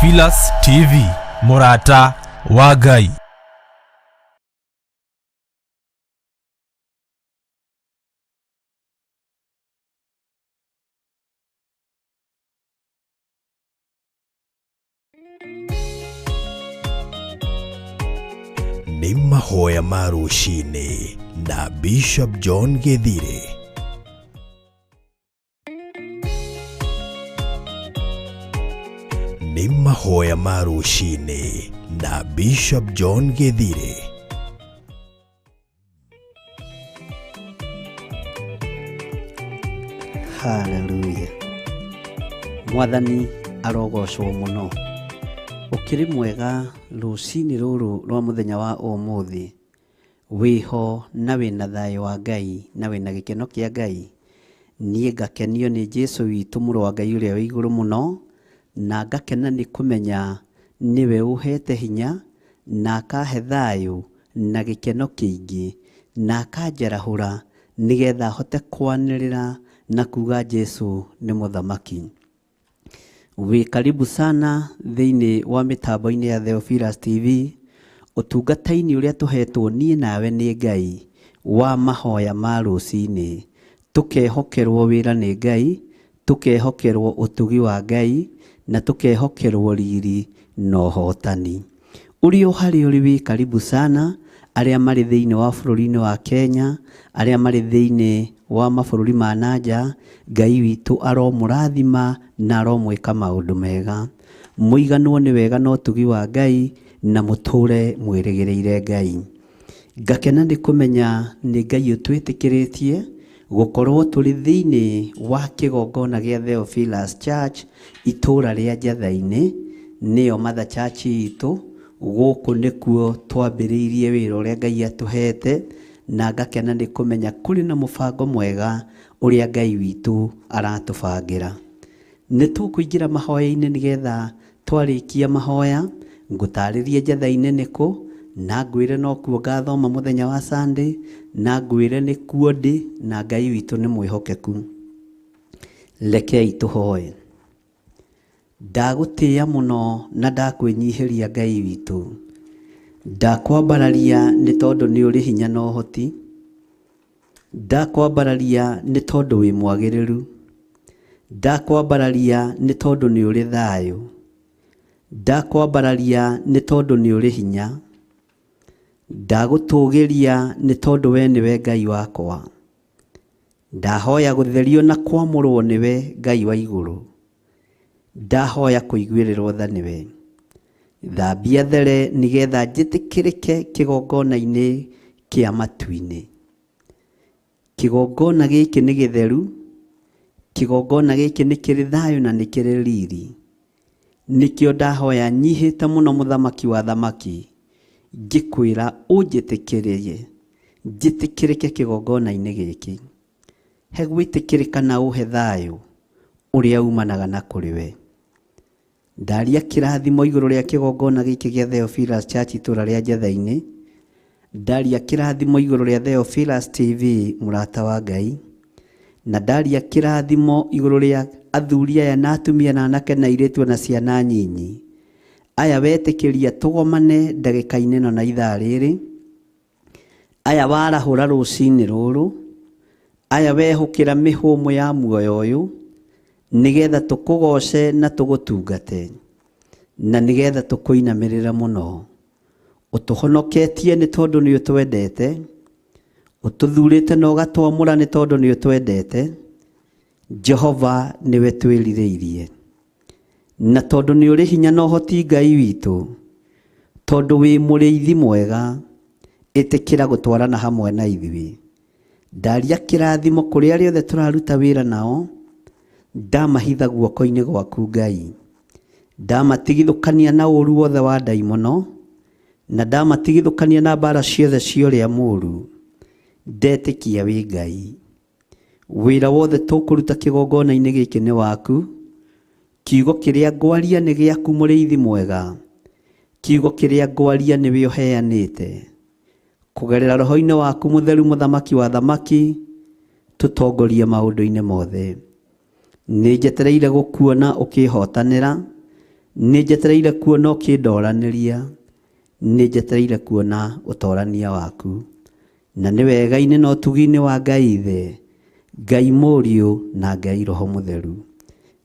Theophilus TV, Murata wa Ngai. Nĩ mahoya ma rũcinĩ na Bishop John Githire. Nĩ mahoya ma rũcinĩ na Bishop John Githire. Hallelujah. Mwathani arogocwo mũno. Ukiri mwega rũcinĩ rũrũ rwa mũthenya wa ũmũthĩ, wĩho na wĩna thayũ wa Ngai na wĩna gĩkeno kĩa Ngai. Niĩ ngakenio nĩ Jesũ witũ mũrũ wa Ngai ũrĩa wĩ igũrũ mũno, na ngakena nĩ kũmenya nĩwe ũhete hinya na akahe thayũ na gĩkeno kĩingĩ na akanjarahũra nĩgetha hote kwanĩrĩra na kuga Jesũ nĩ mũthamaki. Wĩ karibu sana thĩinĩ wa mĩtambo-inĩ ya Theophilus TV, ũtungata-inĩ ũrĩa tũhetwo niĩ nawe nĩ Ngai wa mahoya ma rũcinĩ. Tũkehokerwo wĩra nĩ Ngai, tũkehokerwo ũtugi wa Ngai, na tũkehokerwo riri na ũhotani. Ũrĩ o harĩa ũrĩ wĩ karibu sana, arĩa marĩ thĩinĩ wa bũrũri-inĩ wa Kenya, arĩa marĩ thĩinĩ wa mabũrũri ma nanja, Ngai witũ aromũrathima na aromwĩka maũndũ mega. Mũiganwo nĩ wega na ũtugi wa Ngai na mũtũre mwĩrĩgĩrĩire Ngai. Ngakena nĩ kũmenya nĩ Ngai ũtwĩtĩkĩrĩtie gũkorwo tũrĩ thĩinĩ wa kĩgongona gĩa Theophilus Church itũra rĩa Njatha-inĩ, nĩyo Mother Church itũ. Gũkũ nĩkuo twambĩrĩirie wĩra ũrĩa Ngai atũhete, na ngakena nĩ kũmenya kũrĩ na mũbango mwega ũrĩa Ngai witũ aratũbangĩra. Nĩ tũkũingĩra mahoya-inĩ nĩgetha twarĩkia mahoya ngũtarĩrie Njatha-inĩ nĩkũ, na ngwĩre no kuo ngathoma mũthenya wa Sunday, na ngwĩre nĩ kuo ndĩ, na Ngai witũ nĩ mwĩhokeku. Rekei tũhoe. Ndagũtĩĩa mũno na ndakwĩnyihĩria Ngai witũ, ndakwambararia nĩ tondũ nĩ ũrĩ hinya na ũhoti, ndakwambararia nĩ tondũ wĩ mwagĩrĩru, ndakwambararia nĩ tondũ nĩ ũrĩ thayũ, ndakwambararia nĩ tondũ nĩ ũrĩ hinya, ndagũtũgĩria nĩ tondũ we nĩwe Ngai wakwa. Ndahoya gũtherio na kwamũrwo nĩwe Ngai wa igũrũ, ndahoya kũiguĩrĩrwo tha nĩwe. Thambia there nĩgetha njĩtĩkĩrĩke kĩgongona-inĩ kĩa matu-inĩ. Kĩgongona gĩkĩ nĩ gĩtheru, kĩgongona gĩkĩ nĩ kĩrĩ thayũ na nĩ kĩrĩ riri. Nĩkĩo ndahoya nyihĩte mũno mũthamaki wa thamaki, ngĩkwĩra ũnjĩtĩkĩrĩrie, njĩtĩkĩrĩke kĩgongona-inĩ gĩkĩ. He gwĩtĩkĩrĩka na ũhe thayũ ũrĩa umanaga na kũrĩ we. Ndaria kĩrathimo igũrũ rĩa kĩgongona gĩkĩ gĩa Theophilus Church itũra rĩa Njatha-inĩ. Ndaria kĩrathimo igũrũ rĩa Theophilus TV, mũrata wa Ngai. Na ndaria kĩrathimo igũrũ rĩa athuri aya na atumia na anake na airĩtu na ciana nyinyi, aya wetĩkĩria tũgomane ndagĩka-inĩ ĩno na ithaa rĩrĩ, aya warahũra rũcinĩ rũrũ, aya wehũkĩra mĩhũmũ ya muoyo ũyũ, nĩgetha tũkũgoce na tũgũtungate, na nĩgetha tũkũinamĩrĩra mũno. Ũtũhonoketie nĩ tondũ nĩ ũtwendete, ũtũthurĩte na ũgatwamũra nĩ tondũ nĩ ũtwendete. Jehova nĩwe twĩrirĩirie, na tondũ nĩ ũrĩ hinya na ũhoti Ngai witũ, tondũ wĩ mũrĩithi mwega, ĩtĩkĩra gũtwarana hamwe na ithuĩ. Ndaria kĩrathimo kũrĩ arĩa othe tũraruta wĩra nao, ndamahitha guoko-inĩ gwaku Ngai, ndamatigithũkania na ũru wothe wa ndaimono, na ndamatigithũkania na mbara ciothe cia ũrĩa mũũru. Ndetĩkia wĩ Ngai. Wĩra wothe tũkũruta kĩgongona-inĩ gĩkĩ nĩ waku. Kiugo kĩrĩa ngwaria nĩ gĩaku mũrĩithi mwega, kiugo kĩrĩa ngwaria nĩwe ũheanĩte. Kũgerera roho-inĩ waku mũtheru mũthamaki wa thamaki, tũtongorie maũndũ-inĩ mothe. Nĩ njetereire gũkuona ũkĩhotanĩra, nĩ njetereire kuona ũkĩndoranĩria, nĩ njetereire kuona ũtorania waku. Na nĩ wega-inĩ na ũtugi-inĩ wa Ngai Ithe, Ngai Mũriũ na Ngai Roho Mũtheru.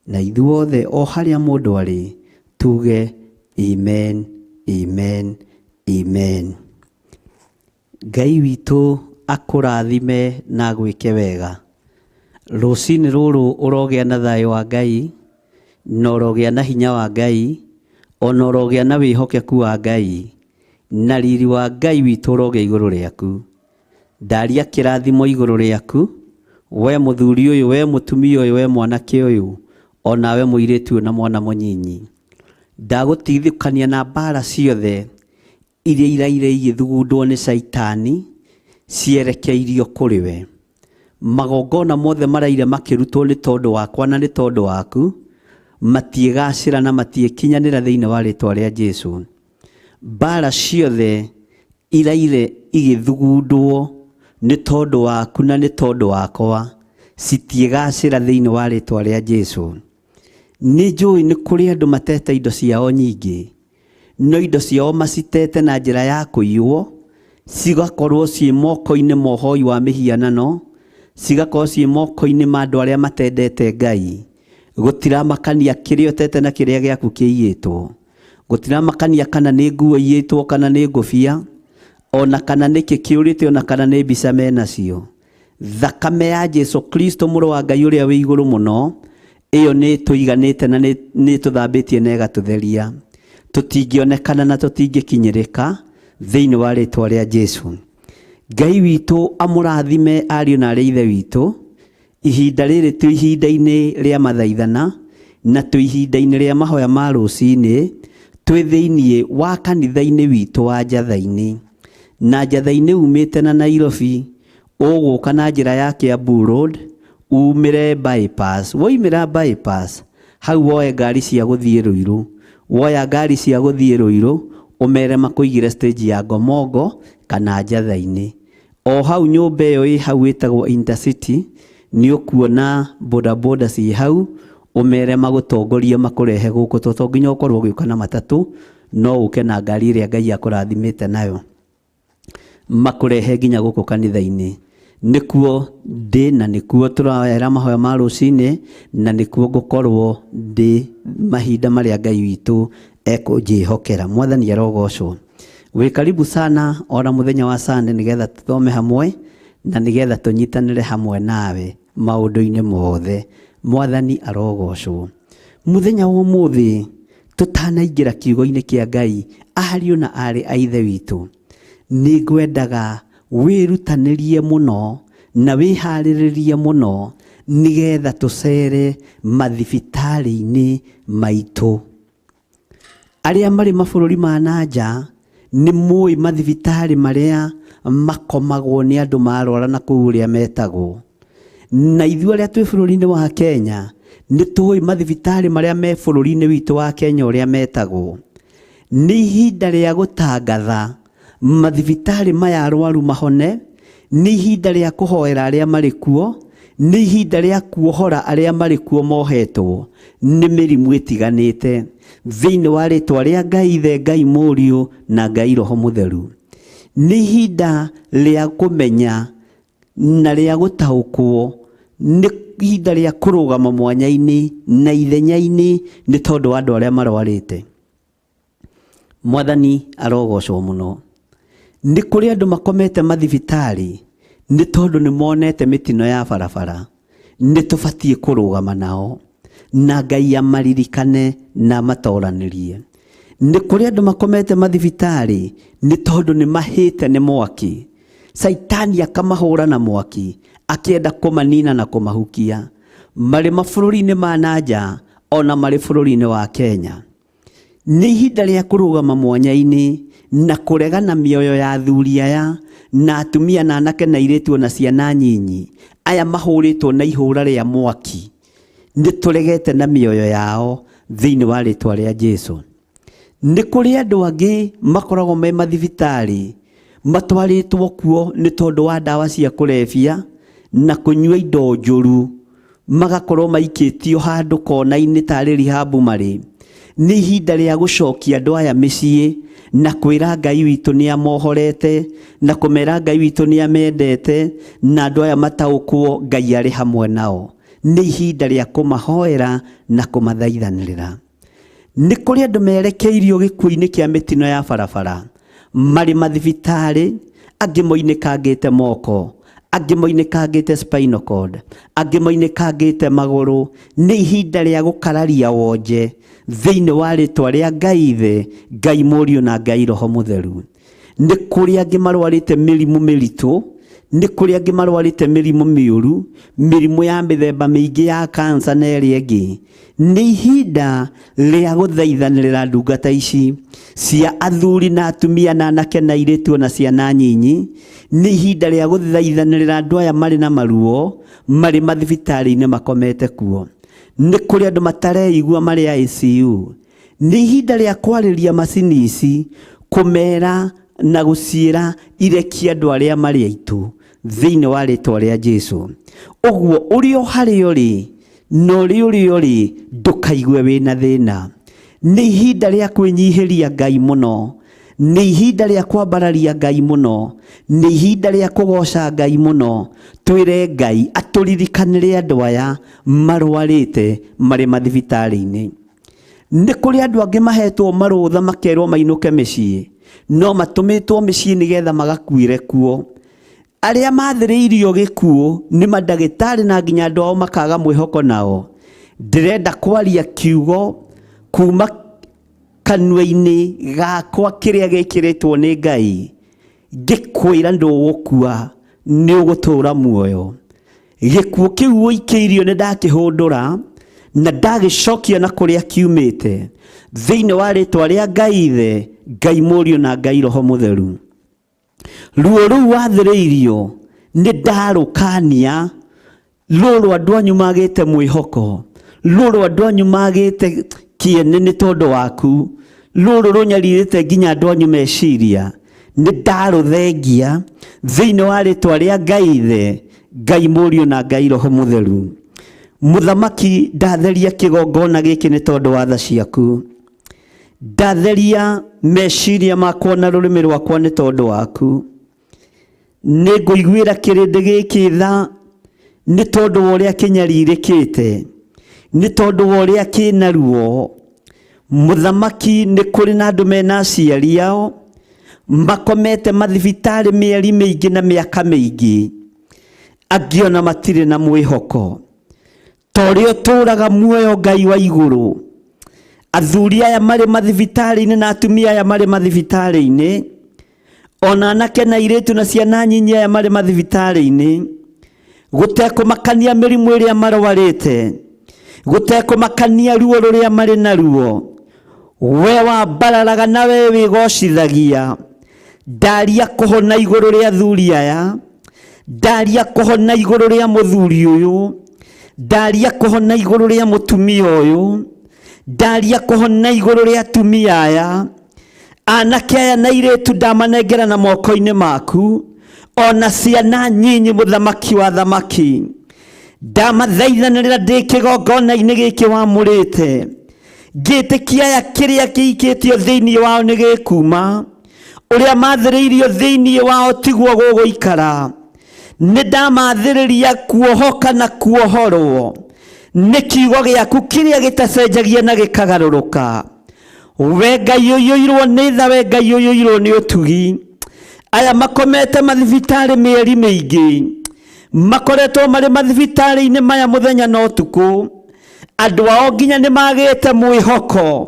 Na ithuothe o harĩa mũndũ arĩ tuge amen, amen, amen. Ngai witũ akũrathime na gwĩke wega. Rũcinĩ rũrũ ũrogĩa na thayũ wa Ngai, na ũrogĩa na hinya wa Ngai, ona ũrogĩa na wĩhokeku wa Ngai, na riri wa Ngai witũ ũrogĩa igũrũ rĩaku. Ndaria kĩrathimo igũrũ rĩaku, we mũthuri ũyũ, we mũtumia ũyũ, we mwanake ũyũ, ona we mũirĩtu ũyũ na mwana mũnyinyi. Ndagũteithũkania na mbara ciothe iria iraire igĩthugundwo nĩ Saitani cierekeirio kũrĩ we. Magongona mothe maraire makĩrutwo nĩ tondũ wakwa na nĩ tondũ waku, matiĩgacĩra na matiĩkinyanĩra thĩinĩ wa rĩtwa rĩa Jesũ. Mbara ciothe iraire igĩthugundwo nĩ tondũ waku na nĩ tondũ wakwa, citiĩgacĩra thĩinĩ wa rĩtwa rĩa Jesũ. Nĩ njũĩ nĩ kũrĩ andũ matete indo ciao nyingĩ, no indo ciao macitete na njĩra ya kũiywo, cigakorwo ciĩ moko-inĩ ma ũhoi wa mĩhianano, cigakorwo ciĩ moko-inĩ ma andũ arĩa matendete Ngai. Gũtiramakania kĩrĩa ũtete na kĩrĩa gĩaku kĩiyĩtwo. Gũtiramakania kana nĩ nguo iyĩtwo kana nĩ ngũbia, ona kana nĩ kĩũrĩte, ona kana nĩ mbica menacio. Thakame ya Jesũ Kristo mũrũ wa Ngai ũrĩa wĩ igũrũ mũno, ĩyo nĩ tũiganĩte na nĩ tũthambĩtie na ĩgatũtheria. Tũtingĩonekana na tũtingĩkinyĩrĩka thĩinĩ wa rĩtwa rĩa Jesũ. Ngai witũ amũrathime ariũ na arĩ ithe witũ, ihinda rĩrĩ tũ ihinda-inĩ rĩa mathaithana na tũ ihinda-inĩ rĩa mahoya ma rũcinĩ, twĩ thĩinĩ wa kanitha-inĩ witũ wa Njatha-inĩ. Na Njatha-inĩ umĩte na Nairobi, ũgũka na njĩra ya Kiambu Road, umĩre bypass. Woimĩra bypass, hau woe ngari cia gũthiĩ Ruiru. Woya ngari cia gũthiĩ Ruiru, ũmere makũigire stage ya Ngomongo kana Njatha-inĩ. O hau nyũmba ĩyo ĩ hau ĩtagwo Intercity, nĩ ũkuona bodaboda ciĩ hau, ũmere magũtongorie makũrehe gũkũ, tondũ nginya ũkorwo ũgĩũka na matatũ, no ũke na ngari ĩrĩa Ngai akũrathimĩte nayo, makũrehe nginya gũkũ kanitha-inĩ. Nĩkuo ndĩ na nĩkuo tũraera mahoya ma rũcinĩ, na nĩkuo ngũkorwo ndĩ mahinda marĩa Ngai witũ ekũnjĩhokera. Mwathani arogocwo. Wĩ karibu sana ona mũthenya wa Sunday nĩgetha tũthome hamwe na nĩgetha tũnyitanĩre hamwe nawe maũndũ-inĩ mothe. Mwathani arogocwo. Mũthenya wa ũmũthĩ tũtanaingĩra kiugo-inĩ kĩa Ngai, ariũ na arĩ a ithe witũ, nĩ ngwendaga wĩrutanĩrie mũno na wĩharĩrĩrie mũno nĩgetha tũcere mathibitarĩ-inĩ maitũ. Arĩa marĩ mabũrũri ma nanja nĩ mũĩ mathibitarĩ marĩa makomagwo nĩ andũ marwara na kũu ũrĩa metagwo. Na ithuĩ arĩa twĩ bũrũri-inĩ wa Kenya nĩ tũĩ mathibitarĩ marĩa me bũrũri-inĩ witũ wa Kenya ũrĩa metagwo. Nĩ ihinda rĩa gũtangatha mathibitarĩ maya arwaru mahone, nĩ ihinda rĩa kũhoera arĩa marĩ kuo, nĩ ihinda rĩa kuohora arĩa marĩ kuo mohetwo nĩ mĩrimũ ĩtiganĩte thĩinĩ wa rĩtwa rĩa Ngai Ithe, Ngai Mũriũ na Ngai Roho Mũtheru. Nĩ ihinda rĩa kũmenya na rĩa gũtaũkwo, nĩ ihinda rĩa kũrũgama mwanya-inĩ na ithenya-inĩ nĩ tondũ wa andũ arĩa marwarĩte. Mwathani arogocwo mũno. Nĩ kũrĩ andũ makomete mathibitarĩ nĩ tondũ nĩ monete mĩtino ya barabara. Nĩ tũbatiĩ kũrũgama nao na Ngai amaririkane na matoranĩrie. Nĩ kũrĩ andũ makomete mathibitarĩ nĩ tondũ nĩ mahĩte nĩ mwaki. Saitani akamahũra na mwaki akĩenda kũmanina na kũmahukia, marĩ mabũrũri-inĩ ma nanja ona marĩ bũrũri-inĩ wa Kenya. Nĩ ihinda rĩa kũrũgama mwanya-inĩ na kũregana mĩoyo ya athuri aya na atumia na anake na airĩtu na ciana nyinyi aya mahũrĩtwo na ihũra rĩa mwaki. Nĩ tũregete na mĩoyo yao thĩinĩ wa rĩtwa rĩa Jesũ. Nĩ kũrĩ andũ angĩ makoragwo me mathibitarĩ matwarĩtwo kuo nĩ tondũ wa ndawa cia kũrebia na kũnyua indo njũru, magakorwo maikĩtio handũ kona-inĩ tarĩ rehab marĩ, nĩ ihinda rĩa gũcokia andũ aya mĩciĩ na kwĩra Ngai witũ nĩ amohorete na kũmera Ngai witũ nĩ amendete na andũ aya mataũkwo Ngai arĩ hamwe nao. Nĩ ihinda rĩa kũmahoera na kũmathaithanĩrĩra. Nĩ kũrĩ andũ merekeirio gĩkuũ-inĩ kĩa mĩtino ya barabara, marĩ mathibitarĩ, angĩ moinĩkangĩte moko, angĩ moinĩkangĩte spinal cord, angĩ moinĩkangĩte magũrũ. Nĩ ihinda rĩa gũkararia wonje thĩinĩ wa rĩtwa rĩa Ngai Ithe, Ngai Mũriũ na Ngai Roho Mũtheru. Nĩ kũrĩ angĩ marwarĩte mĩrimũ mĩritũ, nĩ kũrĩ angĩ marwarĩte mĩrimũ mĩũru, mĩrimũ ya mĩthemba mĩingĩ ya kansa na ĩrĩa ĩngĩ. Nĩ ihinda rĩa gũthaithanĩrĩra ndungata ici cia athuri na atumia na anake na airĩtu na ciana nyinyi. Nĩ ihinda rĩa gũthaithanĩrĩra andũ aya marĩ na maruo, marĩ mathibitarĩ-inĩ makomete kuo. Nĩ kũrĩ andũ matareigua marĩ ICU. Nĩ ihinda rĩa kwarĩria macini ici, kũmera na gũciĩra irekia andũ arĩa marĩ aitũ thĩinĩ wa rĩtwa rĩa Jesũ. Ũguo ũrĩ o harĩa ũrĩ na ũrĩ ũrĩ ndũkaigue wĩna thĩna. Nĩ ihinda rĩa kwĩnyihĩria Ngai mũno, nĩ ihinda rĩa kwambararia Ngai mũno, nĩ ihinda rĩa kũgoca Ngai mũno. Twĩre Ngai atũririkanĩre andũ aya marwarĩte marĩ mathibitarĩ-inĩ. Nĩ kũrĩ andũ angĩ mahetwo marũtha makerwo mainũke mĩciĩ, no matũmĩtwo mĩciĩ nĩgetha magakuĩre kuo. Arĩa mathĩrĩirio gĩkuũ nĩ mandagĩtarĩ na nginya andũ ao makaga mwĩhoko nao. Ndĩrenda kwaria kiugo kuma kanua-inĩ gakwa kĩrĩa gĩkĩrĩtwo nĩ Ngai, ngĩkwĩra ndũgũkua, nĩ ũgũtũũra muoyo. Gĩkuũ kĩu ũikĩirio nĩ ndakĩhũndũra na ndagĩcokia na kũrĩa kiumĩte thĩinĩ wa rĩtwa rĩa Ngai Ithe, Ngai Mũriũ na Ngai Roho Mũtheru. Ruo rũu wathĩrĩirio nĩ ndarũkania. Rũrũ andũ anyu magĩte mwĩhoko, rũrũ andũ anyu magĩte kĩene nĩ tondũ waku, rũrũ rũnyarirĩte nginya andũ anyu meciria. Nĩ ndarũthengia thĩinĩ wa rĩtwa rĩa Ngai Ithe, Ngai Mũriũ na Ngai Roho Mũtheru. Mũthamaki, ndatheria kĩgongona gĩkĩ nĩ tondũ wa tha ciaku. Ndatheria meciria makwa na rũrĩmĩ rwakwa nĩ tondũ waku. Nĩ ngũiguĩra kĩrĩndĩ gĩkĩ tha nĩ tondũ wa ũrĩa kĩnyarirĩkĩte, nĩ tondũ wa ũrĩa kĩna ruo. Mũthamaki, nĩ kũrĩ na andũ mena aciari ao makomete mathibitarĩ mĩeri mĩingĩ na mĩaka mĩingĩ, angĩ ona matirĩ na mwĩhoko. Ta ũrĩa ũtũũraga muoyo Ngai wa igũrũ, athuri aya marĩ mathibitarĩ-inĩ na atumia aya marĩ mathibitarĩ-inĩ, ona anake na airĩtu na ciana nyinyi aya marĩ mathibitarĩ-inĩ, gũtekũmakania mĩrimũ ĩrĩa marwarĩte, gũtekũmakania ruo rũrĩa marĩ naruo, we wambararaga na we wĩgocithagia. Ndaria kũhona igũrũ rĩa athuri aya, ndaria kũhona igũrũ rĩa mũthuri ũyũ, ndaria kũhona igũrũ rĩa mũtumia ũyũ, ndaria kũhona igũrũ rĩa atumia aya, anake aya na airĩtu ndamanengera na moko-inĩ maku, ona ciana nyinyi Mũthamaki wa thamaki. Ndamathaithanĩrĩra ndĩ kĩgongona-inĩ gĩkĩ wamũrĩte, ngĩtĩkia aya kĩrĩa gĩikĩtio thĩinĩ wao nĩ gĩkuma, ũrĩa mathĩrĩirio thĩinĩ wao tiguo gũgũikara. Nĩ ndamathĩrĩria kuohoka na kuohorwo nĩ kiugo gĩaku kĩrĩa gĩtacenjagia na gĩkagarũrũka. We Ngai ũiyũirwo nĩ tha, we Ngai ũiyũirwo nĩ ũtugi. Aya makomete mathibitarĩ mĩeri mĩingĩ, makoretwo marĩ mathibitarĩ-inĩ maya mũthenya na ũtukũ, andũ ao nginya nĩ magĩte mwĩhoko.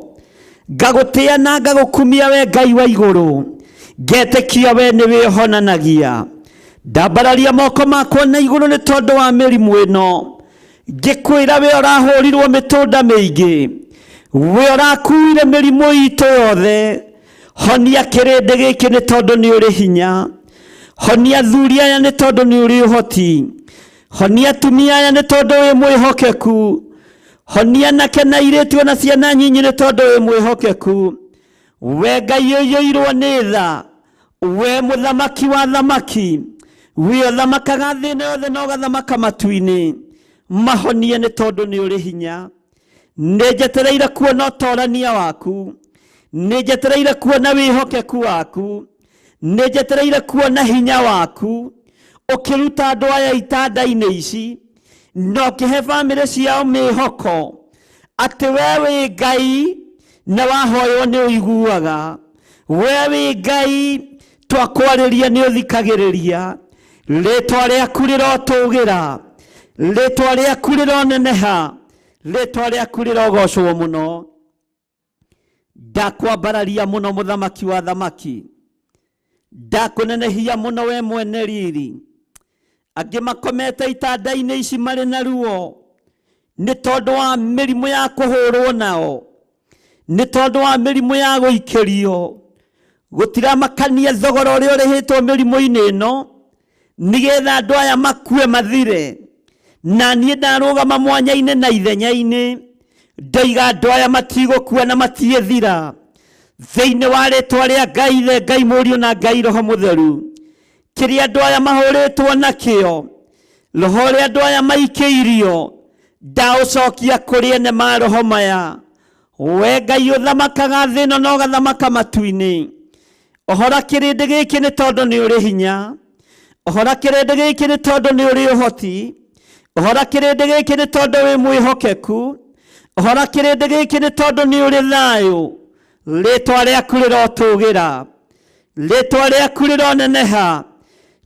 Ngagũtĩa na ngagũkumia we Ngai wa igũrũ, ngetĩkia we nĩ wĩhonanagia. Ndambararia moko makwa na igũrũ nĩ tondũ wa mĩrimũ ĩno, ngĩkwĩra we ũrahũrirwo mĩtũnda mĩingĩ, we ũrakuire mĩrimũ itũ yothe. Honia kĩrĩndĩ gĩkĩ nĩ tondũ nĩ ũrĩ hinya, honia athuri aya nĩ tondũ nĩ ũrĩ ũhoti, honia atumia aya nĩ tondũ wĩ mwĩhokeku, honia anake na airĩtu na ciana nyinyi nĩ tondũ wĩ mwĩhokeku. We Ngai ũiyũirwo nĩ tha, we Mũthamaki wa thamaki, we ũthamakaga thĩ yothe na ũgathamaka matu-inĩ. Mahonie nĩ tondũ nĩ ũrĩ hinya, nĩnjetereire kuona ũtorania waku, nĩnjetereire kuona wĩhokeku waku, nĩnjetereire kuona hinya waku ũkĩruta andũ aya itanda-inĩ ici na ũkĩhe bamĩrĩ ciao mĩhoko atĩ we wĩ Ngai na wahoywo nĩ ũiguaga, we wĩ Ngai twakwarĩria nĩ ũthikagĩrĩria, rĩtwa rĩaku rĩrotũgĩra, rĩtwa rĩaku rĩroneneha, rĩtwa rĩaku rĩrogocwo mũno. Ndakwambararia mũno mũthamaki wa thamaki, ndakũnenehia mũno we mwene riri. Angĩ makomete itanda-inĩ ici marĩ na ruo nĩ tondũ wa mĩrimũ ya kũhũrwo nao, nĩ tondũ wa mĩrimũ ya gũikĩrio. Gũtiramakania thogora ũrĩa ũrĩhĩtwo mĩrimũ-inĩ ĩno nĩgetha andũ aya makue mathire. Na niĩ ndarũgama mwanya-inĩ na ithenya-inĩ ndoiga andũ aya matigũkua na matiĩthira thĩinĩ wa rĩtwa rĩa Ngai Ithe, Ngai Mũriũ na Ngai Roho Mũtheru. Kĩrĩa andũ aya mahũrĩtwo nakĩo, roho ũrĩa andũ aya maikĩirio, ndaũcokia kũrĩ ene maroho maya. We Ngai ũthamakaga thĩ ĩno na ũgathamaka matu-inĩ, ũhora kĩrĩndĩ gĩkĩ nĩ tondũ nĩ ũrĩ hinya, ũhora kĩrĩndĩ gĩkĩ nĩ tondũ nĩ ũrĩ ũhoti, ũhora kĩrĩndĩ gĩkĩ nĩ tondũ wĩ mwĩhokeku, ũhora kĩrĩndĩ gĩkĩ nĩ tondũ nĩ ũrĩ thayũ. Rĩtwa rĩaku rĩrotũgĩra, rĩtwa rĩaku rĩroneneha,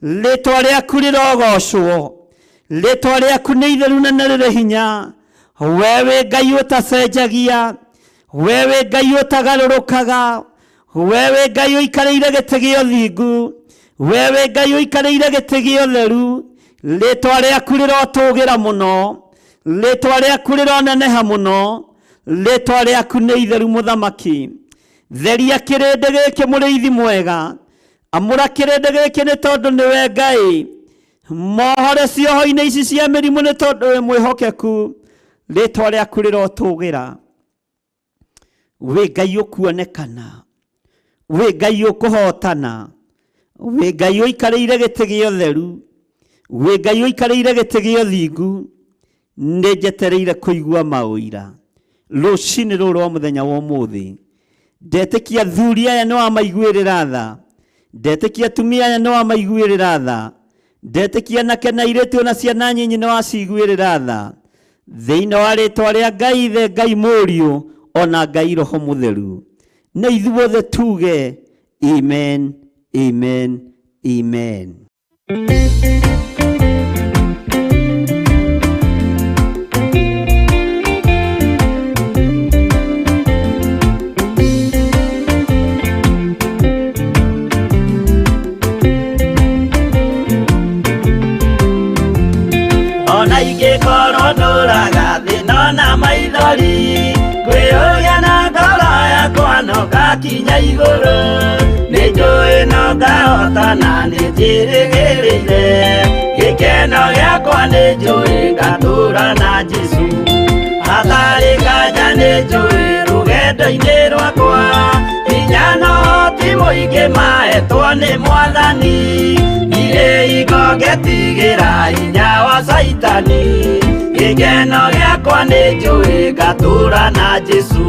rĩtwa rĩaku rĩrogocwo, rĩtwa rĩaku nĩ itheru na nĩ rĩrĩ hinya. We wĩ Ngai ũtacenjagia, we wĩ Ngai ũtagarũrũkaga, we wĩ Ngai ũikarĩire gĩtĩ gĩa ũthingu, we wĩ Ngai ũikarĩire gĩtĩ gĩa ũtheru. Rĩtwa rĩaku rĩrotũgĩra mũno, rĩtwa rĩaku rĩroneneha mũno, rĩtwa rĩaku nĩ itheru mũthamaki. Theria kĩrĩndĩ gĩkĩ mũrĩithi mwega, amũra kĩrĩndĩ gĩkĩ nĩ tondũ nĩwe Ngai. Mohore cioho-inĩ ici cia mĩrimũ nĩ tondũ wĩ mwĩhokeku, rĩtwa rĩaku rĩrotũgĩra. Wĩ Ngai ũkuonekana, wĩ Ngai ũkũhotana, wĩ Ngai ũikarĩire gĩtĩ gĩa ũtheru, wĩ Ngai ũikarĩire gĩtĩ gĩa ũthingu. Nĩnjetereire kũigua maũira rũcinĩ rũrũ rwa mũthenya wa ũmũthĩ. Ndetĩkia athuri aya nĩ wamaiguĩrĩra tha, ndetĩkia atumia aya nĩ wamaiguĩrĩra tha, ndetĩkia anake na airĩtu na ciana nyinyi nĩ waciguĩrĩra tha, thĩinĩ wa rĩtwa rĩa Ngai Ithe, Ngai Mũriũ ona Ngai Roho Mũtheru. Na ithuothe tuge amen, amen, amen. Ingĩkorwo ndũraga thĩna na maithori, kwĩyũria na ngoro yakwa no ngakinya igũrũ. Nĩnjũĩ no ngahotana, nĩnjĩrĩgĩrĩire, gĩkeno gĩakwa nĩnjũĩ ngatũra na Jesũ. Hatarĩ nganja nĩnjũĩ rũgendo-inĩ rwakwa, hinya na ũhoti mũingĩ mahetwo nĩ Mwathani. Irĩ igongetigĩra hinya wa Saitani, gĩkeno gĩakwa nĩnjũĩ ngatũra na Jesũ.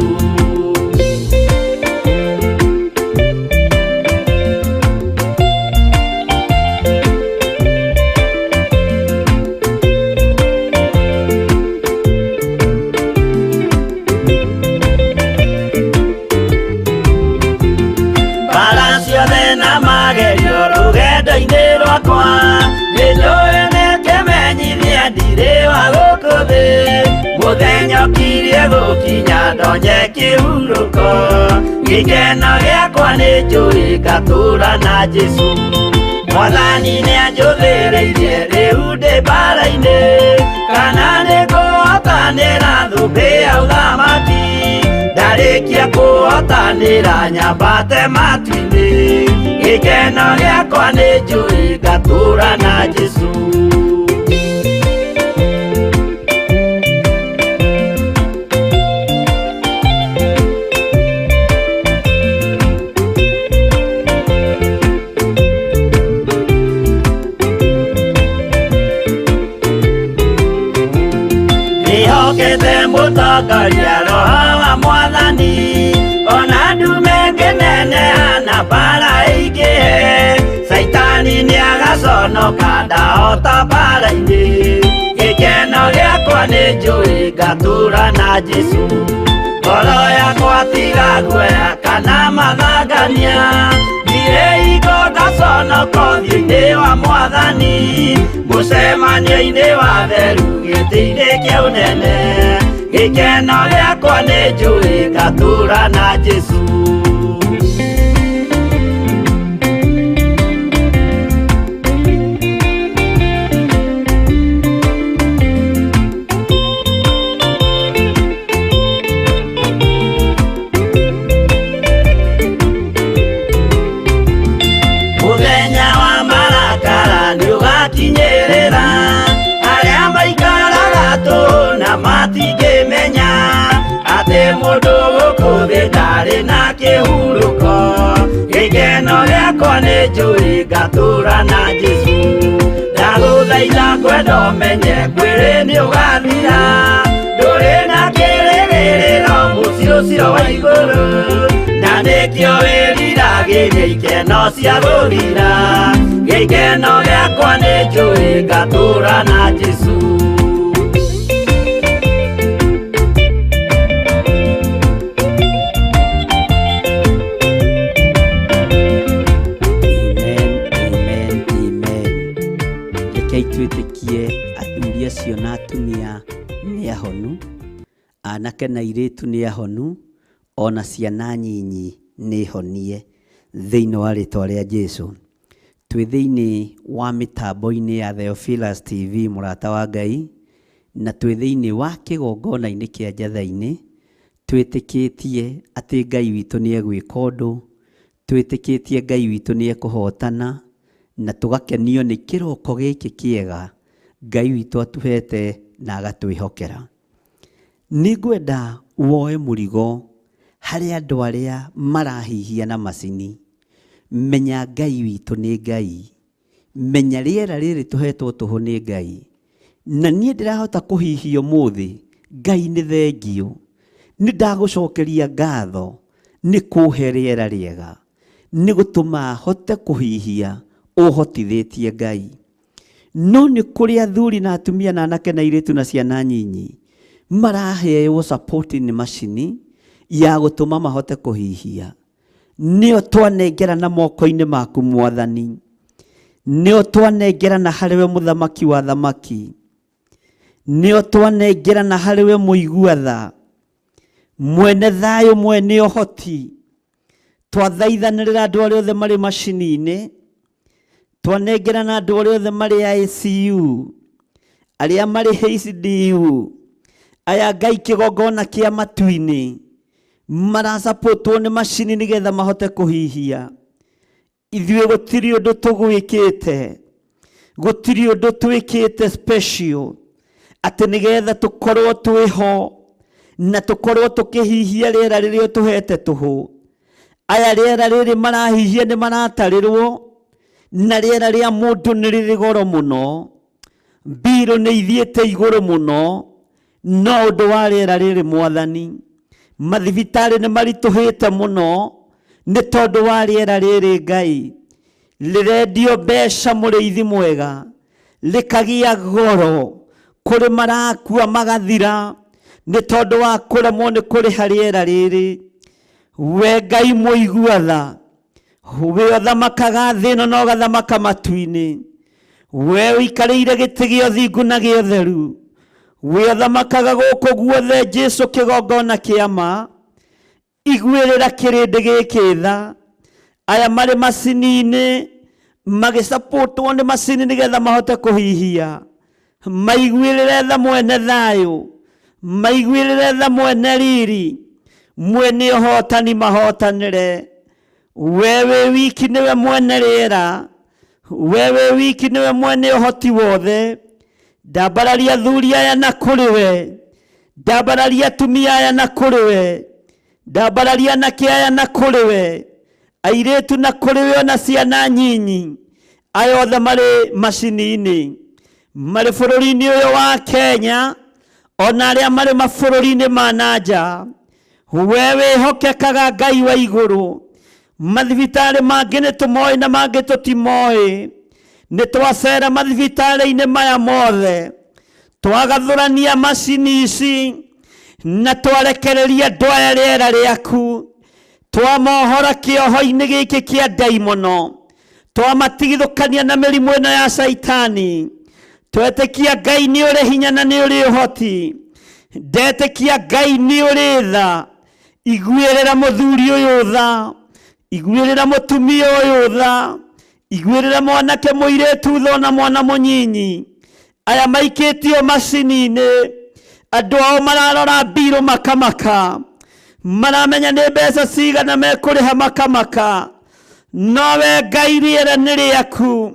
Mbara ciothe na magerio rũgendo-inĩ rwakwa, nĩnjũĩ nĩkĩmenyithia ndirĩ wa gũkũ thĩ. Mũthenya ũkirie gũkinya ndonye kĩhurũko, gĩkeno gĩakwa nĩnjũĩ ngatũra na Jesũ. Mwathani nĩanjũthĩrĩirie rĩu ndĩ mbara-inĩ, kana nĩngũhotanĩra thũmbĩ ya ũthamaki. Ndarĩkia kũhotanĩra nyambate matu-inĩ, gĩkeno gĩakwa nĩnjũĩ ngatũra na Jesũ. Nĩhokete mũtongoria roho wa Mwathani, ona ndume ngĩneneana mbara ĩingĩhe, Saitani nĩagaconoka ndahota mbara-inĩ. Gĩkeno gĩakwa nĩ njũĩ ngatũũra na Jesũ, ngoro yakwa tiga guoya kana mathangania, thire igo ngaconoka ũthiũ-inĩ wa Mwathani, mũcemanio-inĩ wa theru gĩtĩ-inĩ kĩa ũnene. Gĩkeno gĩakwa nĩ njũĩ ngatũũra na Jesũ. Mũthenya wa marakara nĩũgakinyĩrĩra, arĩa maikaraga tũhũ na matingĩmenya atĩ mũndũ gũkũ thĩ ndarĩ na kĩhurũko. Gĩkeno gĩakwa nĩ njũĩ ngatũũra na Jesũ, ndagũthaitha ngwenda ũmenye kwĩrĩ nĩũgathira, ndũrĩ na kĩrĩgĩrĩro mũciĩ ũcio wa igũrũ, na nĩkĩo wĩriragĩria ikeno cia gũthira. Gĩkeno gĩakwa nĩ njũĩ ngatũũra na Jesũ. Rekei twĩtĩkie athuri acio na atumia nĩ ahonu, anake na airĩtu nĩ ahonu, ona ciana nyinyi nĩ honie thĩinĩ wa rĩtwa rĩa Jesũ. Twĩ thĩinĩ wa mĩtambo-inĩ ya Theophilus TV mũrata wa Ngai, na twĩ thĩinĩ wa kĩgongona-inĩ kĩa Njatha-inĩ, twĩtĩkĩtie atĩ Ngai witũ nĩ egwĩka ũndũ, twĩtĩkĩtie Ngai witũ nĩ ekũhotana, na tũgakenio nĩ kĩroko gĩkĩ kĩega Ngai witũ atũhete na agatwĩhokera. Nĩ ngwenda woe mũrigo harĩ andũ arĩa marahihia na macini. Menya Ngai witũ nĩ Ngai, menya rĩera rĩrĩ tũhetwo tũhũ nĩ Ngai, na niĩ ndĩrahota kũhihia ũmũthĩ. Ngai nĩ thengio, nĩ ndagũcokeria ngatho nĩ kũhe rĩera rĩega, nĩ gũtũma hote kũhihia ũhotithĩtie Ngai. No nĩ kũrĩ athuri na atumia na anake na airĩtu na ciana nyinyi maraheo support nĩ macini ya gũtũma mahote kũhihia. Nĩo twanengera na moko-inĩ maku Mwathani, nĩo twanengera na harĩwe mũthamaki wa thamaki, nĩo twanengera na harĩwe mũigua tha, mwene thayũ, mwene ũhoti. Twathaithanĩrĩra andũ arĩa othe marĩ macini-inĩ, twanengera na andũ arĩa othe marĩ ICU, arĩa marĩ HDU, aya Ngai kĩgongona kĩa matu-inĩ marasapotwo nĩ macini nĩgetha mahote kũhihia. Ithuĩ gũtirĩ ũndũ tũgwĩkĩte, gũtirĩ ũndũ twĩkĩte special atĩ nĩgetha tũkorwo twĩho na tũkorwo tũkĩhihia rĩera rĩrĩa tũhete tũhũ. Aya rĩera rĩrĩ marahihia nĩ maratarĩrwo, na rĩera rĩa mũndũ nĩ rĩrĩ goro mũno, mbirũ nĩ ithiĩte igũrũ mũno. No ũndũ wa rĩera rĩrĩ Mwathani, mathibitarĩ nĩ maritũhĩte mũno nĩ tondũ wa rĩera rĩrĩ Ngai. Rĩrendio mbeca mũrĩithi mwega, rĩkagĩa goro, kũrĩ marakua magathira nĩ tondũ wa kũremwo nĩ kũrĩha rĩera rĩrĩ. We Ngai mũigua tha, we ũthamakaga thĩ ĩno na ũgathamaka matu-inĩ, we ũikarĩire gĩtĩ gĩa ũthingu na gĩa ũtheru, we ũthamakaga gũkũ guothe Jesũ kĩgongona kĩa ma. Iguĩrĩra kĩrĩndĩ gĩkĩ tha, aya marĩ macini-inĩ magĩsapotwo nĩ macini nĩgetha mahote kũhihia. Maiguĩrĩre tha mwene thayũ, maiguĩrĩre tha mwene riri, mwene ũhotani mahotanĩre. We wĩ wiki nĩwe mwene rĩera, we wĩ wiki nĩwe mwene ũhoti wothe. Ndambararia athuri aya na kũrĩ we, ndambararia atumia aya na kũrĩ we, ndambararia anake aya na kũrĩ we, airĩtu na kũrĩ we, ona ciana nyinyi aya othe marĩ macini-inĩ, marĩ bũrũri-inĩ ũyũ wa Kenya, ona arĩa marĩ mabũrũri-inĩ ma nanja. We wĩhokekaga Ngai wa igũrũ. Mathibitarĩ mangĩ nĩtũmoĩ na mangĩ tũtimoĩ. Nĩtwacera mathibitarĩ-inĩ maya mothe, twagathũrania macini ici na twarekereria andũ aya rĩera rĩaku. Twamohora kĩoho-inĩ gĩkĩ kĩa ndaimono, twamatigithũkania na mĩrimũ ĩno ya Saitani. Twetĩkia Ngai nĩ ũrĩ hinya na nĩ ũrĩ ũhoti. Ndetĩkia Ngai nĩ ũrĩ tha. Iguĩrĩra mũthuri ũyũ tha, iguĩrĩra mũtumia ũyũ tha, iguĩrĩra mwanake mũirĩtu tha na mwana mũnyinyi. Aya maikĩtio macini-inĩ, andũ ao mararora mbirũ makamaka, maramenya nĩ mbeca cigana mekũrĩha makamaka. No we Ngai rĩera nĩ rĩaku.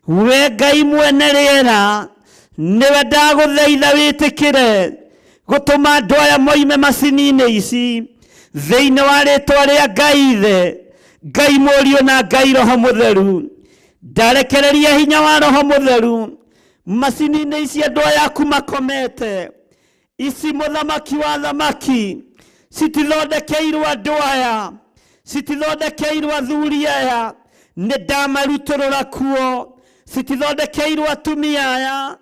We Ngai mwene rĩera, nĩwe ndagũthaitha wĩtĩkĩre gũtũma andũ aya moime macini-inĩ ici thĩinĩ wa rĩtwa rĩa Ngai Ithe, Ngai Mũriũ na Ngai Roho Mũtheru. Ndarekereria hinya wa Roho Mũtheru macini-inĩ ici andũ aya aku makomete. Ici mũthamaki wa thamaki citithondekeirwo andũ aya, citithondekeirwo athuri aya, nĩ ndamarutũrũra kuo. Citithondekeirwo atumia aya,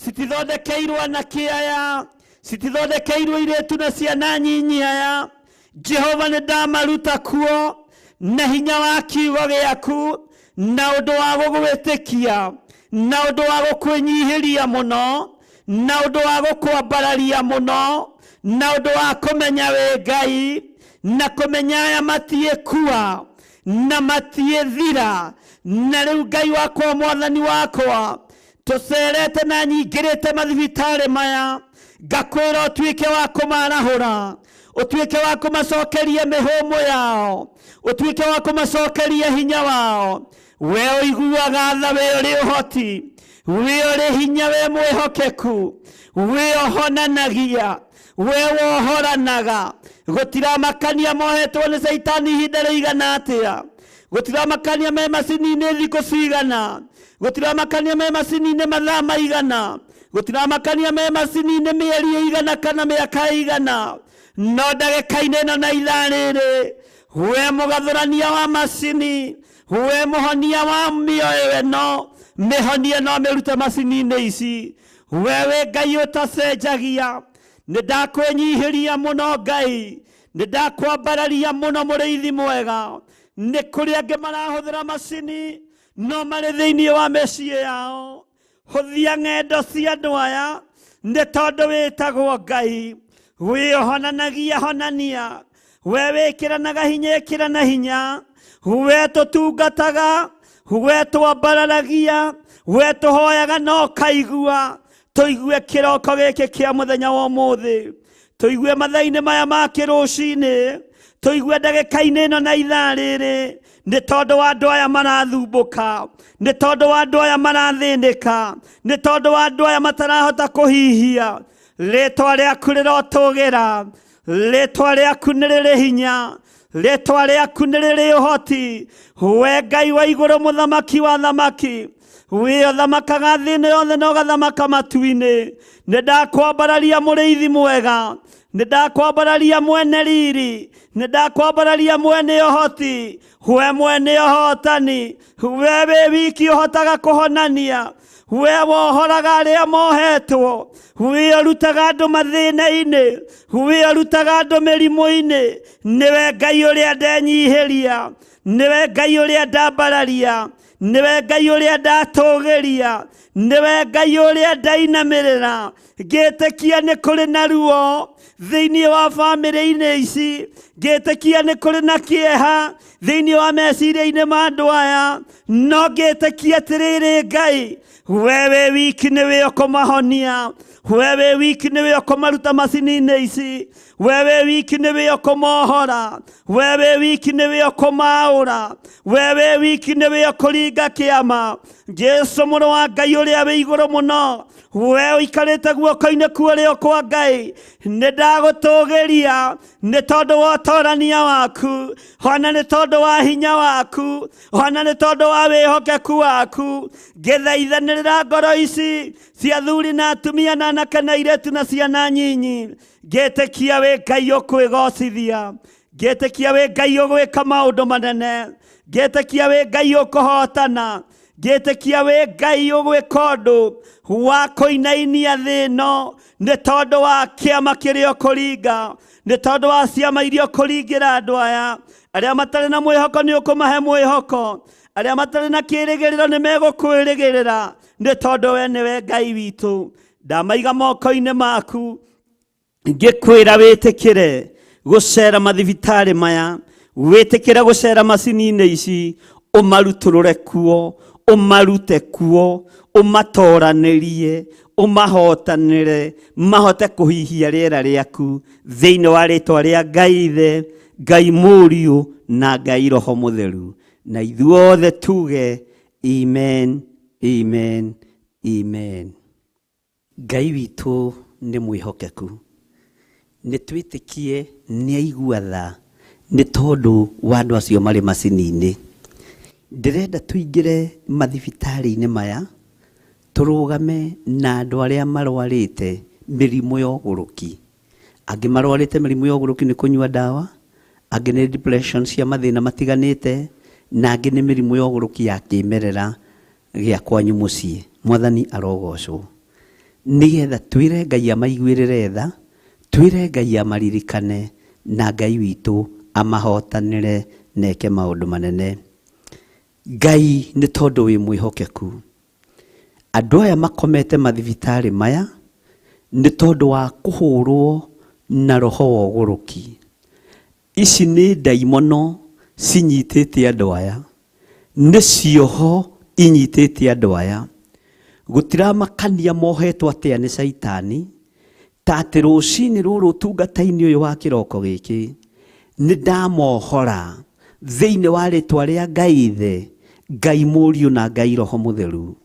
citithondekeirwo anake aya, citithondekeirwo airĩtu na ciana nyinyi aya. Jehova nĩ ndamaruta kuo na hinya wa kiugo gĩaku, na ũndũ wa gũgwĩtĩkia, na ũndũ wa gũkwĩnyihĩria mũno, na ũndũ wa gũkwambararia mũno, na ũndũ wa kũmenya wĩ Ngai, na kũmenya aya matiĩkua na matiĩthira. Na rĩu Ngai wakwa, Mwathani wakwa, tũcerete na nyingĩrĩte mathibitarĩ maya, ngakwĩra ũtuĩke wa kũmarahũra, ũtuĩke wa kũmacokeria mĩhũmũ yao, ũtuĩke wa kũmacokeria hinya wao. We ũiguaga tha, we ũrĩ ũhoti, we ũrĩ hinya, we mwĩhokeku, we ũhonanagia, we wohoranaga. Gũtiramakania mohetwo nĩ Saitani ihinda rĩigana atĩa, gũtiramakania me macini-inĩ thikũ cigana, gũtiramakania me macini-inĩ mathaa maigana, gũtiramakania me macini-inĩ mĩeri igana kana mĩaka igana. No ndagĩka-inĩ ĩno na ithaa rĩrĩ, we mũgathũrania wa macini, we mũhonia wa mĩoyo ĩno, mĩhonie no mĩrute macini-inĩ ici. We wĩ Ngai ũtacenjagia, nĩ ndakwĩnyihĩria mũno Ngai, nĩ ndakwambararia mũno mũrĩithi mwega. Nĩ kũrĩ angĩ marahũthĩra macini no marĩ thĩinĩ wa mĩciĩ yao. Hũthia ng'endo cia andũ aya, nĩ tondũ wĩtagwo Ngai. Wĩhonanagia honania, we wĩkĩranaga hinya ĩkĩrana hinya. We tũtungataga, we twambararagia, we tũhoyaga no kaigua. Tũigue kĩroko gĩkĩ kĩa mũthenya wa ũmũthĩ, tũigue mathaa-inĩ maya ma kĩrũcinĩ, tũigue ndagĩka-inĩ ĩno na ithaa rĩrĩ. Nĩ tondũ wa andũ aya marathumbũka, nĩ tondũ wa andũ aya marathĩnĩka, nĩ tondũ wa andũ aya matarahota kũhihia. Rĩtwa rĩaku rĩrotũgĩra, rĩtwa rĩaku nĩ rĩrĩ hinya, rĩtwa rĩaku nĩ rĩrĩ ũhoti. We Ngai wa igũrũ, mũthamaki wa thamaki, we ũthamakaga thĩ yothe na ũgathamaka matu-inĩ. Nĩ ndakwambararia mũrĩithi mwega, nĩ ndakwambararia mwene riri, nĩ ndakwambararia mwene ũhoti, we mwene ũhotani. We wĩ wiki ũhotaga kũhonania, we wohoraga arĩa mohetwo, we ũrutaga andũ mathĩna-inĩ, we ũrutaga andũ mĩrimũ-inĩ. Nĩwe Ngai ũrĩa ndenyihĩria, nĩwe Ngai ũrĩa ndambararia, nĩwe Ngai ũrĩa ndatũgĩria, nĩwe Ngai ũrĩa ndainamĩrĩra. Ngĩtĩkia nĩ kũrĩ na ruo thĩinĩ wa bamĩrĩ-inĩ ici, ngĩtĩkia nĩ kũrĩ na kĩeha thĩinĩ wa meciria-inĩ ma andũ aya. No ngĩtĩkia atĩrĩrĩ Ngai, we wĩ wiki nĩwe ũkũmahonia, we wĩ wiki nĩwe ũkũmaruta macini-inĩ ici, we wĩ wiki nĩwe ũkũmohora, we wĩ wiki nĩwe ũkũmaũra, we wĩ wiki nĩwe ũkũringa kĩama. Jesu mũrũ wa Ngai ũrĩa wĩ igũrũ mũno, we ũikarĩte guoko-inĩ kwa ũrĩo kwa Ngai, nĩ Nĩndagũtũgĩria nĩ tondũ wa ũtorania waku, ona nĩ tondũ wa hinya waku, ona nĩ tondũ wa wĩhokeku waku. Ngĩthaithanĩrĩra ngoro ici cia athuri na atumia na anake na airĩtu na ciana nyinyi. Ngĩtĩkia wĩ Ngai ũkwĩgocithia, ngĩtĩkia wĩ Ngai ũgwĩka maũndũ manene, ngĩtĩkia wĩ Ngai ũkũhotana, ngĩtĩkia wĩ Ngai ũgwĩka ũndũ wa kũinainia thĩ ĩno, nĩ tondũ wa kĩama kĩrĩa ũkũringa, nĩ tondũ wa ciama iria ũkũringĩra andũ aya. Arĩa matarĩ na mwĩhoko nĩ ũkũmahe mwĩhoko, arĩa matarĩ na kĩĩrĩgĩrĩro nĩ megũkwĩrĩgĩrĩra, nĩ tondũ we nĩwe Ngai witũ. Ndamaiga moko-inĩ maku, ngĩkwĩra wĩtĩkĩre gũcera mathibitarĩ maya, wĩtĩkĩre gũcera macini-inĩ ici, ũmarutũrũre kuo, ũmarute kuo, ũmatoranĩrie, ũmahotanĩre, mahote kũhihia rĩera rĩaku thĩinĩ wa rĩĩtwa rĩa Ngai Ithe, Ngai Mũriũ na Ngai Roho Mũtheru. Na ithuothe tuge amen, amen, amen. Ngai witũ nĩ mwĩhokeku, nĩ twĩtĩkie nĩ aigua tha nĩ tondũ wa andũ acio marĩ macini-inĩ. Ndĩrenda tũingĩre mathibitarĩ-inĩ maya, tũrũgame na andũ arĩa marwarĩte mĩrimũ ya ũgũrũki. Angĩ marwarĩte mĩrimũ ya ũgũrũki nĩ kũnyua ndawa, angĩ nĩ depression cia mathĩna matiganĩte, na angĩ nĩ mĩrimũ ya ũgũrũki ya kĩmerera gĩa kwanyu mũciĩ. Mwathani arogocwo. Nĩgetha twĩre Ngai amaiguĩrĩre tha, twĩre Ngai amaririkane, na Ngai witũ amahotanĩre neke maũndũ manene. Ngai nĩ tondũ wĩ mwĩhokeku. Andũ aya makomete mathibitarĩ maya nĩ tondũ wa kũhũrwo na roho wa ũgũrũki. Ici nĩ ndaimono cinyitĩte andũ aya, nĩ cioho inyitĩte andũ aya. Gũtiramakania mohetwo atĩa nĩ Saitani, ta atĩ rũcinĩ rũrũ ũtungata-inĩ ũyũ wa kĩroko gĩkĩ nĩ ndamohora thĩinĩ wa rĩĩtwa rĩa Ngai Ithe, Ngai Mũriũ na Ngai Roho Mũtheru.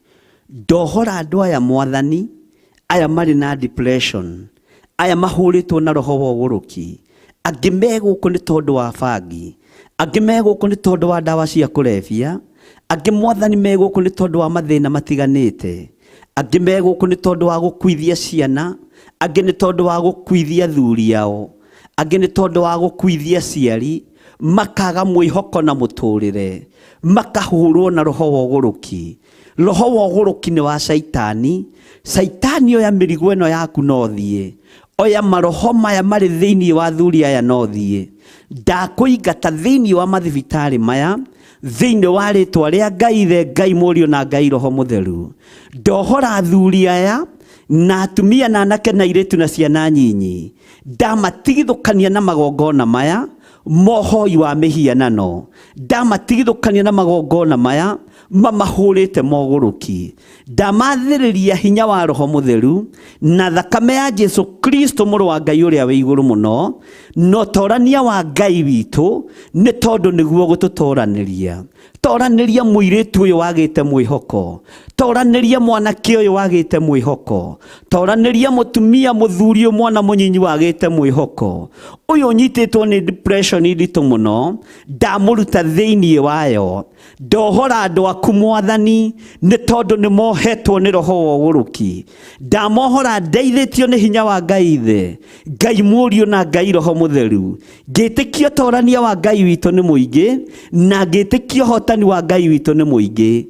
Ndohora andũ aya Mwathani, aya marĩ na depression, aya mahũrĩtwo na roho wa ũgũrũki, angĩ megũkũ nĩ tondũ wa bangi, angĩ megũkũ nĩ tondũ wa ndawa cia kũrebia, angĩ Mwathani megũkũ nĩ tondũ wa mathĩna matiganĩte, angĩ megũkũ nĩ tondũ wa gũkuithia ciana, angĩ nĩ tondũ wa gũkuithia athuri ao, angĩ nĩ tondũ wa gũkuithia aciari, makaga mwĩhoko na mũtũrĩre, makahũrwo na roho wa ũgũrũki. Roho wa ũgũrũki nĩ wa Saitani. Saitani oya mĩrigo ĩno yaku no thiĩ, oya maroho maya marĩ thĩinĩ wa athuri aya no thiĩ. Ndakũingata thĩinĩ wa mathibitarĩ maya, thĩinĩ wa rĩĩtwa rĩa Ngai Ithe, Ngai Mũriũ na Ngai Roho Mũtheru. Ndohora athuri aya na atumia na anake na airĩtu na ciana nyinyi, ndamatigithũkania na magongona maya mohoi wa mĩhianano, ndamatigithũkania na magongona maya mamahũrĩte mogũrũki. Ndamathĩrĩria hinya wa Roho Mũtheru na thakame ya Jesu Kristo mũrũ wa Ngai ũrĩa wĩ igũrũ mũno, na ũtorania wa Ngai witũ, nĩ tondũ nĩguo gũtũtoranĩria. Toranĩria mũirĩtu ũyũ wagĩte mwĩhoko, toranĩria mwanake ũyũ wagĩte mwĩhoko, toranĩria mũtumia mũthuri mwana mũnyinyi wagĩte mwĩhoko. Ũyũ ũnyitĩtwo nĩ depression nditũ mũno, ndamũruta thĩinĩ wayo. Ndohora andũ aku Mwathani, nĩ tondũ nĩ mohetwo nĩ roho wa ũgũrũki. Ndamohora ndeithĩtio nĩ hinya wa Ngai Ithe, Ngai Mũriũ na Ngai Roho Mũtheru. Ngĩtĩkia ũtorania wa Ngai witũ nĩ mũingĩ, na ngĩtĩkia ũhotani wa Ngai witũ nĩ mũingĩ.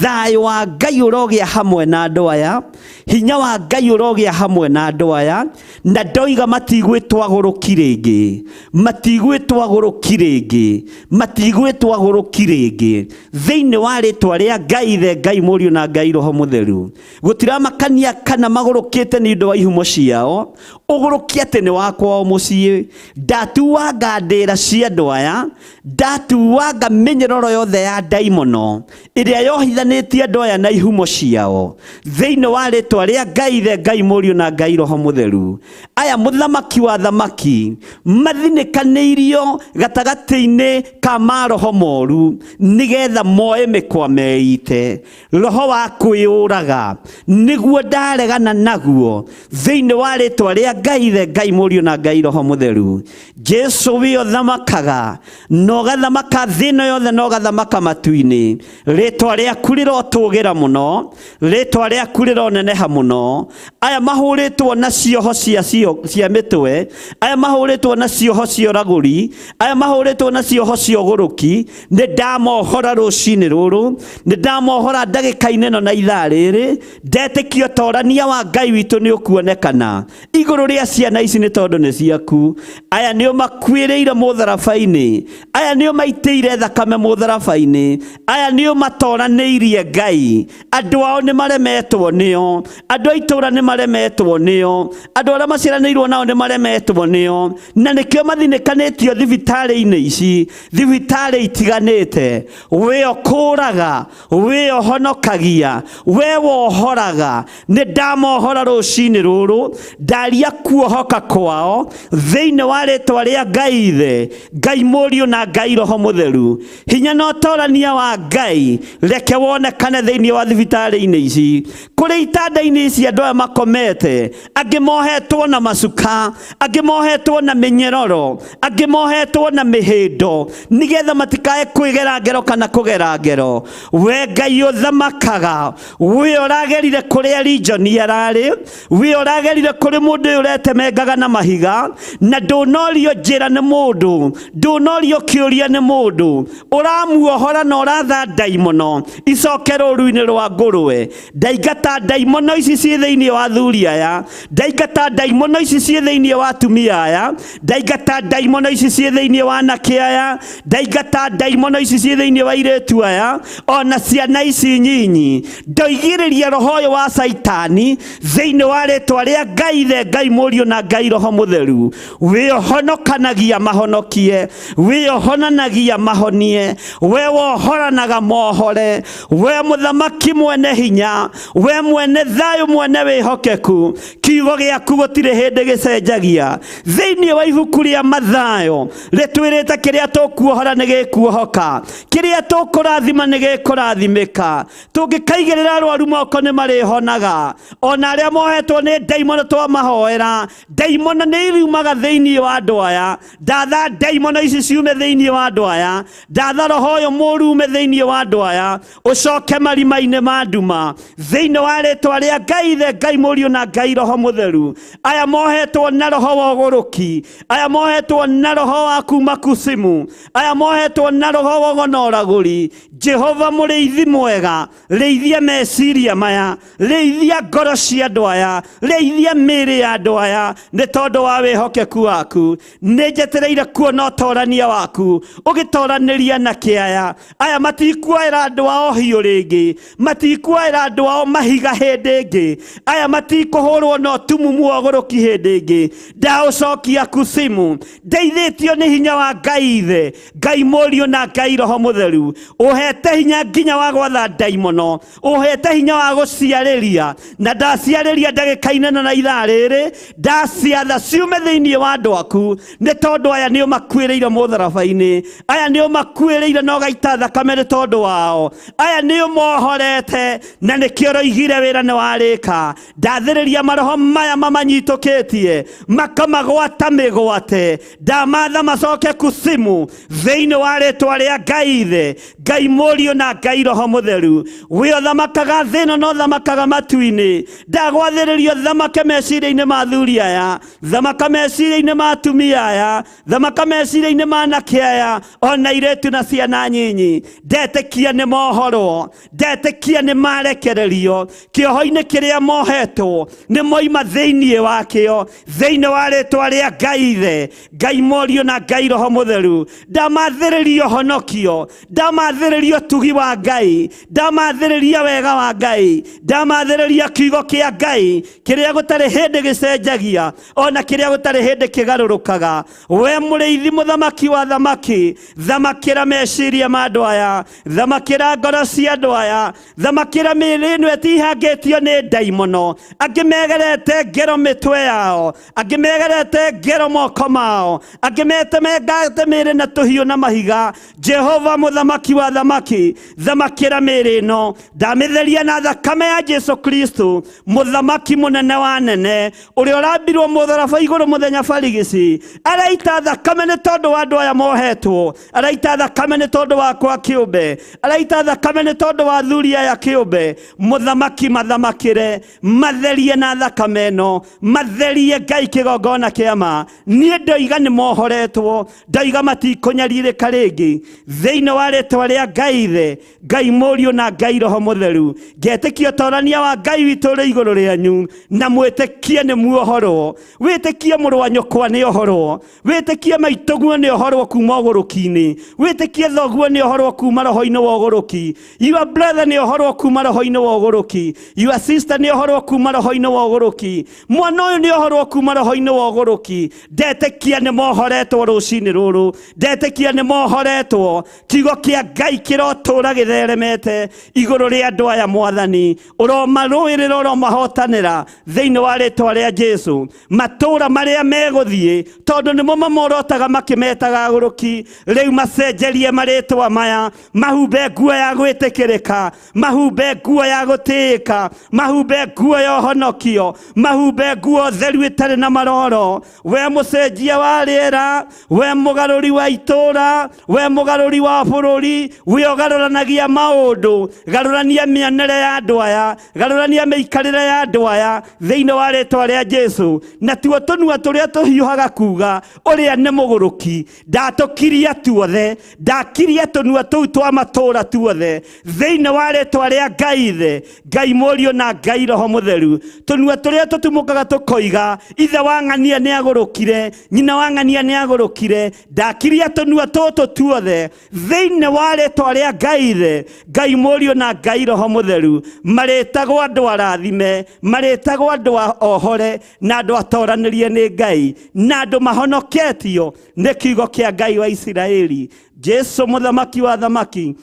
Thayũ wa Ngai ũrogĩa hamwe na andũ aya, hinya wa Ngai ũrogĩa hamwe na andũ aya, na ndoiga matigwĩtwo agũrũki rĩngĩ, matigwĩtwo agũrũki rĩngĩ, matigwĩtwo agũrũki rĩngĩ, thĩinĩ wa rĩĩtwa rĩa Ngai Ithe, Ngai Mũriũ na Ngai Roho Mũtheru. Gũtiramakania kana magũrũkĩte nĩ ũndũ wa ihumo ciao, ũgũrũki atĩ nĩ wakwa o mũciĩ. Ndatuanga ndĩra cia andũ aya, ndatuanga mĩnyororo yothe ya ndaimono ĩrĩa yohithanĩtie andũ aya na ihumo ciao, thĩinĩ wa rĩĩtwa rĩa Ngai Ithe, Ngai Mũriũ na Ngai Roho Mũtheru. Aya mũthamaki wa thamaki mathinĩkanĩirio gatagatĩ-inĩ ka maroho moru, nĩ nigetha moe mikwame ite roho wa kwiyuraga niguo ndaregana naguo thiini wa ritwa ria Ngai Ithe Ngai Mũriũ na Ngai Roho Mũtheru. Jesu we othamakaga no gathamaka thino yothe no gathamaka matu-ini. Ritwa riaku rirotũgĩra mũno, ritwa riaku rironeneha mũno. Aya mahũrĩtwo na cioho cia mĩtwe, aya mahũrĩtwo na cioho cia ũragũri, aya mahũrĩtwo na cioho cia ũgũrũki, nĩ ndamohora rũcinĩ rũrũ, nĩ ndamohora ndagĩka-inĩ ĩno na ithaa rĩrĩ. Ndetĩkia ũtorania wa Ngai witũ nĩ ũkuonekana igũrũ rĩa ciana ici nĩ tondũ nĩ ciaku. Aya nĩo makuĩrĩire mũtharaba-inĩ, aya nĩo maitĩire thakame mũtharaba-inĩ, aya nĩo matoranĩirie Ngai. Andũ ao nĩ maremetwo nĩo, andũ a itũũra nĩ maremetwo nĩo, andũ arĩa maciaranĩirwo nao nĩ maremetwo nĩo, na nĩkĩo mathinĩkanĩtio thibitarĩ-inĩ ici, thibitarĩ itiganĩte. We ũkũraga, we ũhonokagia, we wohoraga. Nĩ ndamohora rũcinĩ rũrũ, ndaria kuohoka kwao thĩinĩ wa rĩtwa rĩa Ngai Ithe, Ngai Mũriũ na Ngai Roho Mũtheru. Hinya na ũtorania wa Ngai reke wonekane thĩinĩ wa thibitarĩ-inĩ ici, kũrĩ itanda-inĩ ici andũ aya makomete, angĩ mohetwo na macuka, angĩ mohetwo na mĩnyororo, angĩ mohetwo na mĩhĩndo, nigetha matikae kwĩgera ngero kana kũgera ngero. We Ngai ũthamakaga, we ũragerire kũrĩa Regioni ararĩ, we ũragerire kũrĩ mũndũ ũyũ ũretemengaga na mahiga, na ndũnorio njĩra nĩ mũndũ, ndũnorio kĩũria nĩ mũndũ, ũramuohora na ũratha ndaimono icoke rũru-inĩ rwa ngũrwe. Ndaingata ndaimono ici ciĩ thĩinĩ wa athuri aya, ndaingata ndaimono ici ciĩ thĩinĩ wa atumia aya, ndaingata ndaimono ici ciĩ thĩinĩ wa anake aya, ndaingata ndaimono ici ciĩ thĩinĩ wa airĩtu aya, ona ciana ici nyinyi. Ndoigĩrĩria roho ũyũ wa Saitani thĩinĩ wa rĩtwa rĩa Ngai Ithe Ngai Mũriũ na Ngai Roho Mũtheru. We ũhonokanagia mahonokie, we ũhonanagia mahonie, we wohoranaga mohore, we mũthamaki mwene hinya, we mwene thayũ mwene wĩhokeku. Kiugo gĩaku gũtirĩ hĩndĩ gĩcenjagia. Thĩinĩ wa ibuku rĩa Mathayo rĩtwĩrĩte kĩrĩa tũkuohora nĩ gĩkuohoka, kĩrĩa tũkũrathima nĩ gĩkũrathimĩka. Tũngĩkaigĩrĩra arwaru moko nĩ marĩhonaga, ona arĩa mohetwo nĩ ndaimono twamahoera, ndaimono nĩ iriumaga thĩinĩ wa andũ aya. Ndatha ndaimono ici ciume thĩinĩ wa andũ aya, ndatha roho ũyũ mũũru ume thĩinĩ wa andũ aya, ũcoke marima-inĩ ma nduma thĩinĩ wa rĩtwa rĩa Ngai Ithe Ngai Mũriũ na Ngai Roho Mũtheru. Aya mohetwo na roho wa ũgũrũki, aya mohetwo na roho wa kuma kusimu, aya mohetwo na roho wa ũragũri. Jehova mũrĩithi mwega, rĩithia meciria maya, rĩithia ngoro cia andũ aya, rĩithia mĩĩrĩ ya andũ aya, nĩ tondũ wa wĩhokeku waku. Nĩ njetereire kuona ũtorania waku ũgĩtoranĩria na kĩaya. Aya matikuoera andũ ao hiũ rĩngĩ, matikuoera andũ ao mahiga hĩndĩ ĩngĩ, aya matikũhũrwo na ũtumumu wa ũgũrũki hĩndĩ ĩngĩ. Ndaũcokia kusimu, ndeithĩtio nĩ hinya wa Ngai Ithe Ngai Mũriũ na Ngai Roho Mũtheru. Ũhete hinya nginya wa gwatha ndaimono, ũhete hinya wa gũciarĩria, na ndaciarĩria ndagĩka-inĩ na ithaa rĩrĩ, ndaciatha ciume thĩinĩ wa andũ aku, nĩ tondũ aya nĩo makuĩrĩire mũtharaba-inĩ, aya nĩo makuĩrĩire na ũgaita thakame nĩ tondũ wao, aya nĩo mohorete na nĩkĩo ũroigire wĩra nĩ warĩka. Ndathĩrĩria maroho maya mamanyitũkĩtie makamagwata mĩgwate, ndamatha macoke kusimu thĩinĩ wa rĩtwa rĩa Ngai Ithe Ngai Mũriũ na Ngai Roho Mũtheru. We ũthamakaga thĩ ĩno na ũthamakaga matu-inĩ, ndagwathĩrĩrio thamake meciria-inĩ ma athuri aya, thamaka meciria-inĩ ma atumia aya, thamaka meciria-inĩ ma anake aya, ona airĩtu na ciana nyinyi. Ndetĩkia nĩ mohorwo, ndetĩkia nĩ marekererio kĩoho-inĩ kĩrĩa mohetwo, nĩ moima thĩinĩ wakĩo thĩinĩ wa rĩtwa rĩa Ngai Ithe Ngai Mũriũ na Ngai Roho Mũtheru. Ndamathĩrĩrio honokio, ndamathĩrĩrio tugi wa Ngai, ndamathĩrĩria wega wa Ngai, ndamathĩrĩria kiugo kĩa Ngai kĩrĩa gũtarĩ hĩndĩ gĩcenjagia, ona kĩrĩa gũtarĩ hĩndĩ kĩgarũrũkaga. We mũrĩithi mũthamaki wa thamaki, thamakĩra meciria ma andũ aya, thamakĩra ngoro cia andũ aya, thamakĩra mĩĩrĩ ĩno ĩtihangĩtio nĩ ndaimono, angĩ megerete ngero mĩtwe yao, angĩ megerete ngero moko mao, angĩ metemengate mĩĩrĩ na tũhiũ na mahiga. Jehova mũthamaki wa wa thamaki thamakĩra mĩĩrĩ ĩno ndamĩtheria na thakame ya Jesu Kristo mũthamaki mũnene wa nene ũrĩa ũrambirwo mũtharaba igũrũ mũthenya barigici araita thakame nĩ tondũ wa andũ aya mohetwo araita thakame nĩ tondũ wakwa kĩũmbe araita thakame nĩ tondũ wa athuri aya kĩũmbe mũthamaki mathamakĩre matherie na thakame ĩno matherie Ngai kĩgongona kĩama niĩ ndoiga nĩ mohoretwo ndoiga matikũnyarirĩka rĩngĩ thĩinĩ wa rĩĩtwa rĩa Ngai Ithe Ngai Mũriũ na Ngai Roho Mũtheru ngetĩkia ũtonania wa Ngai witũ ũrĩ igũrũ rĩanyu na mwĩtĩkie nĩ muohorwo wĩtĩkie mũrũ wa nyũkwa nĩ ohorwo wĩtĩkie maitũguo nĩ ohorwo kuma ũgũrũki-inĩ wĩtĩkie thoguo nĩ ohorwo kuma roho-inĩ wa ũgũrũki your brother nĩ ohorwo kuma roho-inĩ wa ũgũrũki your sister nĩ ohorwo kuma roho-inĩ wa ũgũrũki mwana ũyũ nĩ ohorwo kuma roho-inĩ wa ũgũrũki ndetĩkia nĩ mohoretwo rũcinĩ rũrũ ndetĩkia nĩ mohoretwo kiugo kĩa Ngai kĩrotũũra gĩtheremete igũrũ rĩa andũ aya mwathani ũromarũĩrĩra ũromahotanĩra thĩinĩ wa rĩĩtwa rĩa Jesu matũũra marĩa megũthiĩ tondũ nĩmo mamorotaga makĩmetaga agũrũki rĩu macenjerie marĩĩtwa maya mahumbe nguo ya gwĩtĩkĩrĩka mahumbe nguo ya gũtĩĩka mahumbe nguo ya ũhonokio mahumbe nguo theru ĩtarĩ na maroro we mũcenjia wa rĩera we mũgarũri wa itũũra we mũgarũri wa bũrũri we ũgarũranagia maũndũ garũrania mĩonere ya andũ aya garũrania mĩikarĩre ya andũ aya thĩinĩ wa rĩĩtwa rĩa Jesu na tuo tũnua tũrĩa tũhiũhaga kuga ũrĩa nĩ mũgũrũki ndatũkiria tuothe ndakiria tũnua tũu twa matũũra tuothe thĩinĩ wa rĩĩtwa rĩa Ngai Ithe Ngai Mũriũ na Ngai Roho Mũtheru tũnua tũrĩa tũtumũkaga tũkoiga ithe wa ng'ania nĩ agũrũkire nyina wa ng'ania nĩ agũrũkire ndakiria tũnua tũtũ tuothe thĩinĩ wa rĩĩtwa rĩa Ngai Ithe Ngai Mũriũ na Ngai Roho Mũtheru marĩtagwo andũ arathime marĩtagwo andũ ohore na andũ atoranĩrie nĩ Ngai na andũ mahonoketio nĩ kiugo kĩa Ngai wa Isiraeli Jesu mũthamaki wa thamaki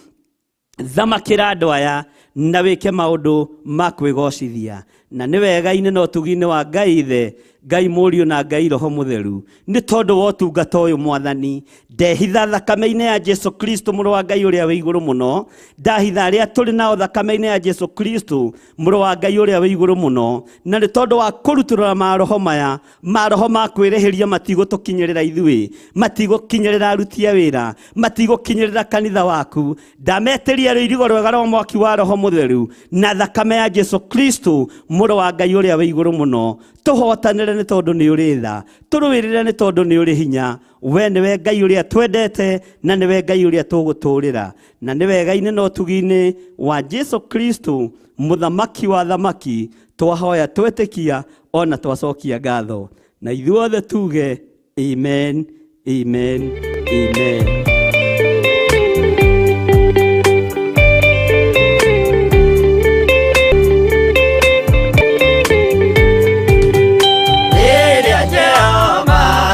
thamakĩra andũ aya na wĩke maũndũ ma kwĩgocithia na nĩ wega-inĩ na ũtugi-inĩ wa Ngai Ithe Ngai Mũriũ na Ngai Roho Mũtheru nĩ tondũ wa ũtungata ũyũ mwathani ndehitha thakame-inĩ ya Jesu Kristo mũrũ wa Ngai ũrĩa wĩ igũrũ mũno ndahitha arĩa tũrĩ nao thakame-inĩ ya Jesu Kristo mũrũ wa Ngai ũrĩa wĩ igũrũ mũno na nĩ tondũ wa kũrutũrũra maroho maya maroho ma kwĩrĩhĩria matigũtũkinyĩrĩra ithuĩ matigũkinyĩrĩra aruti a wĩra matigũkinyĩrĩra kanitha waku ndametĩria rũirigo rwega rwa mwaki wa Roho Mũtheru na thakame ya Jesu Kristo mũrũ wa Ngai ũrĩa wĩ igũrũ mũno tũhotanĩre nĩ tondũ nĩ ũrĩ tha tũrũĩrĩre nĩ tondũ nĩ ũrĩ hinya we nĩwe Ngai ũrĩa twendete na nĩwe Ngai ũrĩa tũgũtũũrĩra na nĩ wega-inĩ na ũtugi-inĩ wa Jesu Kristo mũthamaki wa thamaki twahoya twetĩkia ona twacokia ngatho na ithuothe tuge amen amen amen.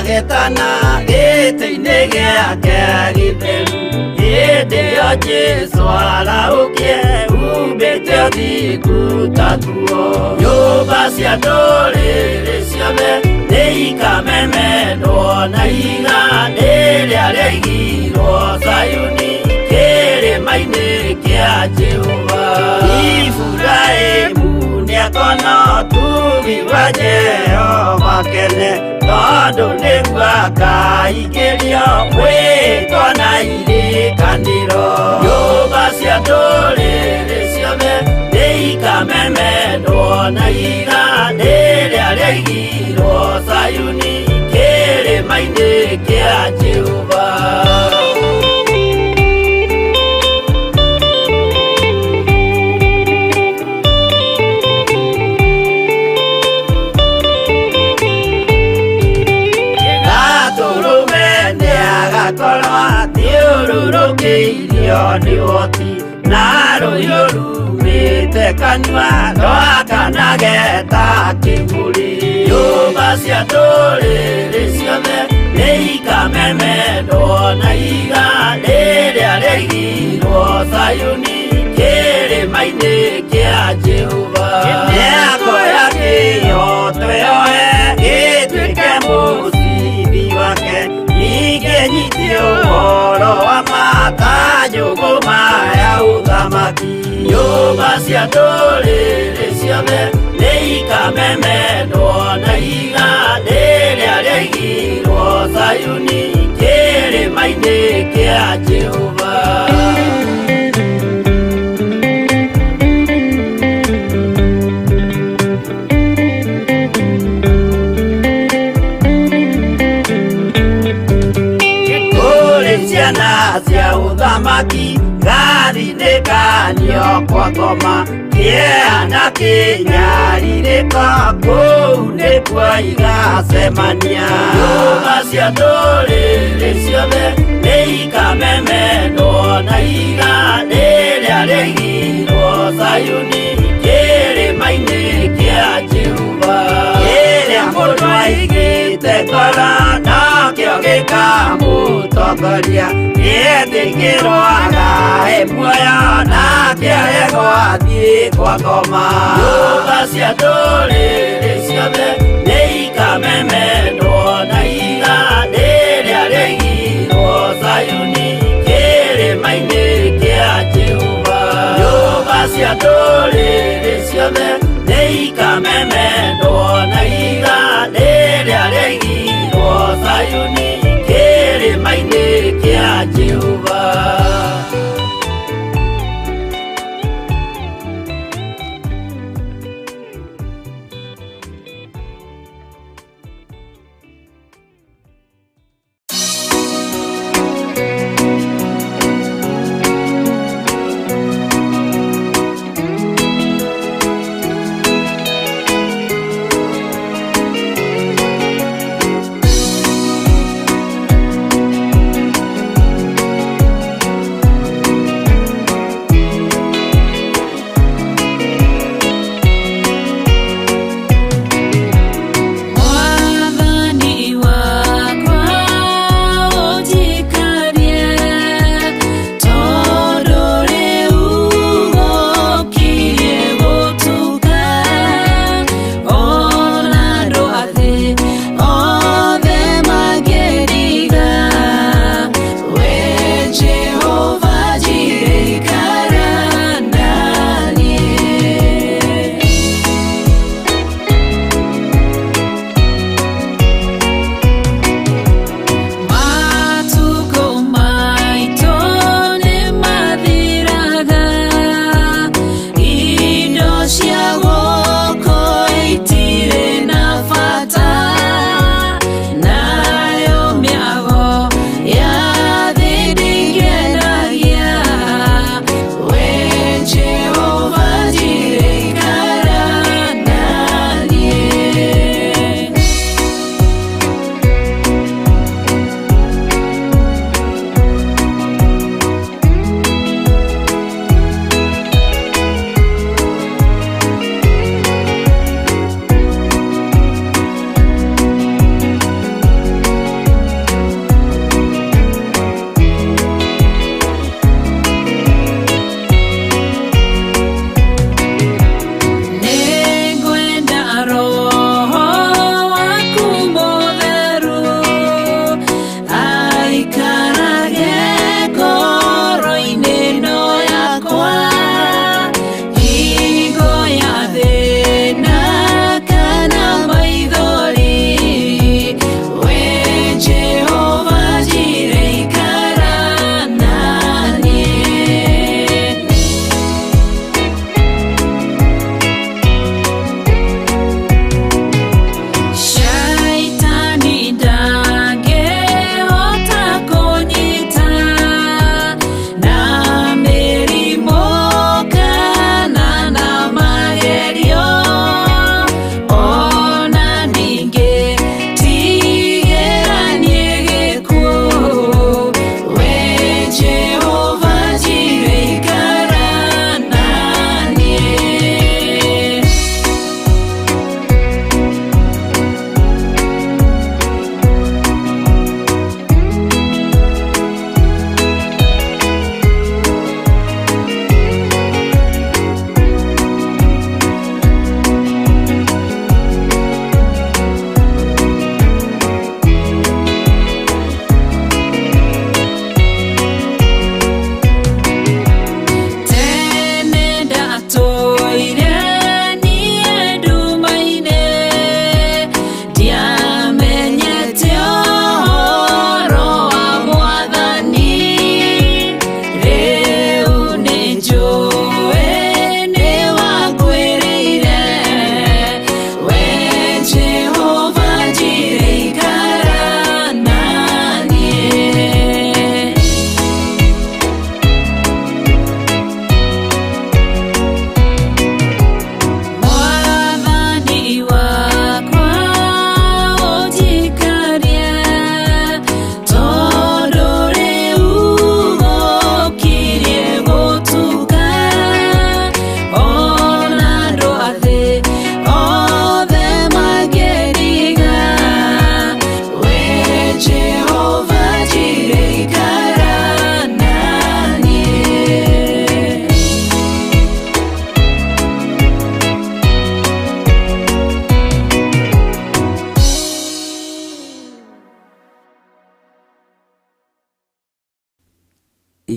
Getana gĩtĩ-inĩ gĩake gĩtheru hĩndĩ ĩyo Jesũ araũkie umbĩte ũthingu tatuo nyũmba cia ndũrĩrĩ ciothe nĩikamemendwo na igandĩ rĩrĩa rĩaigirwo Zayuni kĩrĩma-inĩ kĩa Jehova Iburahĩmu nĩakona ũtugi wa Jehova kene tondũ nĩguo akaingĩrio gwĩtwo na irĩkanĩro nyũmba cia ndũrĩrĩ ciothe nĩikamemendwo na igandĩ rĩrĩa rĩaigirwo Zayuni kĩrĩma-inĩ kĩa Jehova thiũrũrũkĩirio nĩ ũhoti na rũhiũ rumĩte kanua rwakanage ta kĩmbũri nyũmba cia ndũrĩrĩ ciothe nĩikamemendwo na igandĩ rĩrĩa rĩaigirwo Zayuni kĩrĩma-inĩ kĩa Jehova nĩakoya kĩyo twĩoe gĩtuĩke mũcibi wake ningĩ nyitio ũhoro wa mata nyũgũma ũthamaki. Nyũmba cia ndũrĩrĩ ciothe nĩ ikamemendwo na iga rĩrĩa rĩaigirwo Zayuni kĩrĩma-inĩ kĩa Jehova. Ciana cia ũthamaki gathinĩkanio kwa ngoma, kĩeha kĩnyarirĩka kũu nĩkuo igacemania. Nyũmba cia ndũrĩrĩ ciothe nĩ ikamemendwo na iga rĩrĩa rĩaigirwo Zayuni kĩrĩma-inĩ kĩa Jehova. Kĩrĩa mũndũ aigĩte ngoro nakĩo gĩkamũtongoria, nĩetĩkĩrwaga he muoyo nake aregwo athiĩ kwa ngoma. Nyũmba cia ndũrĩrĩ ciothe nĩ ikamemendwo na iga rĩrĩa rĩaigirwo Zayuni kĩrĩma-inĩ kĩa Jehova. Nyũmba cia ndũrĩrĩ ciothe nĩ ikamemendwo na iga rĩrĩa rĩaigirwo Zayuni kĩrĩma-inĩ kĩa Jehova.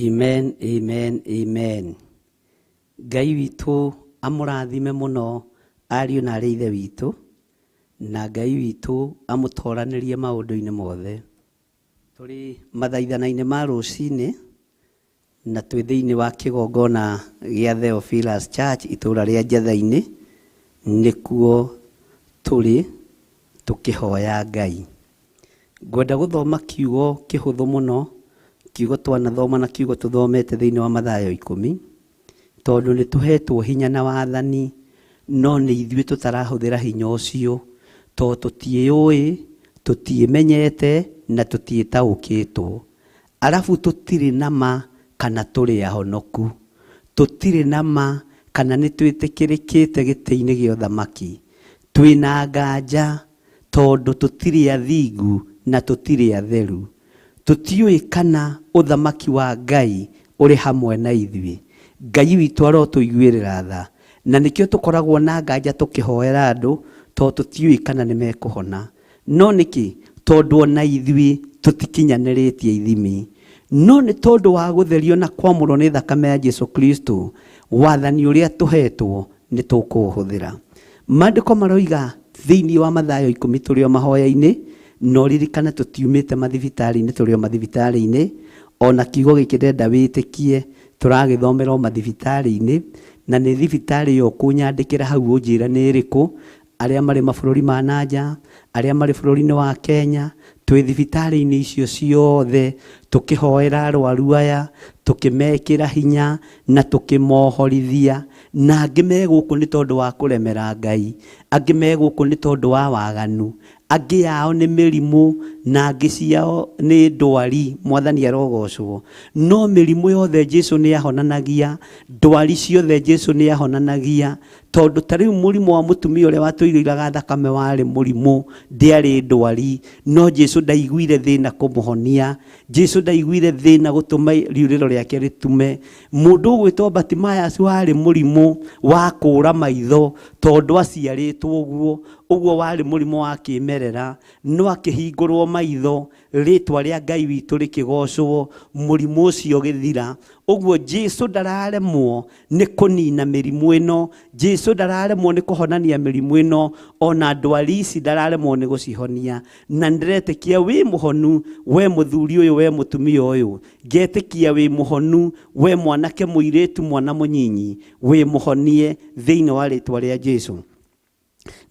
Amen, amen, amen. Ngai witũ amũrathime mũno ariũ na arĩ ithe witũ, na Ngai witũ amũtoranĩrie maũndũ-inĩ mothe. Tũrĩ mathaithana-inĩ ma rũcinĩ na twĩ thĩinĩ wa kĩgongona gĩa Theophilus Church itũũra rĩa Njatha-inĩ, nĩkuo tũrĩ tũkĩhoya Ngai. Ngwenda gũthoma kiugo kĩhũthũ mũno, kiugo twanathoma na kiugo tũthomete thĩinĩ wa Mathayo 10, tondũ nĩ tũhetwo hinya na wathani, no nĩ ithuĩ tũtarahũthĩra hinya ũcio, tondũ tũtiĩũĩ, tũtiĩmenyete na tũtiĩtaũkĩtwo. Arabu tũtirĩ na ma kana tũrĩ ahonoku, tũtirĩ na ma kana nĩ twĩtĩkĩrĩkĩte gĩtĩ-inĩ gĩa ũthamaki. Twĩna nganja tondũ tũtirĩ athingu na tũtirĩ atheru. Tũtiũĩ kana ũthamaki wa Ngai ũrĩ hamwe na ithuĩ. Ngai witũ arotũiguĩrĩra tha, na nĩkĩo tũkoragwo na nganja tũkĩhoera andũ, tondũ tũtiũĩ kana nĩ mekũhona. No nĩkĩ? Tondũ ona ithuĩ tũtikinyanĩrĩtie ithimi. No nĩ tondũ wa gũtherio na kwamũrwo nĩ thakame ya Jesu Kristo, wathani ũrĩa tũhetwo nĩ tũkũũhũthĩra. Maandĩko maroiga thĩinĩ wa Mathayo 10 tũrĩ o mahoya-inĩ, no ririkana tũtiumĩte mathibitarĩ-inĩ, tũrĩ o mathibitarĩ-inĩ. Ona kiugo gĩkĩ ndenda wĩtĩkie tũragĩthomera o mathibitarĩ-inĩ, na nĩ thibitarĩ yo kũnyandĩkĩra hau ũnjĩra nĩ ĩrĩkũ, arĩa marĩ mabũrũri ma nanja, arĩa marĩ bũrũri-inĩ wa Kenya, twĩ thibitarĩ-inĩ icio ciothe tũkĩhoera arwaru aya, tũkĩmekĩra hinya na tũkĩmohorithia. Na angĩ megũkũ nĩ tondũ wa kũremera Ngai, angĩ megũkũ nĩ tondũ wa waganu, angĩ ao nĩ mĩrimũ na angĩ ciao nĩ ndwari. Mwathani arogocwo. No mĩrimũ yothe Jesu nĩ ahonanagia, ndwari ciothe Jesu nĩ ahonanagia, tondũ ta rĩu mũrimũ wa mũtumia ũrĩa watũirĩraga thakame warĩ mũrimũ, ndĩarĩ ndwari. No Jesu ndaiguire thĩna kũmũhonia, Jesu ndaiguire thĩna gũtũma riurĩro rĩake rĩtume. Mũndũ ũgwĩtwo Bartimaeus warĩ mũrimũ wa kũũra maitho, tondũ aciarĩtwo ũguo, ũguo warĩ mũrimũ wa kĩmerera, no akĩhingũrwo maitho, rĩtwa rĩa Ngai witũ rĩkĩgocwo, mũrimũ ũcio gĩthira. Ũguo Jesu ndararemwo nĩ kũnina mĩrimũ ĩno, Jesu ndararemwo nĩ kũhonania mĩrimũ ĩno, ona ndwari ici ndararemwo nĩ gũcihonia. Na ndĩretĩkia wĩ mũhonu we mũthuri ũyũ, we mũtumia ũyũ, ngetĩkia wĩ mũhonu we mwanake mũirĩtu, mwana mũnyinyi, wĩ mũhonie thĩinĩ wa rĩtwa rĩa Jesu.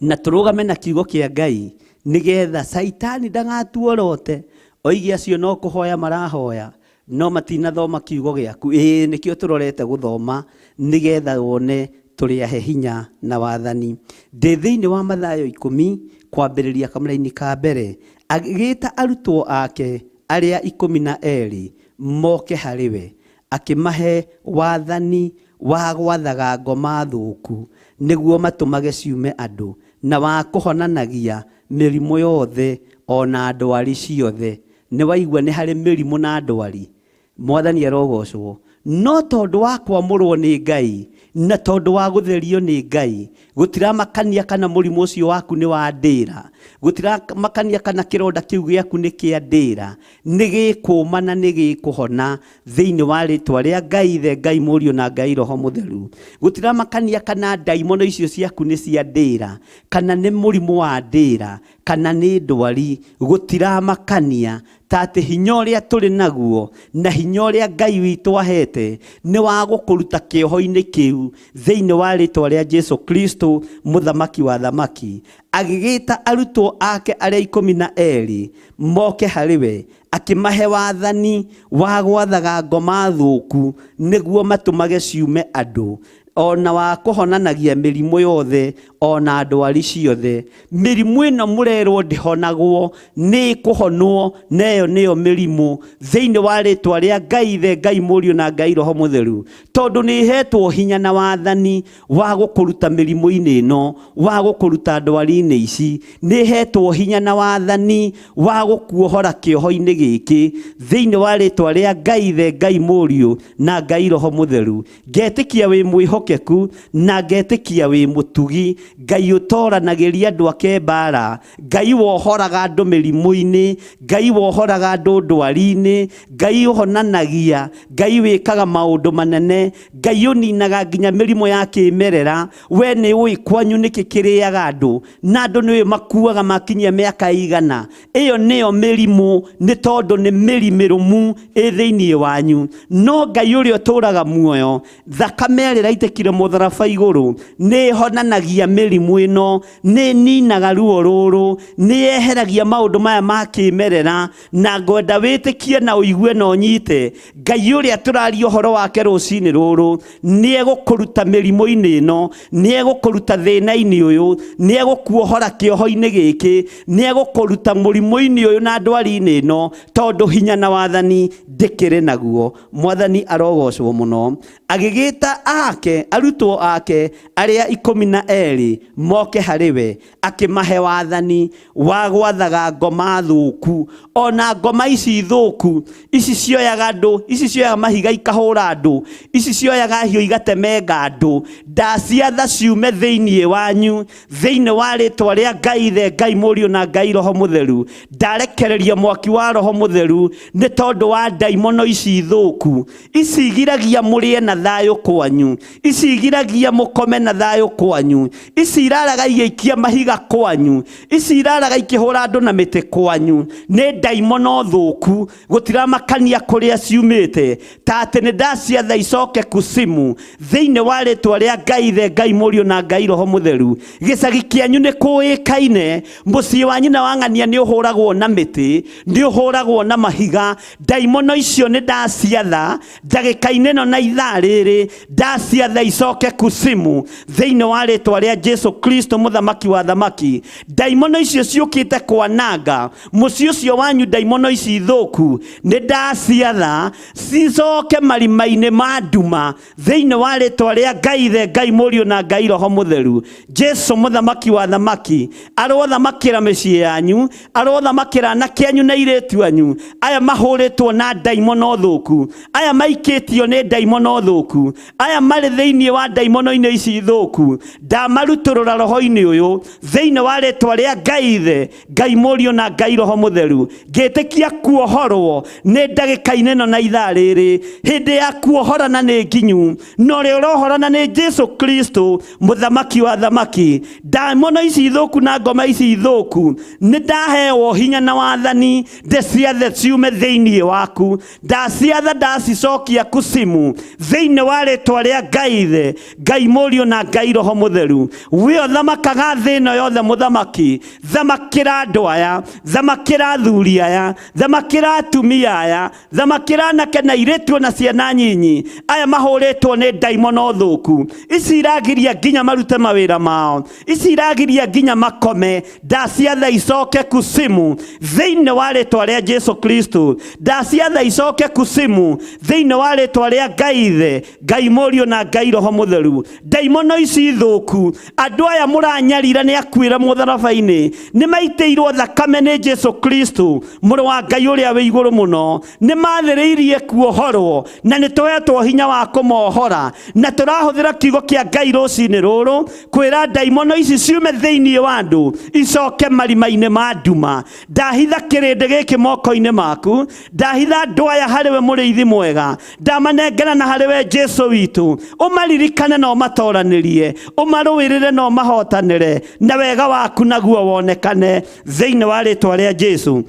Na tũrũgame na kiugo kĩa Ngai nĩgetha Saitani ndagatuorote, oige acio no kũhoya marahoya, no matinathoma kiugo gĩaku. Nĩkĩo tũrorete gũthoma nĩgetha wone tũrĩ ahe hinya na wathani. Ndĩ thĩinĩ wa Mathayo 10 kwambĩrĩria kamũra-inĩ ka mbere, agĩĩta arutwo ake arĩa 12 moke harĩ we, akĩmahe wathani wa gwathaga ngoma thũku, nĩguo matũmage ciume andũ, na wa kũhonanagia mĩrimũ yothe ona ndwari ciothe. Nĩ waigua nĩ harĩ mĩrimũ na ndwari. Mwathani arogocwo. No tondũ wa kwamũrwo nĩ Ngai na tondũ wa gũtherio nĩ Ngai, gũtiramakania kana mũrimũ ũcio waku nĩ wa ndĩra, gũtiramakania kana kĩronda kĩu gĩaku nĩ kĩa ndĩra, nĩ gĩkũũma na nĩ gĩkũhona thĩinĩ wa rĩtwa rĩa Ngai Ithe, Ngai Mũriũ na Ngai Roho Mũtheru. Gũtiramakania kana ndaimono icio ciaku nĩ cia ndĩra, kana nĩ mũrimũ wa ndĩra, kana nĩ ndwari. Gũtiramakania ta atĩ hinya ũrĩa tũrĩ naguo na hinya ũrĩa Ngai witũ ahete nĩ wa gũkũruta kĩoho-inĩ kĩu thĩinĩ wa rĩtwa rĩa Jesu Kristo, mũthamaki wa thamaki. Agĩgĩta arutwo ake arĩa 12 moke harĩ we, akĩmahe wathani wa gwathaga ngoma thũku, nĩguo matũmage ciume andũ, ona wa kũhonanagia mĩrimũ yothe ona ndwari ciothe. Mĩrimũ ĩno mũrerwo ndĩhonagwo, nĩ kũhonwo, nayo nĩyo mĩrimũ thĩinĩ wa rĩtwa rĩa Ngai Ithe, Ngai Mũriũ na Ngai Roho Mũtheru, tondũ nĩ ihetwo hinya na wathani wa gũkũruta mĩrimũ-inĩ ĩno, wa gũkũruta ndwari-inĩ ici. Nĩ ihetwo hinya na wathani wa gũkuohora kĩoho-inĩ gĩkĩ thĩinĩ wa rĩtwa rĩa Ngai Ithe, Ngai Mũriũ na Ngai Roho Mũtheru. Ngetĩkia wĩ mwĩhokeku mwĩhokeku na ngetĩkia wĩ mũtugi, Ngai ũtoranagĩria andũ ake mbara, Ngai wohoraga andũ mĩrimũ-inĩ, Ngai wohoraga andũ ndwari-inĩ, Ngai ũhonanagia, Ngai wĩkaga maũndũ manene, Ngai ũninaga nginya mĩrimũ ya kĩmerera. We nĩ ũĩ kwanyu nĩkĩ kĩrĩaga andũ, na andũ nĩ makuaga makinyia mĩaka igana. Ĩyo nĩyo mĩrimũ, nĩ tondũ nĩ mĩrimĩrũmu thĩinĩ wanyu. No Ngai ũrĩa ũtũraga muoyo, thakame ĩrĩa ĩraitĩkire mũtharaba igũrũ nĩ ĩhonanagia mĩrimũ ĩno, nĩ ninaga ruo rũrũ, nĩ yeheragia maũndũ maya ma kĩmerera. Na ngwenda wĩtĩkie na ũigue na ũnyite, Ngai ũrĩa tũraria ũhoro wake rũcinĩ rũrũ nĩ egũkũruta mĩrimũ-inĩ ĩno, nĩ egũkũruta thĩna-inĩ ũyũ, nĩ egũkuohora kĩoho-inĩ gĩkĩ, nĩ egũkũruta mũrimũ-inĩ ũyũ na ndwari-inĩ ĩno, tondũ hinya na wathani ndĩkĩrĩ naguo. Mwathani arogocwo mũno. Agĩgĩta ake arutwo ake arĩa 12 moke harĩ we, akĩmahe wathani wa gwathaga ngoma thũku. Ona ngoma ici thũku, ici cioyaga andũ, ici cioyaga mahiga ikahũra andũ, ici cioyaga hiũ igatemenga andũ, ndaciatha ciume thĩinĩ wanyu, thĩinĩ wa rĩtwa rĩa Ngai Ithe, Ngai Mũriũ na Ngai Roho Mũtheru. Ndarekereria mwaki wa Roho Mũtheru nĩ tondũ wa ndaimono ici thũku. Ici igiragia mũrĩe na thayũ kwanyu, ici igiragia mũkome na thayũ kwanyu, ici iraraga igĩikia mahiga kwanyu, ici iraraga ikĩhũra andũ na mĩtĩ kwanyu. Nĩ ndaimono thũku, gũtiramakania kũrĩa ciumĩte, ta atĩ nĩ ndaciatha icoke kusimu thĩinĩ wa rĩtwa rĩa Ngai Ithe, Ngai Mũriũ na Ngai Roho Mũtheru. Gĩcagi kĩanyu nĩ kũĩkaine, mũciĩ wa nyina wa ng'ania nĩ ũhũragwo na mĩtĩ, nĩ ũhũragwo na mahiga. Ndaimono icio nĩ ndaciatha ndagĩka-inĩ ĩno na ithaa rĩrĩ, ndaciatha icoke kusimu thĩinĩ wa rĩtwa rĩa Jesu Kristo mũthamaki wa thamaki. Ndaimono icio ciũkĩte kwananga mũciĩ ũcio wanyu, ndaimono ici thũku nĩ ndaciatha cicoke marima-inĩ ma nduma thĩinĩ wa rĩtwa rĩa Ngai Ithe, Ngai Mũriũ na Ngai Roho Mũtheru. Jesu mũthamaki wa thamaki arothamakĩra mĩciĩ yanyu, arothamakĩra anake anyu na airĩtu anyu aya mahũrĩtwo na ndaimono thũku, aya maikĩtio nĩ ndaimono thũku, aya marĩ thĩinĩ wa ndaimono-inĩ ici thũku. Ndamarutũrũra roho-inĩ ũyũ thĩinĩ wa rĩtwa rĩa Ngai Ithe, Ngai Mũriũ na Ngai Roho Mũtheru. Ngĩtĩkia kuohorwo nĩ ndagĩka-inĩ ĩno na ithaa rĩrĩ. Hĩndĩ ya kuohorana nĩ nginyu, no ũrĩa ũrohorana nĩ Jesu Kristo mũthamaki wa thamaki. Ndaimono ici thũku na ngoma ici thũku nĩ ndaheo hinya na wathani ndĩciathe ciume thĩinĩ waku. Ndaciatha ndacicokia kusimu thĩinĩ wa rĩtwa rĩa Ngai Ithe, Ngai Mũriũ na Ngai Roho Mũtheru. We ũthamakaga thĩ ĩno yothe mũthamaki, thamakĩra andũ aya, thamakĩra athuri aya, thamakĩra atumia aya, thamakĩra anake na airĩtu na ciana nyinyi aya mahũrĩtwo nĩ ndaimono thũku. Ici iragiria nginya marute mawĩra mao, ici iragiria nginya makome. Ndaciatha icoke kusimu thĩinĩ wa rĩtwa rĩa Jesu Kristo. Ndaciatha icoke kusimu thĩinĩ wa rĩtwa rĩa Ngai Ithe, Ngai Mũriũ na Ngai Roho Mũtheru. Ndaimono ici thũku, andũ aya mũranyarira nĩ akuĩra mũtharaba-inĩ, nĩ maitĩirwo thakame nĩ Jesu Kristo mũrũ wa Ngai ũrĩa wĩ igũrũ mũno. Nĩ mathĩrĩirie kuohorwo na nĩ tũhetwo hinya wa kũmohora, na tũrahũthĩra kiugo kĩa Ngai rũcinĩ rũrũ kwĩra ndaimono ici ciume thĩinĩ wa andũ icoke marima-inĩ ma nduma. Ndahitha kĩrĩndĩ gĩkĩ moko-inĩ maku, ndahitha andũ aya harĩ we mũrĩithi mwega, ndamanengera na harĩ we Jesu witũ. Ũmaririkane na ũmatoranĩrie, ũmarũĩrĩre na ũmahotanĩre, na wega waku naguo wonekane thĩinĩ wa rĩtwa rĩa Jesu.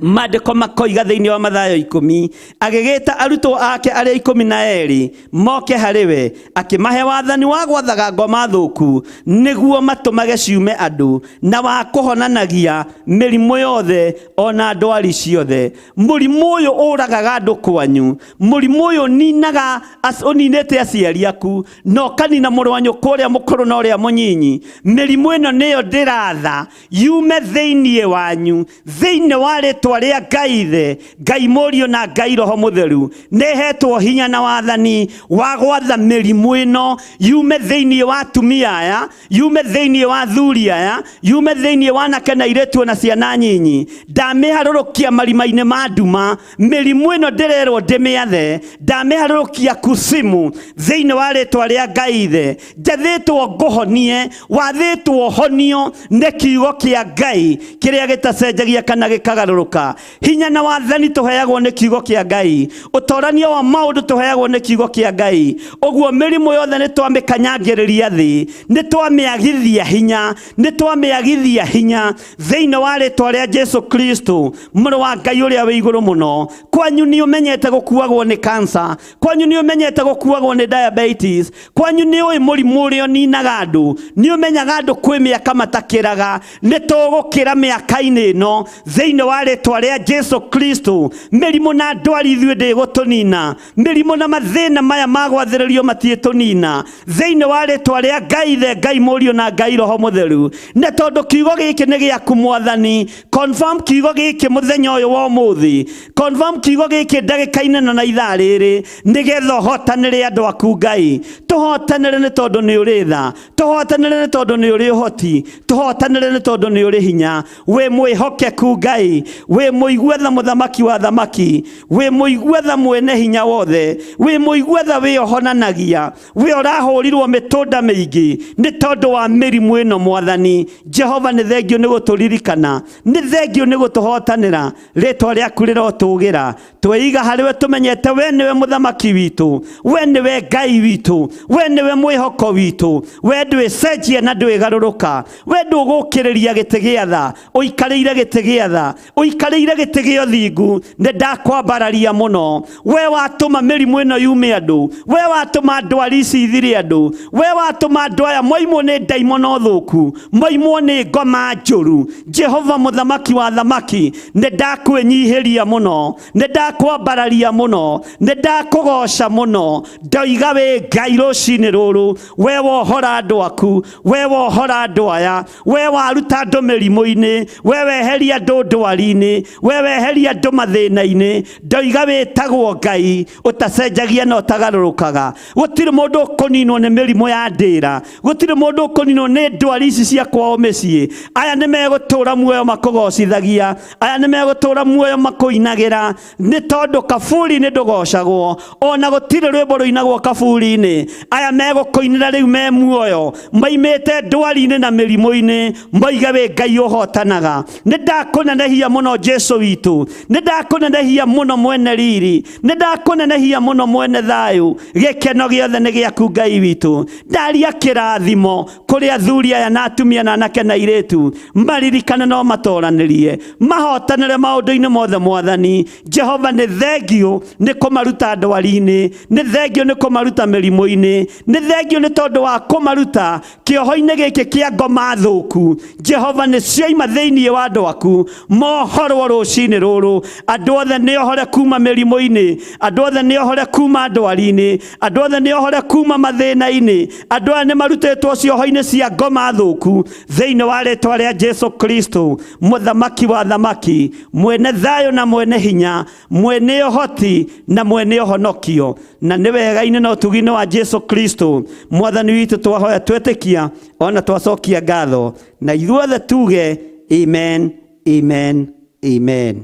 Maandĩko makoiga thĩinĩ wa Mathayo 10, agĩgĩta arutwo ake arĩa 12 moke harĩ we, akĩmahe wathani wa gwathaga ngoma thũku nĩguo matũmage ciume andũ, na wa kũhonanagia mĩrimũ yothe ona ndwari ciothe. Mũrimũ ũyũ ũragaga andũ kwanyu, mũrimũ ũyũ ninaga ũninĩte aciari aku, no kanina mũrũ wa nyũkwa ũrĩa mũkũrũ na ũrĩa mũnyinyi. Mĩrimũ ĩno nĩyo ndĩratha yume thĩinĩ wanyu, thĩinĩ wa rĩtwa rĩa Ngai Ithe, Ngai Mũriũ na Ngai Roho Mũtheru nĩhetwo hinya na wathani wa gwatha mĩrimũ ĩno yume thĩinĩ wa atumia aya, yume thĩinĩ wa athuri aya, yume thĩinĩ wa anake na airĩtu na ciana nyinyi. Ndamĩharũrũkia marima-inĩ ma nduma, mĩrimũ ĩno ndĩrerwo ndĩmĩathe, ndamĩharũrũkia kusimu thĩinĩ wa rĩtwa rĩa Ngai Ithe. Njathĩtwo ngũhonie, wathĩtwo honio nĩ kiugo kĩa Ngai kĩrĩa gĩtacenjagia kana gĩkagarũrũka. Hinya na wathani tũheagwo nĩ kiugo kĩa Ngai, ũtoranio wa maũndũ tũheagwo nĩ kiugo kĩa Ngai. Ũguo mĩrimũ yothe nĩ twamĩkanyangĩrĩria thĩ, nĩ twamĩagithia hinya, nĩ twamĩagithia hinya thĩinĩ wa rĩtwa rĩa Jesu Kristo, mũrũ wa Ngai ũrĩa wĩ igũrũ mũno. Kwanyu nĩ ũmenyete gũkuagwo nĩ cancer, kwanyu nĩ ũmenyete gũkuagwo nĩ diabetes, kwanyu nĩ ũĩ mũrimũ ũrĩa ũninaga andũ, nĩ ũmenyaga andũ kwĩ mĩaka matakĩraga. Nĩ tũgũkĩra mĩaka-inĩ ĩno thĩinĩ wa rĩtwa rĩa Jesu Kristo. Mĩrimũ na ndwari ithuĩ ndĩgũtũnina, mĩrimũ na mathĩna maya magwathĩrĩrio matiĩtũnina thĩinĩ wa rĩtwa rĩa Ngai Ithe, Ngai Mũriũ na Ngai Roho Mũtheru. Nĩ tondũ kiugo gĩkĩ nĩ gĩaku Mwathani, confirm kiugo gĩkĩ mũthenya ũyũ wa ũmũthĩ, confirm kiugo gĩkĩ ndagĩka-inĩ na ithaa rĩrĩ, nĩgetha ũhotanĩre andũ aku Ngai. Tũhotanĩre nĩ tondũ nĩ ũrĩ tha, tũhotanĩre nĩ tondũ nĩ ũrĩ ũhoti, tũhotanĩre nĩ tondũ nĩ ũrĩ hinya. Wĩ mwĩhokeku Ngai, wĩ mũigwetha mũthamaki wa thamaki, wĩ mũigwetha mwene hinya wothe, wĩ mũigwetha wĩohonanagia, wĩ ũrahũrirwo mĩtũnda mĩingĩ nĩ tondũ wa mĩrimũ ĩno Mwathani. Jehova nĩ thengio nĩ gũtũririkana, nĩ thengio nĩ gũtũhotanĩra, rĩtwa rĩaku rĩrotũgĩra. Tweiga harĩwe tũmenyete we nĩwe mũthamaki witũ, we nĩwe Ngai witũ, we nĩwe mwĩhoko witũ, we ndwĩcenjia na ndwĩgarũrũka, we ndũgũkĩrĩria gĩtĩ gĩa tha, ũikarĩire gĩtĩ gĩa tha, ũikarĩire gĩtĩ gĩa ũthingu. Nĩ ndakwambararia mũno, we watũma mĩrimũ ĩno yume andũ, we watũma ndwari ici ithire andũ, we watũma andũ aya moimwo nĩ ndaimono thũku, moimwo nĩ ngoma njũru. Jehova mũthamaki wa thamaki, nĩ ndakwĩnyihĩria mũno, nĩ ndakwambararia mũno, nĩ ndakũgoca mũno. Ndoiga wĩ Ngai rũcinĩ rũrũ, we wohora andũ aku, we wohora andũ aya, we waruta andũ mĩrimũ-inĩ, we weheria andũ ndwari-inĩ, we weheria andũ mathĩna-inĩ. Ndoiga wĩtagwo Ngai ũtacenjagia na ũtagarũrũkaga. Gũtirĩ mũndũ ũkũninwo nĩ mĩrimũ ya ndĩra, gũtirĩ mũndũ ũkũninwo nĩ ndwari ici cia kwao mĩciĩ. Aya nĩ megũtũra muoyo makũgocithagia, aya nĩ megũtũra muoyo makũinagĩra, nĩ tondũ kaburi-inĩ ndũgocagwo, ona gũtirĩ rwĩmbo rũinagwo kaburi-inĩ. Aya megũkũinĩra rĩu me muoyo, maimĩte ndwari-inĩ na mĩrimũ-inĩ, moige wĩ Ngai ũhotanaga. Nĩ ndakũnenehia mũno Jesu witũ, nĩ ndakũnenehia mũno mwene riri, nĩ ndakũnenehia mũno mwene thayũ. Gĩkeno gĩothe nĩ gĩaku Ngai witũ. Ndaria kĩrathimo kũrĩ athuri aya na atumia na anake na airĩtu, maririkane no matoranĩrie, mahotanĩre maũndũ-inĩ mothe Mwathani. Jehova nĩ thengio nĩ kũmaruta ndwari-inĩ, nĩ thengio nĩ kũmaruta mĩrimũ-inĩ, nĩ thengio nĩ tondũ wa kũmaruta kĩoho-inĩ gĩkĩ kĩa ngoma thũku. Jehova nĩ cioima thĩinĩ wa andũ aku, mohorwo rũcinĩ rũrũ. Andũ othe nĩ ohore kuma mĩrimũ-inĩ, andũ othe nĩ ohore kuma ndwari-inĩ, andũ othe nĩ ohore kuma mathĩna-inĩ, andũ aya nĩ marutĩtwo cioho-inĩ cia ngoma thũku thĩinĩ wa rĩtwa rĩa Jesu Kristo, mũthamaki wa thamaki, mwene thayũ na mwene hinya, mwene ũhoti na mwene ũhonokio. Na nĩ wega-inĩ na ũtugi-inĩ wa Jesu Kristo Mwathani witũ twahoya twetĩkia, ona twacokia ngatho, na ithuothe tuge amen, amen, amen.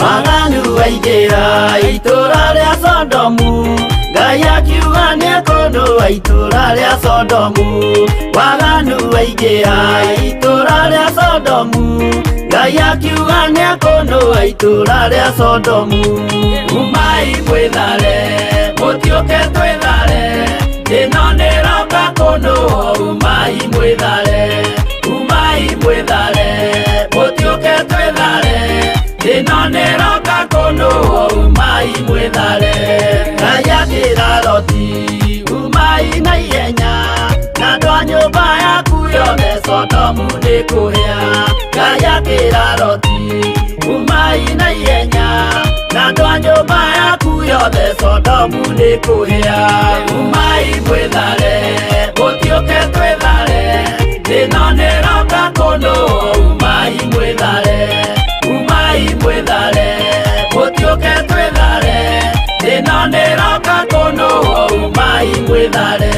Waganu waingĩra itũra rĩa Sodomu, Ngai akiuga nĩekũndũa itũra rĩa Sodomu. Waganu waingĩra itũra rĩa Sodomu, Ngai akiuga nĩekũndũa itũra rĩa Sodomu. Umai mwĩthare, mũtiũke twĩthare, ĩno nĩroka kũndũa. Umai mwĩthare, umai mwĩthare, mũtiũke twĩthare, ĩno nĩroka kũndũa. Umai mwĩthare. Ngai akĩra Loti, umai na ihenya, na andũ a nyũmba yaku yothe Sodomu nĩ kũhĩa. Ngai akĩra Loti, uma na ihenya, na andũ a nyũmba yaku yothe Sodomu nĩ kũhĩa. Umai mwĩthare, mũtiũke twĩthare, thĩna nĩroka kũndũ. Umai mwĩthare, mũtiũke twĩthare, thĩna nĩroka kũndũ. Umai mwĩthare.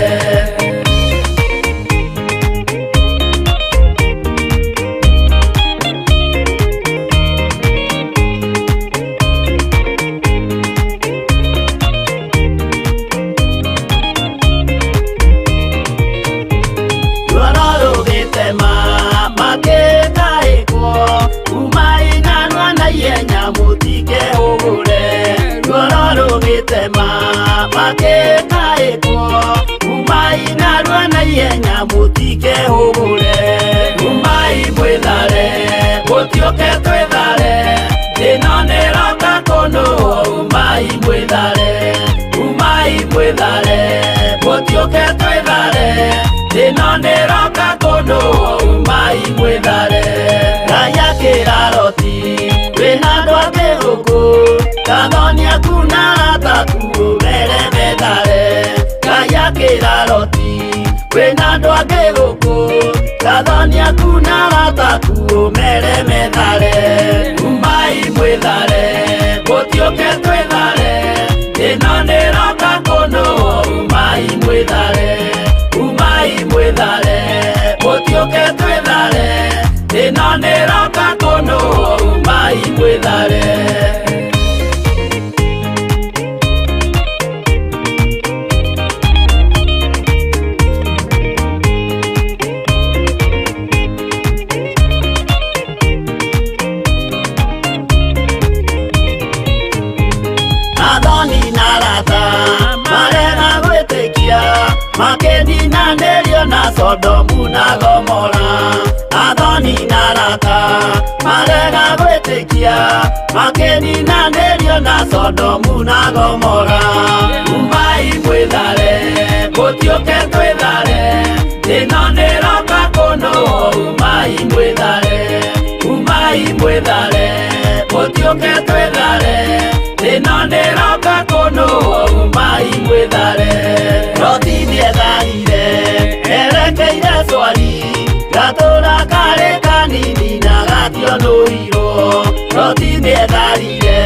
Mũtiũke twĩthare, thĩna nĩroka kũndũ. Umai mwĩthare, mũtiũke twĩthare, thĩna nĩroka kũndũ. Umai mwĩthare. Ngai akĩra Loti, wĩna andũ angĩ gũkũ, gathonia ku na arataku ũmere methare. Ngai akĩra Loti, wĩna andũ angĩ gũkũ, gathonia ku na arataku ũmere methare. Umai mwĩthare, mũtiũke twĩthare, thĩna nĩroka kũndũ. Umai mwĩthare, mũtiũke twĩthare, thĩna nĩroka kũndũ. Umai mwĩthare. Makĩninanĩrio na Sodomu na Gomora. Athoni na arata marega gwĩtĩkia, makĩninanĩrio na Sodomu na Gomora. Umai mwĩthare, mũtiũke twĩthare, thĩna nĩroka kũndũ. Umai mwĩthare, mũtiũke twĩthare, thĩna nĩroka kũndũ. Umai mwĩthare. Loti nĩetharire, erekeire Zoari, gatũra karĩ kanini na gationũirwo. Loti nĩetharire,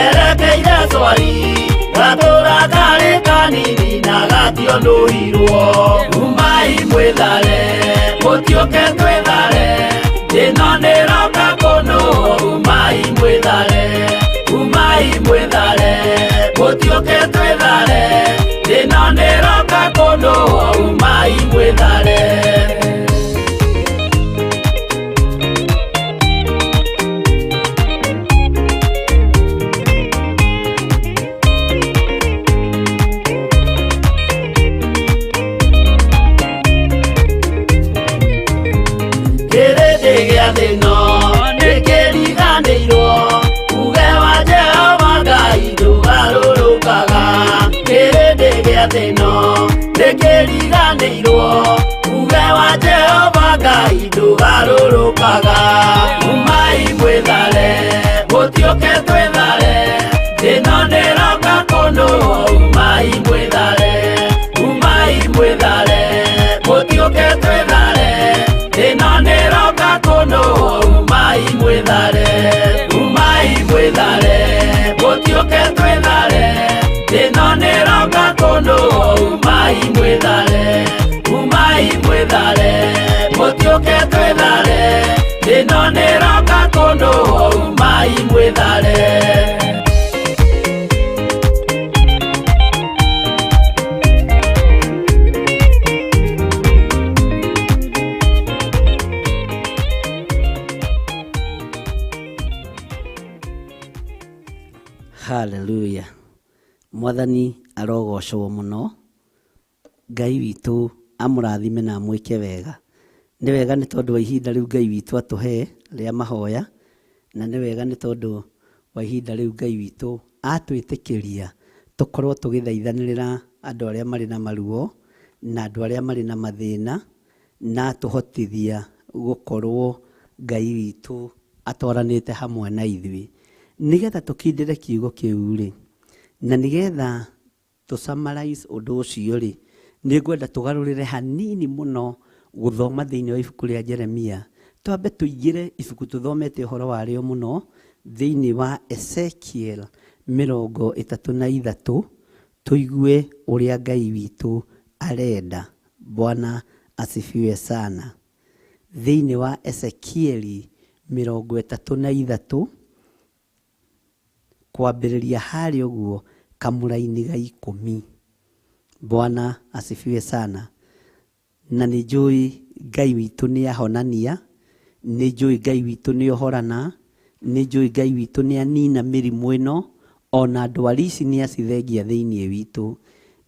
erekeire Zoari, gatũra karĩ kanini na gationũirwo. Umai mwĩthare, mũtiũke twĩthare, thĩna nĩroka kũndũ. Umai mwĩthare, mũtiũke twĩthare, thĩna nĩroka kũndũ. Umai mwĩthare. Kĩrĩndĩ gĩa thĩno nĩkĩriganĩirwo, uge wa Jehova Ngai ndũgarũrũkaga. Kĩrĩndĩ gĩa thĩno nĩkĩriganĩirwo, uge wa Jehova Ngai ndũgarũrũkaga. Umai mwĩthare, mũtiũke twĩthare, thĩna nĩroka kũndũ. Umai mwĩthare, mũtiũke twĩthare, thĩna nĩroka kũndũ. Umai mwĩthare, mũtiũke twĩthare, thĩna nĩroka kũndũ. Umai mwĩthare, mũtiũke twĩthare, thĩna nĩroka kũndũ. Umai mwĩthare. Haleluya. Mwathani arogocwo mũno. Ngai witũ amũrathime na amwĩke wega. Nĩ wega nĩ tondũ wa ihinda rĩu Ngai witũ atũhe rĩa mahoya, na nĩ wega nĩ tondũ wa ihinda rĩu Ngai witũ atwĩtĩkĩria tũkorwo tũgĩthaithanĩrĩra andũ arĩa marĩ na maruo na andũ arĩa marĩ na mathĩna na tũhotithia gũkorwo Ngai witũ atwaranĩte hamwe na ithuĩ nĩgetha tũkindĩre kiugo kĩu rĩ, na nĩgetha tũsummarize ũndũ ũcio rĩ, nĩngwenda tũgarũrĩre hanini mũno gũthoma thĩinĩ wa ibuku rĩa Jeremia. Twambe tũingĩre ibuku tũthomete ũhoro warĩo mũno thĩinĩ wa Ezekiel 33, tũigue ũrĩa Ngai witũ arenda. Bwana asifiwe sana. Thĩinĩ wa Ezekiel 33 kwambĩrĩria harĩa ũguo kamũra-inĩ ga 10. Bwana asifiwe sana. Na nĩ njũĩ Ngai witũ nĩ ahonania, nĩ njũĩ Ngai witũ nĩ ohorana, nĩ njũĩ Ngai witũ nĩ anina mĩrimũ ĩno, ona ndwari ici nĩ acithengia thĩinĩ witũ.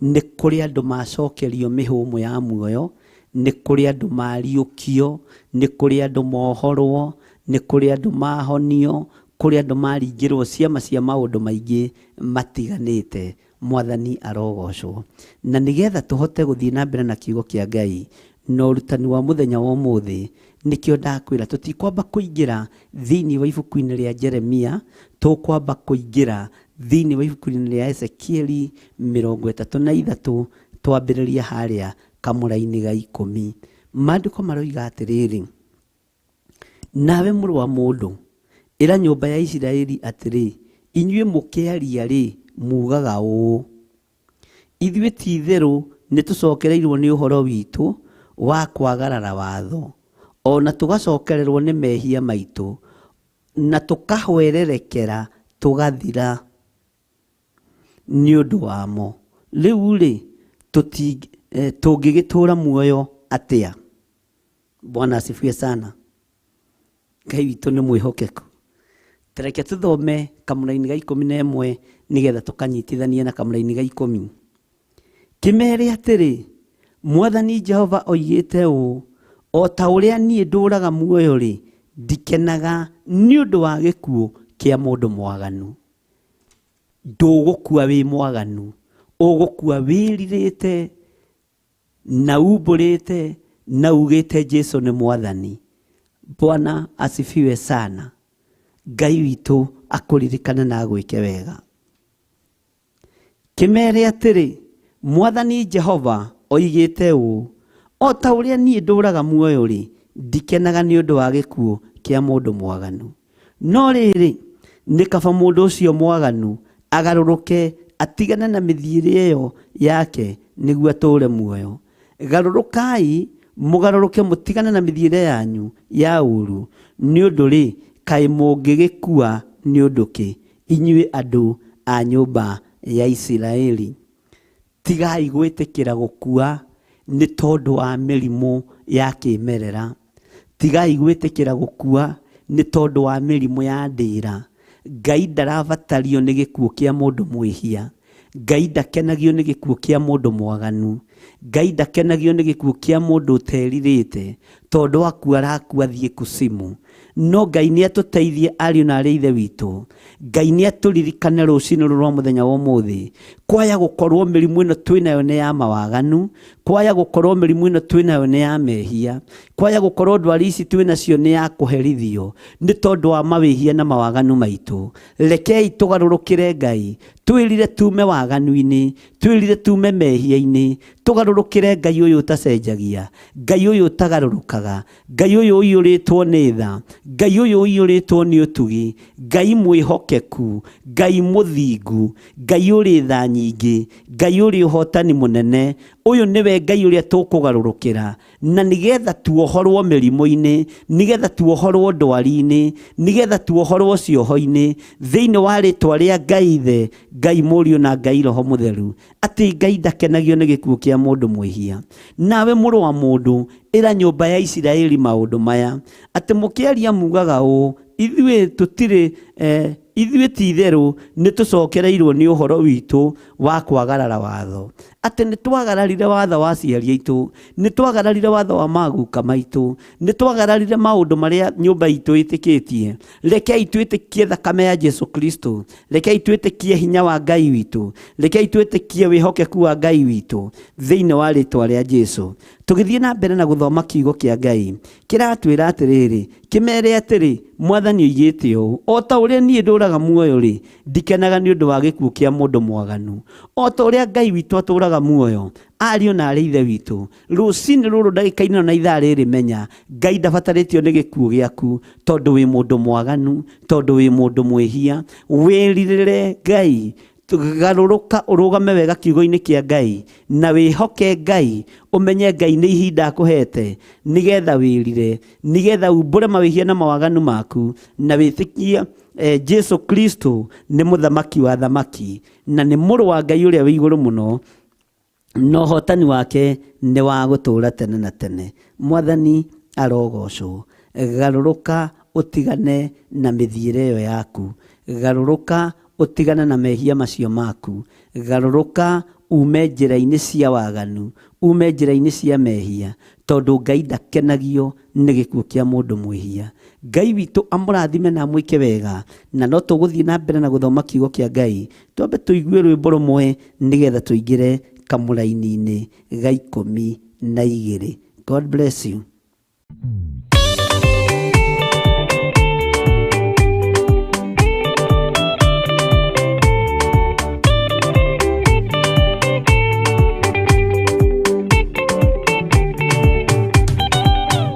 Nĩ kũrĩ andũ macokerio mĩhũmũ ya muoyo, nĩ kũrĩ andũ mariũkio, nĩ kũrĩ andũ mohorwo, nĩ kũrĩ andũ mahonio, kũrĩ andũ maringĩrwo ciama cia maũndũ maingĩ matiganĩte. Mwathani arogocwo. Na nĩgetha tũhote gũthiĩ na mbere na kiugo kĩa Ngai na ũrutani wa mũthenya wa ũmũthĩ, nĩkĩo ndakwĩra tũtikwamba kũingĩra thĩinĩ wa ibuku-inĩ rĩa Jeremia, tũkwamba kũingĩra thĩinĩ wa ibuku-inĩ rĩa Ezekiel 33, twambĩrĩria harĩa kamũra-inĩ ga 10. Maandĩko maroiga atĩrĩrĩ, nawe mũrũ wa mũndũ, ĩra nyũmba ya Isiraeli atĩrĩ, inyuĩ mũkĩaria rĩ, mugaga ũũ, ithuĩ ti itherũ nĩ tũcokereirwo nĩ ũhoro witũ wa kwagarara watho, ona tũgacokererwo nĩ mehia maitũ, na tũkahwererekera tũgathira nĩ ũndũ wamo. Rĩu rĩ, tũngĩgĩtũra muoyo atĩa? Bwana asifiwe sana. Ngai witũ nĩ mwĩhokeku. Tareke tũthome kamũra-inĩ ga 11 nĩgetha tũkanyitithanie na kamũra-inĩ ga 10. Kĩmere atĩrĩ, Mwathani Jehova oigĩte ũũ, o ta ũrĩa niĩ ndũraga muoyo rĩ, ndikenaga nĩ ũndũ wa gĩkuũ kĩa mũndũ mwaganu. Ndũgũkua wĩ mwaganu, ũgũkua wĩrirĩte na umbũrĩte na ugĩte Jesũ nĩ Mwathani. Bwana asifiwe sana. Ngai witũ akũririkane na agwĩke wega. Kĩmere atĩrĩ, Mwathani Jehova oigĩte ũũ, o ta ũrĩa niĩ ndũraga muoyo rĩ, ndikenaga nĩ ũndũ wa gĩkuũ kĩa mũndũ mwaganu. No rĩrĩ, nĩ kaba mũndũ ũcio mwaganu agarũrũke atigane na mĩthiĩre ĩyo yake nĩguo atũũre muoyo. Garũrũkai mũgarũrũke mũtigane na mĩthiĩre yanyu ya ũũru, nĩ ũndũ rĩ, kaĩ mũngĩgĩkua nĩ ũndũ kĩ, inyuĩ andũ a nyũmba ya Isiraeli? Tigai gwĩtĩkĩra gũkua nĩ tondũ wa mĩrimũ ya kĩmerera. Tigai gwĩtĩkĩra gũkua nĩ tondũ wa mĩrimũ ya ndĩra. Ngai ndarabatario nĩ gĩkuũ kĩa mũndũ mwĩhia. Ngai ndakenagio nĩ gĩkuũ kĩa mũndũ mwaganu. Ngai ndakenagio nĩ gĩkuũ kĩa mũndũ ũterirĩte, tondũ akua arakua thiĩ kusimu. No Ngai nĩ atũteithie ariũ na arĩ ithe witũ. Ngai nĩ atũririkane rũciinĩ rwa mũthenya wa ũmũthĩ, kwaya gũkorwo mĩrimũ ĩno twĩnayo nĩ ya mawaganu, kwaya gũkorwo mĩrimũ ĩno twĩnayo nĩ ya mehia, kwaya gũkorwo ndwari ici twĩnacio nĩ ya kũherithio nĩ tondũ wa mawĩhia na mawaganu maitũ. Rekei tũgarũrũkĩre Ngai, twĩrire tume waganu-inĩ, twĩrire tume mehia-inĩ, tũgarũrũkĩre Ngai ũyũ ũtacenjagia, Ngai ũyũ ũtagarũrũkaga, Ngai ũyũ ũiyũrĩtwo nĩ tha, Ngai ũyũ ũiyũrĩtwo nĩ ũtugi, Ngai mwĩhokeku, Ngai mũthingu, Ngai ũrĩ tha nyingĩ, Ngai ũrĩ ũhotani mũnene. Ũyũ nĩwe Ngai ũrĩa tũkũgarũrũkĩra, na nĩgetha tuohorwo mĩrimũ-inĩ, nĩgetha tuohorwo ndwari-inĩ, nĩgetha tuohorwo cioho-inĩ, thĩinĩ wa rĩtwa rĩa Ngai Ithe, Ngai Mũriũ na Ngai Roho Mũtheru. Atĩ Ngai ndakenagio nĩ gĩkuũ kĩa mũndũ mwĩhia. Nawe mũrũ wa mũndũ, ĩra nyũmba ya Isiraeli maũndũ maya, atĩ mũkĩaria mugaga ũũ, ithuĩ tũtirĩ ithuĩ ti itherũ nĩ tũcokereirwo nĩ ũhoro witũ wa kwagarara watho. atĩ nĩ twagararire watho wa aciari aitũ, nĩ twagararire watho wa maguka maitũ, nĩ twagararire maũndũ marĩa nyũmba itũ ĩtĩkĩtie. Rekei twĩtĩkie thakame ya Jesu Kristo, rekei twĩtĩkie hinya wa Ngai witũ, rekei twĩtĩkie wĩhokeku wa Ngai witũ thĩinĩ wa rĩtwa rĩa Jesu. Tũgĩthiĩ na mbere na gũthoma kiugo kĩa Ngai kĩratwĩra atĩrĩrĩ, kĩmere atĩrĩ, Mwathani oigĩte ũũ, o ta ũrĩa niĩ ndũũraga muoyo rĩ, ndikenaga nĩ ũndũ wa gĩkuũ kĩa mũndũ mwaganu. O ta ũrĩa Ngai witũ atũũraga muoyo, ariũ na arĩ ithe witũ, rũcinĩ rũrũ ndagĩka-inĩ na ithaa rĩrĩ menya, Ngai ndabatarĩtio nĩ gĩkuũ gĩaku, tondũ wĩ mũndũ mwaganu, tondũ wĩ mũndũ mwĩhia. Wĩrirĩre Ngai, garũrũka ũrũgame wega kiugo-inĩ kĩa Ngai na wĩhoke Ngai, ũmenye Ngai nĩ ihinda akũhete nĩgetha wĩrire, nĩgetha umbũre mawĩhia na mawaganu maku, na wĩtĩkie Jesu Kristo nĩ mũthamaki wa thamaki na nĩ mũrũ wa Ngai ũrĩa wĩ igũrũ mũno, na ũhotani wake nĩ wa gũtũũra tene na tene. Mwathani arogocwo. Garũrũka ũtigane na mĩthiĩre ĩyo yaku, garũrũka ũtigane na mehia macio maku, garũrũka ume njĩra-inĩ cia waganu, ume njĩra-inĩ cia mehia, tondũ Ngai ndakenagio nĩ gĩkuũ kĩa mũndũ mwĩhia. Ngai witũ amũrathime na amwĩke wega, na no tũgũthiĩ na mbere na gũthoma kiugo kĩa Ngai. Twambe tũigue rwĩmbo rũmwe nĩgetha tũingĩre kamũraini-inĩ ga 12. God bless you.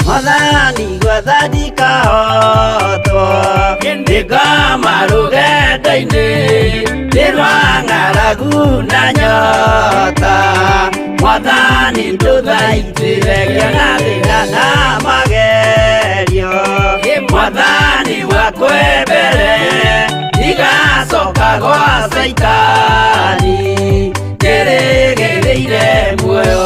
Mwathani gwathani kahotwo, ndĩngoma rũgendo-inĩ ndĩrwa ng'aragu na nyota. Mwathani ndũthaitĩre gĩa thĩna na magerio, Mwathani wakwe mbere igacoka gwa Saitani, ndĩrĩgĩrĩire muoyo.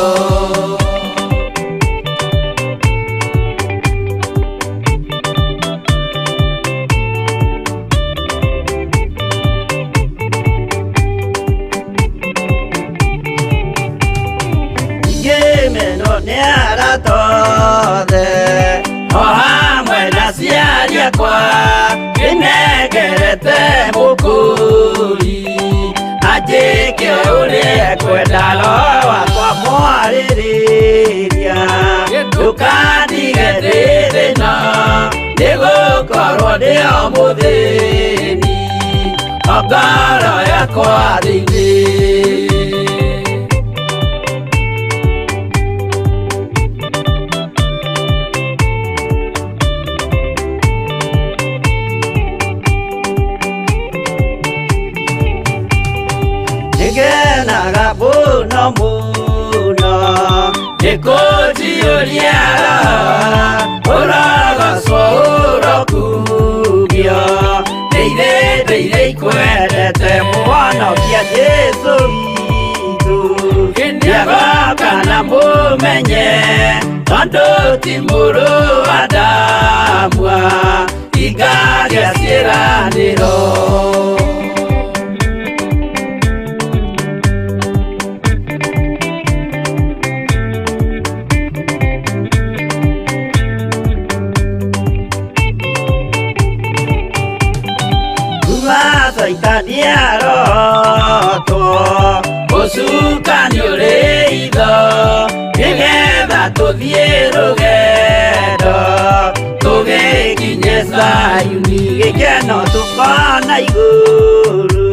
O hamwe na ciari akwa nĩnengerete mũkũri, anjĩke ũrĩa kwenda Roho wakwa mwarĩrĩria. Ndũkandige ndĩ thĩna, nĩgũkorwo ndĩ o mũthĩni, o ngoro yakwa thĩinĩ. Ngenaga mũno mũno nĩkũnjiyũria ũrogocwo ũrokugio, ndĩirĩ ikwendete Mũhonokia Jesu witũ. Nĩagoka na mũmenye, tondũ ti mũrũ wa ndamwa, ingagĩa ciĩranĩro. Saitani arotwo, ũcukani ũrĩ itho, nĩgetha tũthiĩ rũgendo, tũgĩkinye Zayuni, gĩkeno tũkona igũrũ.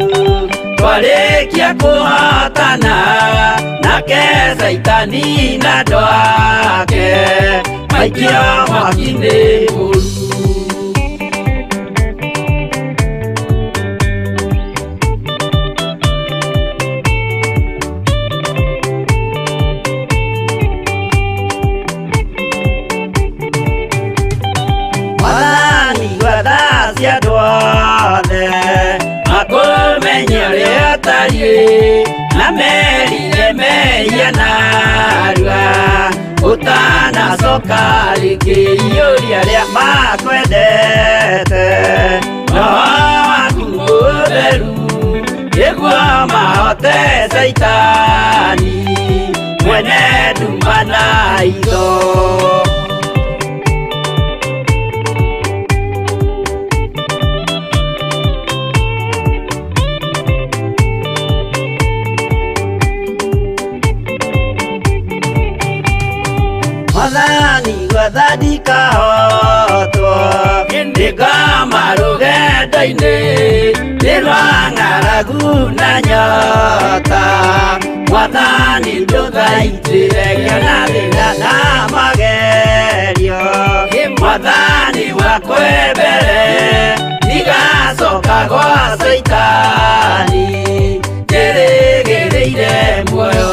Twarĩkia kũhotana nake Saitani na andũ ake, maikio mwaki-inĩ mũru. Na merire mehia narua, ũtanacoka rĩngĩ iyũria rĩa makwendete. Roho waku mũtheru nĩguo mahote Saitani mwene nduma na itho. Mwathani gwathadika hotwo ndikama rũgendo-inĩ nĩrwa ng'aragu na nyota. Mwathani ndũthaitĩre kĩona thĩna na magerio. Mwathani wakwe mbere ndigacoka gwa Saitani njĩrĩgĩrĩire muoyo.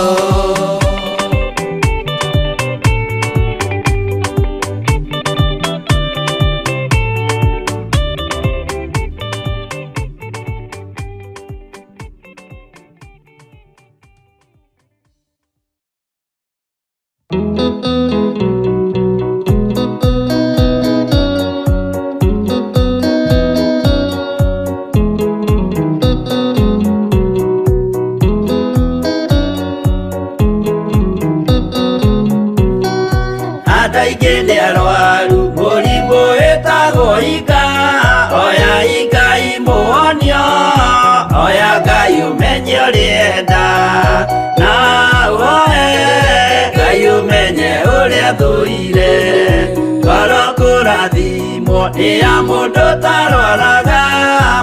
Ya mũndũ tarwaraga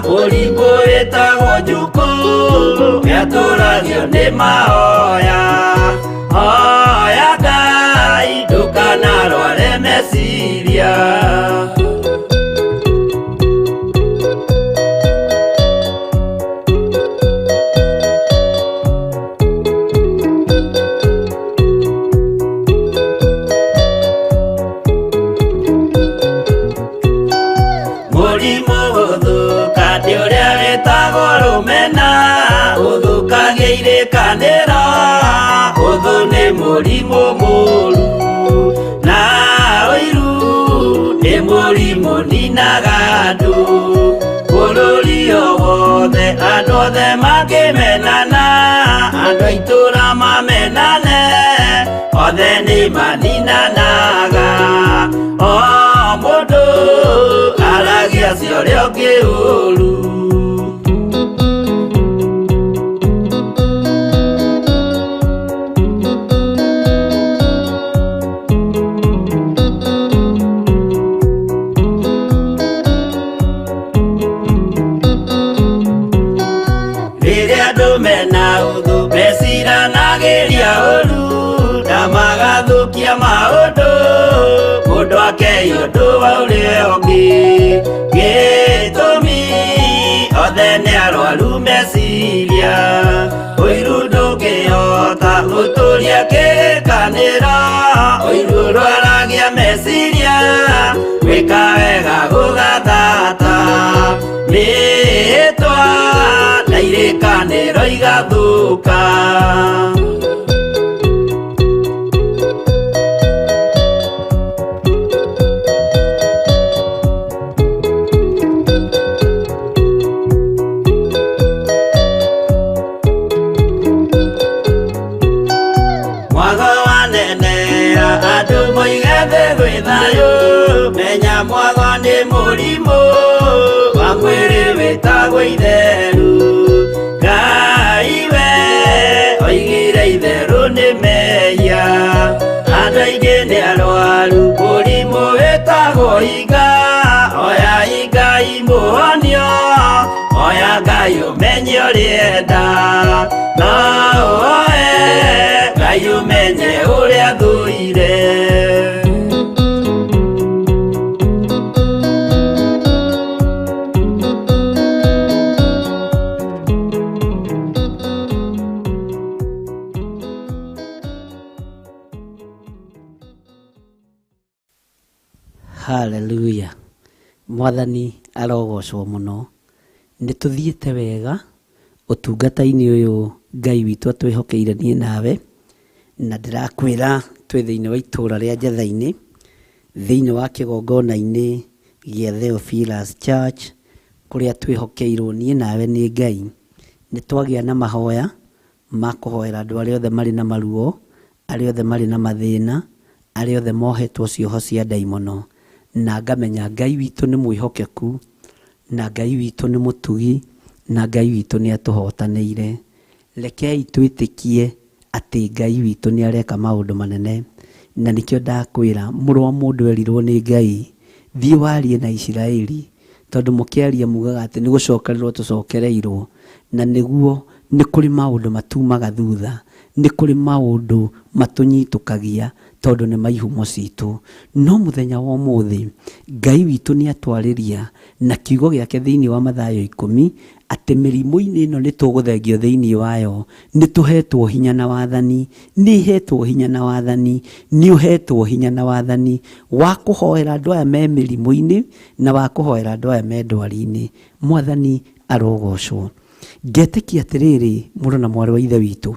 mũrimũ wĩtagwo njukũ yatũragio nĩ mahoya. Hoya Ngai ndũkanarware meciria. Mũrimũ mũru na ũiru nĩ mũrimũ ninaga andũ. Bũrũri o wothe andũ othe makĩmenana, andũ a itũũra mamenane, othe nĩ maninanaga. O mũndũ aragia cio ũrĩa ũngĩ ũru. Magathukia maũndũ mũndũ akei ũndũ wa ũrĩa ũngĩ. Gĩtũmi othe nĩ arwaru meciria. Ũiru ndũngĩhota gũtũũria kĩrĩkanĩro. Ũiru ũrwaragia meciria. Gwĩka wega gũgathata mĩĩtwa na irĩkanĩro igathũka. Menya mwago nĩ mũrimũ wa mwĩrĩ wĩtagwo itherũ. Ngai we oigire itherũ nĩ mehia. Andũ aingĩ nĩ arwaru mũrimũ wĩtagwo inga. Oya Ngai mũhonio, oya Ngai ũmenye ũrĩa enda. No oe Ngai ũmenye ũrĩa thũire. Haleluya. Mwathani arogocwo muno. Nĩtũthiĩte wega ũtungata-inĩ ũyũ Ngai witũ atwĩhokeire niĩ nawe, na ndĩrakwĩra twĩ thĩinĩ wa itũũra rĩa Njetha-inĩ, thĩinĩ wa kĩgongona-inĩ gĩa Theophilus Church, kũrĩa twĩhokeirwo niĩ nawe nĩ Ngai, nĩ twagĩa na mahoya ma kũhoera andũ arĩa othe marĩ na maruo, arĩa othe marĩ na mathĩna, arĩa othe mohetwo cioho cia ndaimono, na ngamenya Ngai witũ nĩ mwĩhokeku, na Ngai witũ nĩ mũtugi, na Ngai witũ nĩ atũhotanĩire. Rekei twĩtĩkie atĩ Ngai witũ nĩ areka maũndũ manene, na nĩkĩo ndakwĩra mũrũ wa mũndũ erirwo nĩ Ngai, thiĩ warie na Isiraeli, tondũ mũkĩaria mugaga atĩ nĩ gũcokererwo tũcokereirwo, na nĩguo nĩ kũrĩ maũndũ matumaga thutha, nĩ kũrĩ maũndũ matũnyitũkagia tondũ nĩ maihumo citũ. No mũthenya wa ũmũthĩ Ngai witũ nĩ atwarĩria na kiugo gĩake thĩinĩ wa Mathayo 10 atĩ mĩrimũ-inĩ ĩno nĩ tũgũthengio thĩinĩ wayo, nĩ tũhetwo hinya na wathani, nĩ ihetwo hinya na wathani, nĩ ũhetwo hinya na wathani wa kũhoera andũ aya me mĩrimũ-inĩ na wa kũhoera andũ aya me ndwari-inĩ. Mwathani arogocwo. Ngetĩkia atĩrĩrĩ, mũrũ na mwarĩ wa ithe witũ,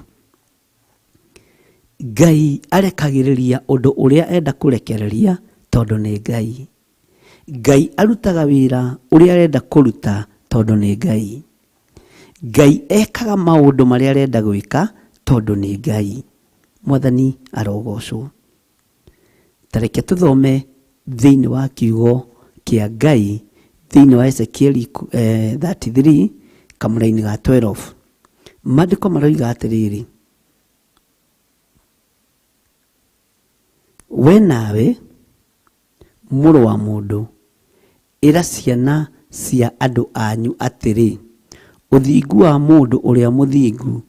Ngai arekagĩrĩria ũndũ ũrĩa enda kũrekereria tondũ nĩ Ngai. Ngai arutaga wĩra ũrĩa arenda kũruta tondũ nĩ Ngai. Ngai ekaga maũndũ marĩa arenda gwĩka tondũ nĩ Ngai. Mwathani arogocwo. Tareke tũthome thĩinĩ wa kiugo kĩa Ngai thĩinĩ wa Ezekieli 33 kamũra-inĩ ga 12. Maandĩko maroiga atĩrĩrĩ, we nawe mũrũ wa mũndũ, ĩra ciana cia andũ anyu atĩrĩ, ũthingu wa mũndũ ũrĩa mũthingu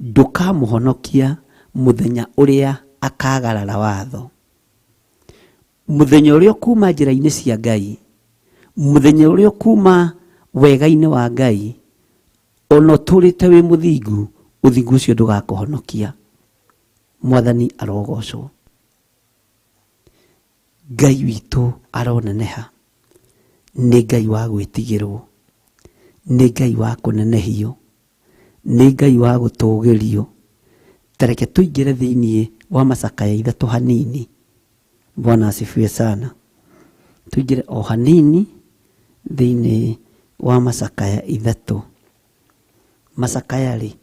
ndũkamũhonokia mũthenya ũrĩa akagarara watho. Mũthenya ũrĩa kuma njĩra-inĩ cia Ngai, mũthenya ũrĩa kuma wega-inĩ wa Ngai, ona ũtũrĩte wĩ mũthingu, ũthingu ũcio ndũgakũhonokia. Mwathani arogocwo. Ngai witũ aroneneha. Nĩ Ngai wa gwĩtigĩrwo, nĩ Ngai wa kũnenehio, nĩ Ngai wa gũtũgĩrio. Tareke tũingĩre thĩinĩ wa macakaya 3 hanini. Bwana asifiwe sana. Tũingĩre o hanini thĩinĩ wa macakaya 3. Macakaya rĩ,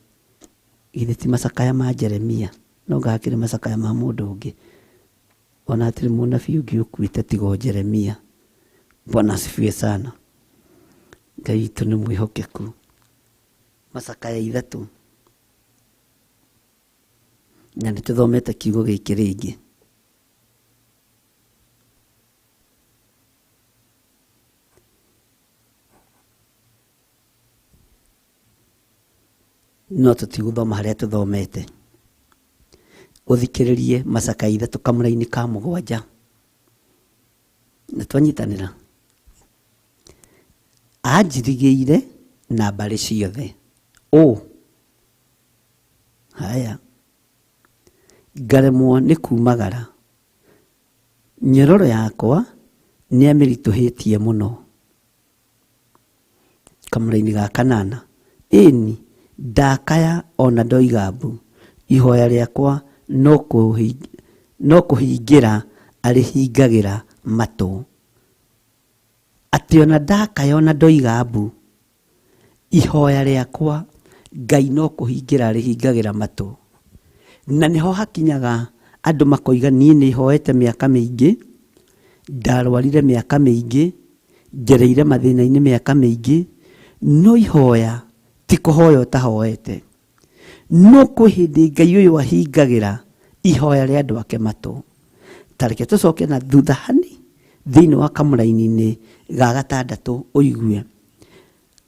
githĩ ti macakaya ma Jeremia, no gakĩrĩ macakaya ma mũndũ ũngĩ. Ona atĩrĩ mũnabii ũngĩ ũkuĩte tiga Jeremia. Bwana asifiwe sana. Ngai witũ nĩ mwĩhokeku. Macakaya 3. Na nĩ tũthomete kiugo gĩkĩ rĩngĩ. No tũtigũthoma harĩa tũthomete. Ũthikĩrĩrie macakaya 3 kamũra-inĩ ka 7. Nĩ twanyitanĩra. Anjirigĩire na mbarĩ ciothe. Haya. Ngaremwo nĩ kumagara. Nyororo yakwa nĩ amĩritũhĩtie mũno. Kamũra-inĩ ga 8. Ĩni ndakaya ona ndoiga mbu. Ihoya rĩakwa no kũhingĩra arĩhingagĩra matũ. Atĩ ona ndakaya ona ndoiga mbu. Ihoya rĩakwa Ngai no kũhingĩra arĩhingagĩra matũ. Na nĩho hakinyaga andũ makoiga niĩ nĩ hoete mĩaka mĩingĩ, ndarwarire mĩaka mĩingĩ, ngereire mathĩna-inĩ mĩaka mĩingĩ. No ihoya ti kũhoya ũtahoete. No kwĩ hĩndĩ Ngai ũyũ ahingagĩra ihoya rĩa andũ ake matũ. Tareke tũcoke na thutha hani thĩinĩ wa kamũra-inĩ ga 6 ũigue.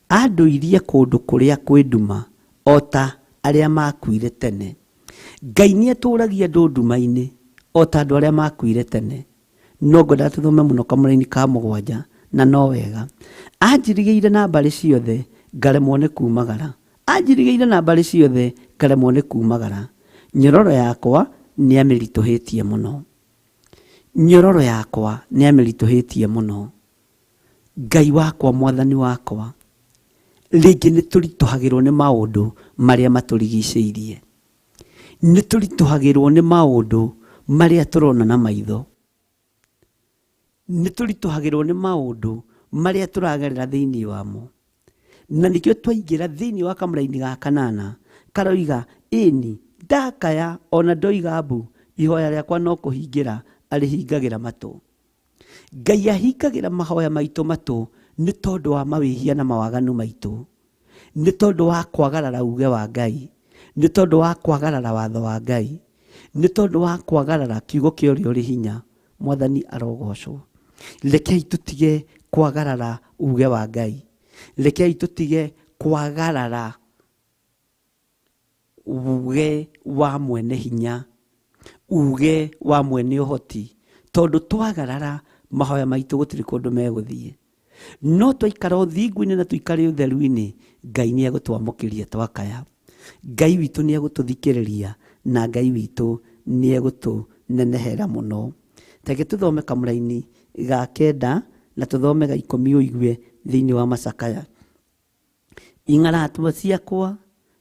Andũirie kũndũ kũrĩa kwĩ nduma o ta arĩa makuire tene. Ngai nĩ atũragia andũ nduma-inĩ o ta andũ arĩa makuire tene. No ngwenda tũthome mũno kamũra-inĩ ka 7 na no wega. Anjirigĩire na mbarĩ ciothe ngaremwo nĩ kumagara. Anjirigĩire na mbarĩ ciothe ngaremwo nĩ kumagara. Nyororo yakwa nĩ amĩritũhĩtie mũno. Nyororo yakwa nĩ amĩritũhĩtie mũno. Ngai wakwa, mwathani wakwa, rĩngĩ nĩ tũritũhagĩrwo nĩ maũndũ marĩa matũrigicĩirie. Nĩ tũritũhagĩrwo nĩ maũndũ marĩa tũrona na maitho. Nĩ tũritũhagĩrwo nĩ maũndũ marĩa tũragerera thĩinĩ wamo. na nikio twaingira thiini wa kamuraini ga kanana karoiga ini ndakaya ona ndoiga mbu ihoya riakwa no kuhingira arihingagira matu. Ngai ahingagira mahoya maitu matu ni tondu wa mawihia na mawaganu maitu, ni tondu wa kwagarara uge wa Ngai, ni tondu wa kwagarara watho wa Ngai, ni tondu wa kwagarara kiugo kia uria uri hinya. Mwathani arogocwo. Rekei tutige kwagarara uge wa Ngai, rekei tutige kwagarara uge wa mwene hinya, uge wa mwene uhoti, tondu twagarara mahoya maitu gutiri kundu meguthie. No twaikara uthingu-ini na tuikare utheru-ini, Ngai ni egutwamukiria twakaya. Ngai witu ni egututhikiriria na Ngai witu ni egutunenehera muno. Tege tuthome kamuraini ga 9 na tuthome ga 10 uigue thiini wa macakaya. Ing'aratua ciakwa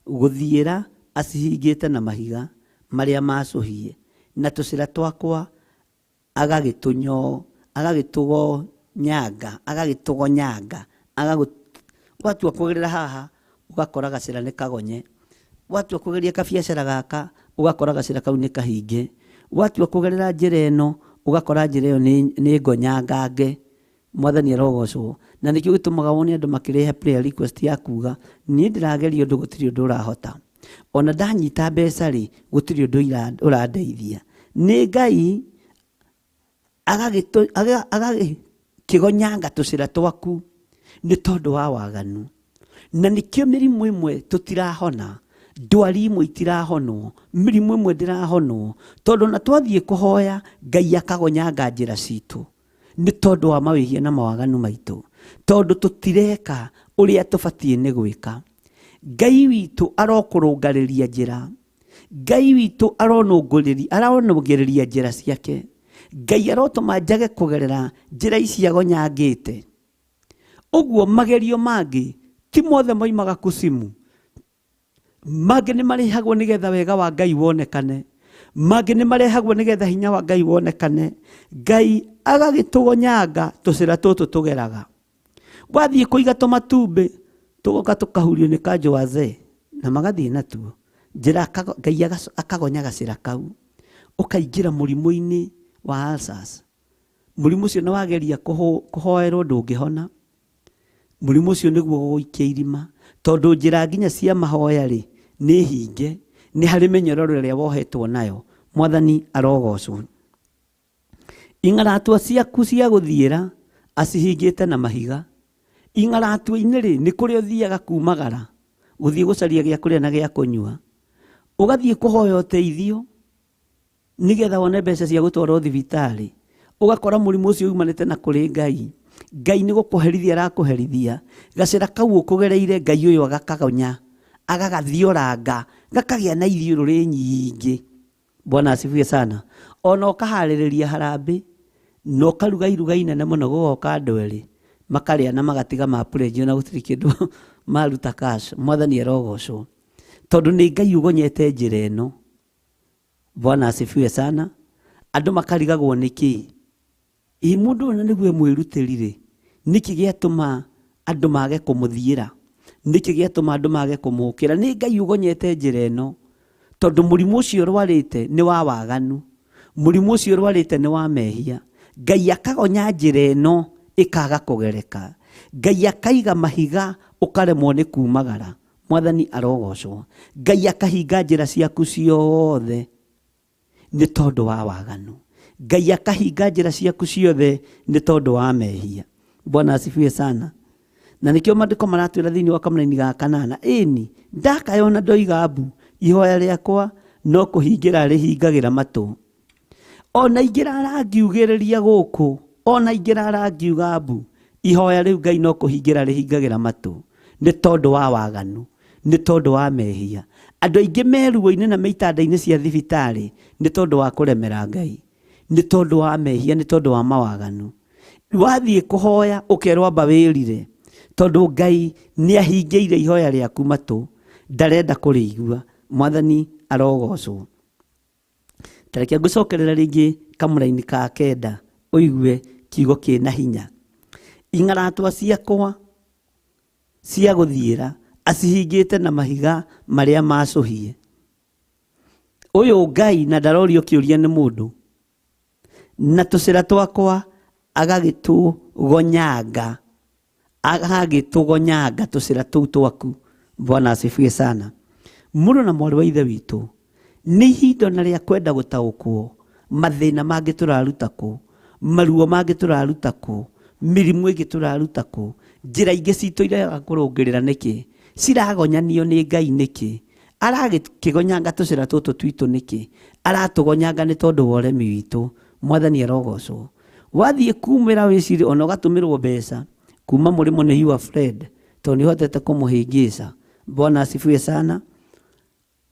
guthiira acihingite na mahiga maria macuhie, na tucira twakwa agagitugonyanga watua kugerera haha ugakora gacira ni kagonye, watua kugeria kabiacara gaka ugakora gacira kau ni kahinge, watua kugerera njira ino ugakora njira iyo ni ngonyangange. Mwathani arogocwo. Na nikio gitumaga wone andu makirehe prayer request ya kuga ni ndirageria undu gutiri undu urahota, ona ndanyita mbeca ri gutiri undu urandeithia. Ni Ngai agagikigonyanga tucira twaku ni tondu wa waganu. Na nikio mirimu imwe tutirahona, ndwari imwe itirahonwo, mirimu imwe ndirahonwo, tondu na twathie kuhoya Ngai akagonyanga njira citu ni tondu wa mawihia na mawaganu maitu, tondu tutireka uria tubatie ni gwika. Ngai witu arokurungariria njira, Ngai witu aronogiriria njira ciake. Ngai arotuma njage kugerera njira ici agonyangite. Uguo magerio mangi ti mothe moimaga kusimu, mangi ni marehagwo nigetha wega wa Ngai wonekane, mangi ni marehagwo nigetha hinya wa Ngai wonekane. Ngai agagitugonyanga tucira tutu tugeraga. Wathie kuiga tumatumbi tugoka tukahurio ni kanjo waze na magathie natuo njira Ngai akagonya gacira kau, ukaingira murimu-ini wa ulcers. Murimu ucio ni wageria kuhoerwo ndungihona, murimu ucio niguo guikia irima, tondu njira nginya cia mahoya ri ni hinge, ni hari menyororo ria wohetwo nayo. Mwathani arogocwo. Ing'aratua ciaku cia guthiira acihingite na mahiga. Ing'aratua-ini ri ni kuria uthiaga kumagara guthie gucaria gia kuria na gia kunyua, ugathie kuhoya uteithio nigetha wone mbeca cia gutwara thibitari, ugakora murimu ucio umanite na kuri Ngai. Ngai ni gukuherithia arakuherithia, gacira kau ukugereire Ngai uyu agakagonya, agagathioranga, gakagia na ithiururi nyingi. Bwana asifiwe sana. Ona ukahaririria harambe no karuga iruga inene muno gugoka andu eri makaria na magatiga ma pledge na gutiri kindu maruta cash. Mwathani arogocwo tondu ni Ngai ugonyete njira ino. Bwana asifiwe sana. Andu makarigagwo niki mundu ona niguo mwirutirire, niki giatuma andu mage kumuthiira, niki giatuma andu mage kumukira. Ni Ngai ugonyete njira ino tondu murimu ucio rwarite ni wa waganu, murimu ucio rwarite ni wa mehia. Ngai akagonya njira ino ikaga kugereka, Ngai akaiga mahiga ukaremwo ni kumagara. Mwathani arogocwo. Ngai akahinga njira ciaku ciothe ni tondu wa waganu, Ngai akahinga njira ciaku ciothe ni tondu wa mehia. Bwana asifiwe sana. Na nikio maandiko maratwira thiini wa kamuraini ga 8 ini ndakayona ndoiga mbu ihoya riakwa no kuhingira rihingagira matu. Ona ingira arangiugiriria guku, ona ingira arangiuga mbu ihoya riu Ngai no kuhingira rihingagira matu ni tondu wa waganu, ni tondu wa mehia. Andu aingi meruo-ini na meitanda-ini cia thibitari ni tondu wa kuremera Ngai, ni tondu wa mehia, ni tondu wa mawaganu. Wathie kuhoya ukerwa amba wirire tondu Ngai ni ahingiire ihoya riaku matu, ndarenda kurigua. Mwathani arogocwo. Tareke ngucokerera ringi kamuraini ka 9 uigue kiugo kina hinya. Ing'aratua ciakwa cia guthiira acihingite na mahiga maria macuhie. Uyu Ngai na ndarorio kiuria ni mundu, na tucira twakwa agagitugonyanga tucira tuu twaku. Bwana asifiwe sana. Mũrũ na mwarĩ wa ithe witũ, nĩ ihinda na rĩa kwenda gũtaũkwo mathĩna mangĩ tũraruta kũ, maruo mangĩ tũraruta kũ, mĩrimũ ĩngĩ tũraruta kũ, njĩra ingĩ citũ irega kũrũngĩrĩra nĩkĩ, ciragonyanio nĩ Ngai nĩkĩ, aragĩkĩgonyanga tũcĩra tũtũ twitũ nĩkĩ, aratũgonyanga nĩ tondũ wa ũremi witũ. Mwathani arogocwo. Wathiĩ kumĩra wĩciri ona ũgatũmĩrwo mbeca kuma mũrĩmo nĩ your friend tondũ nĩhotete kũmũhĩngĩca. Bwana asifiwe sana.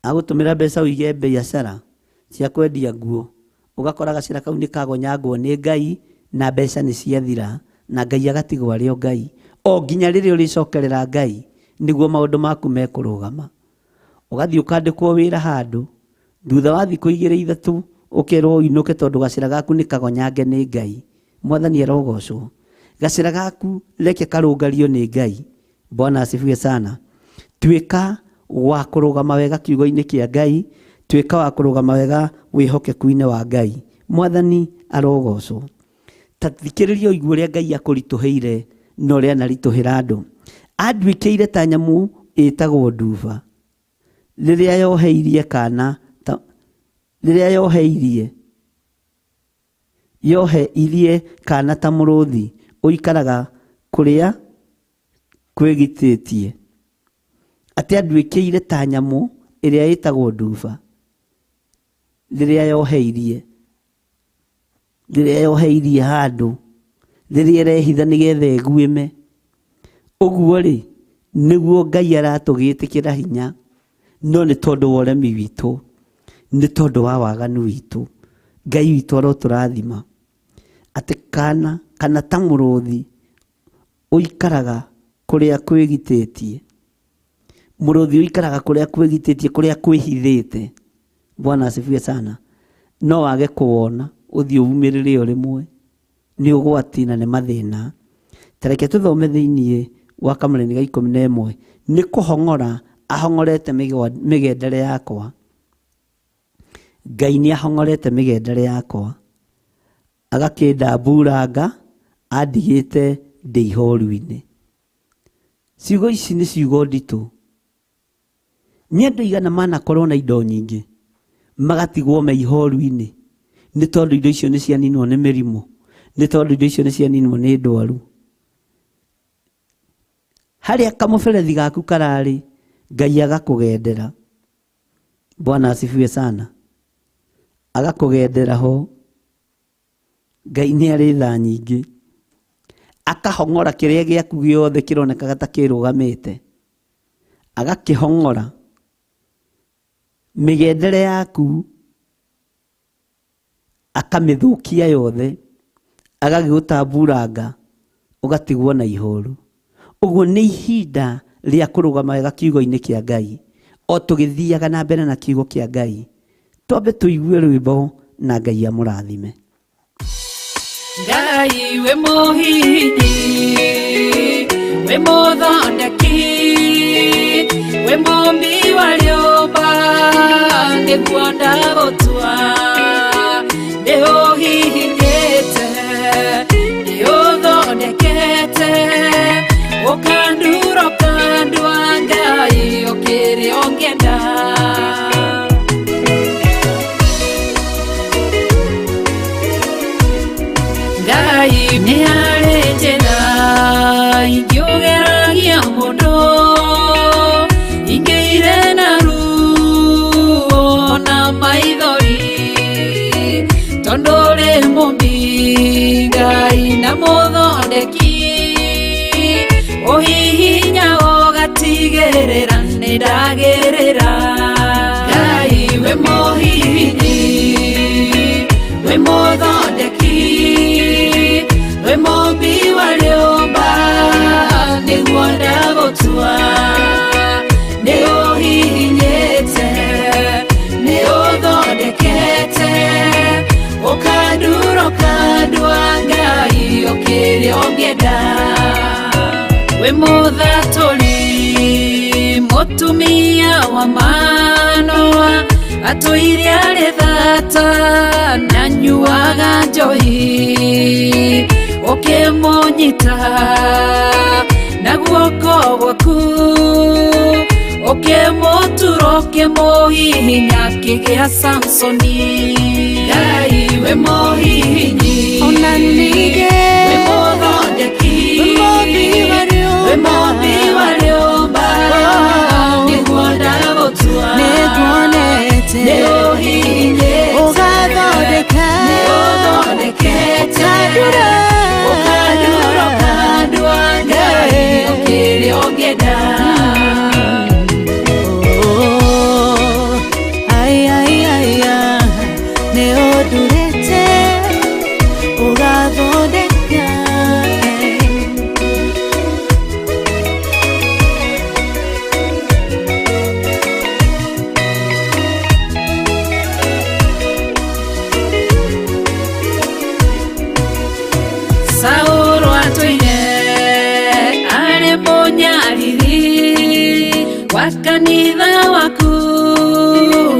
Agũtũmĩra mbeca ũige biacara cia kwendia nguo, ũgakora gacĩra kau nĩ kagonyangwo nĩ Ngai na mbeca nĩ ciathira na Ngai agatigwo arĩ o Ngai, o nginya rĩrĩa ũrĩcokerera Ngai nĩguo maũndũ maku mekũrũgama. Ũgathiĩ ũkandĩkwo wĩra handũ, thutha wa thikũ 2-3 ũkerwo uinũke tondũ gacĩra gaku nĩ kagonyange nĩ Ngai. Mwathani arogocwo. Gacĩra gaku reke karũngario nĩ Ngai. Bwana asifiwe sana. Tuĩka wa kũrũgama wega kiugo-inĩ kĩa Ngai, tuĩka wa kũrũgama wega wĩhokeku-inĩ wa Ngai. Mwathani arogocwo. Ta thikĩrĩria ũigue ũrĩa Ngai akũritũhĩire na ũrĩa anaritũhĩra andũ. Anduĩkĩire ta nyamũ ĩtagwo nduba rĩrĩa yoheirie kana yoheirie kana ta mũrũthi ũikaraga kũrĩa kwĩgitĩtie. Atĩ anduĩkĩire ta nyamũ ĩrĩa ĩtagwo nduba rĩrĩa yoheirie handũ, rĩrĩa ĩrehitha nĩgetha ĩguĩme. Ũguo rĩ, nĩguo Ngai aratũgĩtĩkĩra hinya, no nĩ tondũ wa ũremi witũ, nĩ tondũ wa waganu witũ. Ngai witũ arotũrathima. Atĩ kana ta mũrũthi ũikaraga kũrĩa kwĩgitĩtie, mũrũthi ũikaraga kũrĩa kwĩgitĩtie, kũrĩa kwĩhithĩte. Bwana asifiwe sana. No wage kũwona, ũthiĩ umĩrĩre o rĩmwe, nĩ ũgwati na nĩ mathĩna. Tareke tũthome thĩinĩ wa Kamũrani ga 11. Nĩ kũhong'ora ahong'orete mĩgendere yakwa. Ngai nĩ ahong'orete mĩgendere yakwa, agakĩndamburanga andigĩte ndĩ ihoru-inĩ. Ciugo ici nĩ ciugo nditũ. Nĩ andũ aigana manakorwo na indo nyingĩ magatigwo me ihoru-inĩ nĩ tondũ indo icio nĩ cianinwo nĩ mĩrimũ, nĩ tondũ indo icio nĩ cianinwo nĩ ndwaru. Harĩa kamũberethi gaku kararĩ, Ngai agakũgendera. Bwana asifiwe sana. Agakũgendera ho. Ngai nĩ arĩ tha nyingĩ, akahong'ora kĩrĩa gĩaku gĩothe kĩronekaga ta kĩrũgamĩte, agakĩhong'ora mĩgendere yaku, akamĩthũkia yothe, agagĩgũtamburanga ũgatigwo na ihoru. Ũguo nĩ ihinda rĩa kũrũgama wega kiugo-inĩ kĩa Ngai. O tũgĩthiaga na mbere na kiugo kĩa Ngai, twambe tũigue rwĩmbo na Ngai amũrathime. Ngai we mũhihi, we mũthondeki, we mũmbi wa rĩũmba, nĩguo ndagũtua, nĩũhihinyĩte, nĩũthondekete, ũkandura ũkandua Ngai ũkĩrĩ ũngĩenda. Ngai nĩ arĩ njĩra ingĩũgeragia mũndũ, ingĩire na ruo na maithori, tondũ rĩ mũmbi Ngai na mũthondeki, ũhihinya ũgatigĩrĩra nĩ ndagĩrĩra. Ngai we mũhihinyi, we mũthondeki, we mũmbi wa rĩũmba, nĩguo ndagũtua, nĩ ũhihinyĩte, nĩ ũthondekete, ũkandura ũkandua Ngai ũkĩrĩ ũngĩenda. We mũthatũri mutumia wa Manoa atũire arĩ thata na nyuaga njohi ũkĩmũnyita na guoko gwaku ũkĩmũtura ũkĩmũhihinya kĩgĩa Samsoni. Ngai we mũhihinyi ona ningĩ we mũthondeki we mũmbi wa rĩũmba nĩguo ndagũtua nĩguonete nĩũhihinyĩte ũgathondeka nĩũthondekete ũkandura ũkandua Ngai ũkĩrĩa ũngĩenda. Saũlũ atũire arĩ mũnyariri wa kanitha waku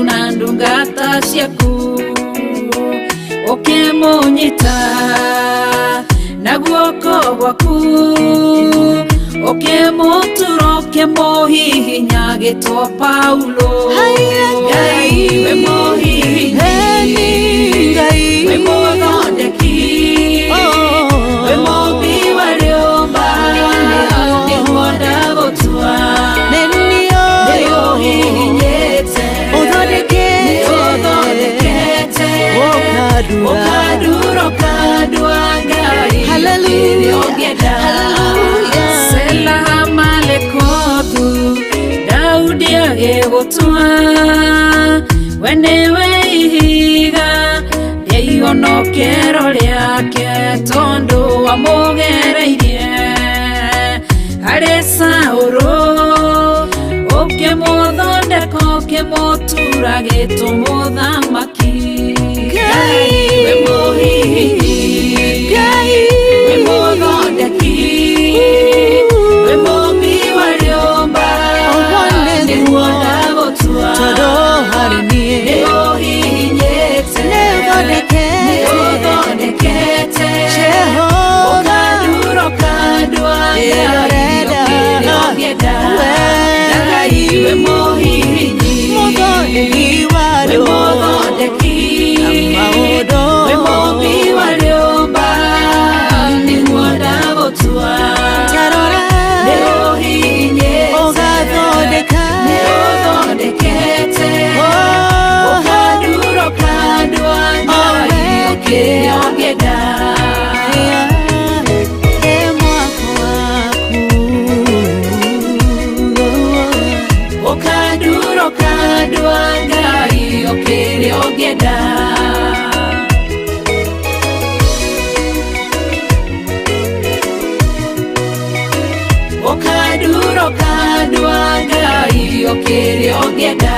na ndungata ciaku ũkĩmũnyita na guoko gwaku ũkĩmũtura ũkĩmũhihinya gĩtwo Paulo. Ngai we mũhihinyi we mũthondeki we mũmbi wa rĩũmba nĩguo ndagũtua nĩũhihinyĩte nĩũthondekete ũkandura ũkandua Ngai ũkĩrĩa ũngĩenda. Sela Malekothu Daudi agĩgũtua we nĩwe ihiga rĩa ihonokero rĩake tondũ wamũgereirie harĩ Saũlũ ũkĩmũthondeka ũkĩmũtura gĩtwo mũthamaki. Ngai we mũhihinyi we mũthondeki we mũmbi wa rĩũmba nĩguo ndagũtua nĩũhihinyĩte nĩũthondekete ũkandura ũkandua Ngai ũkĩrĩa ũngĩenda. Ngai we mũhihinyi we mũthondeki we mũmbi wa rĩũmba nĩguo ndagũtua nĩũhihinyĩte nĩũthondekete ũkandura ũkandua Ngai ũkĩrĩa ũngĩenda. Ũkandura ũkandua Ngai ũkĩrĩa ũngĩenda. Ũkandura ũkandua Ngai ũkĩrĩa ũngĩenda.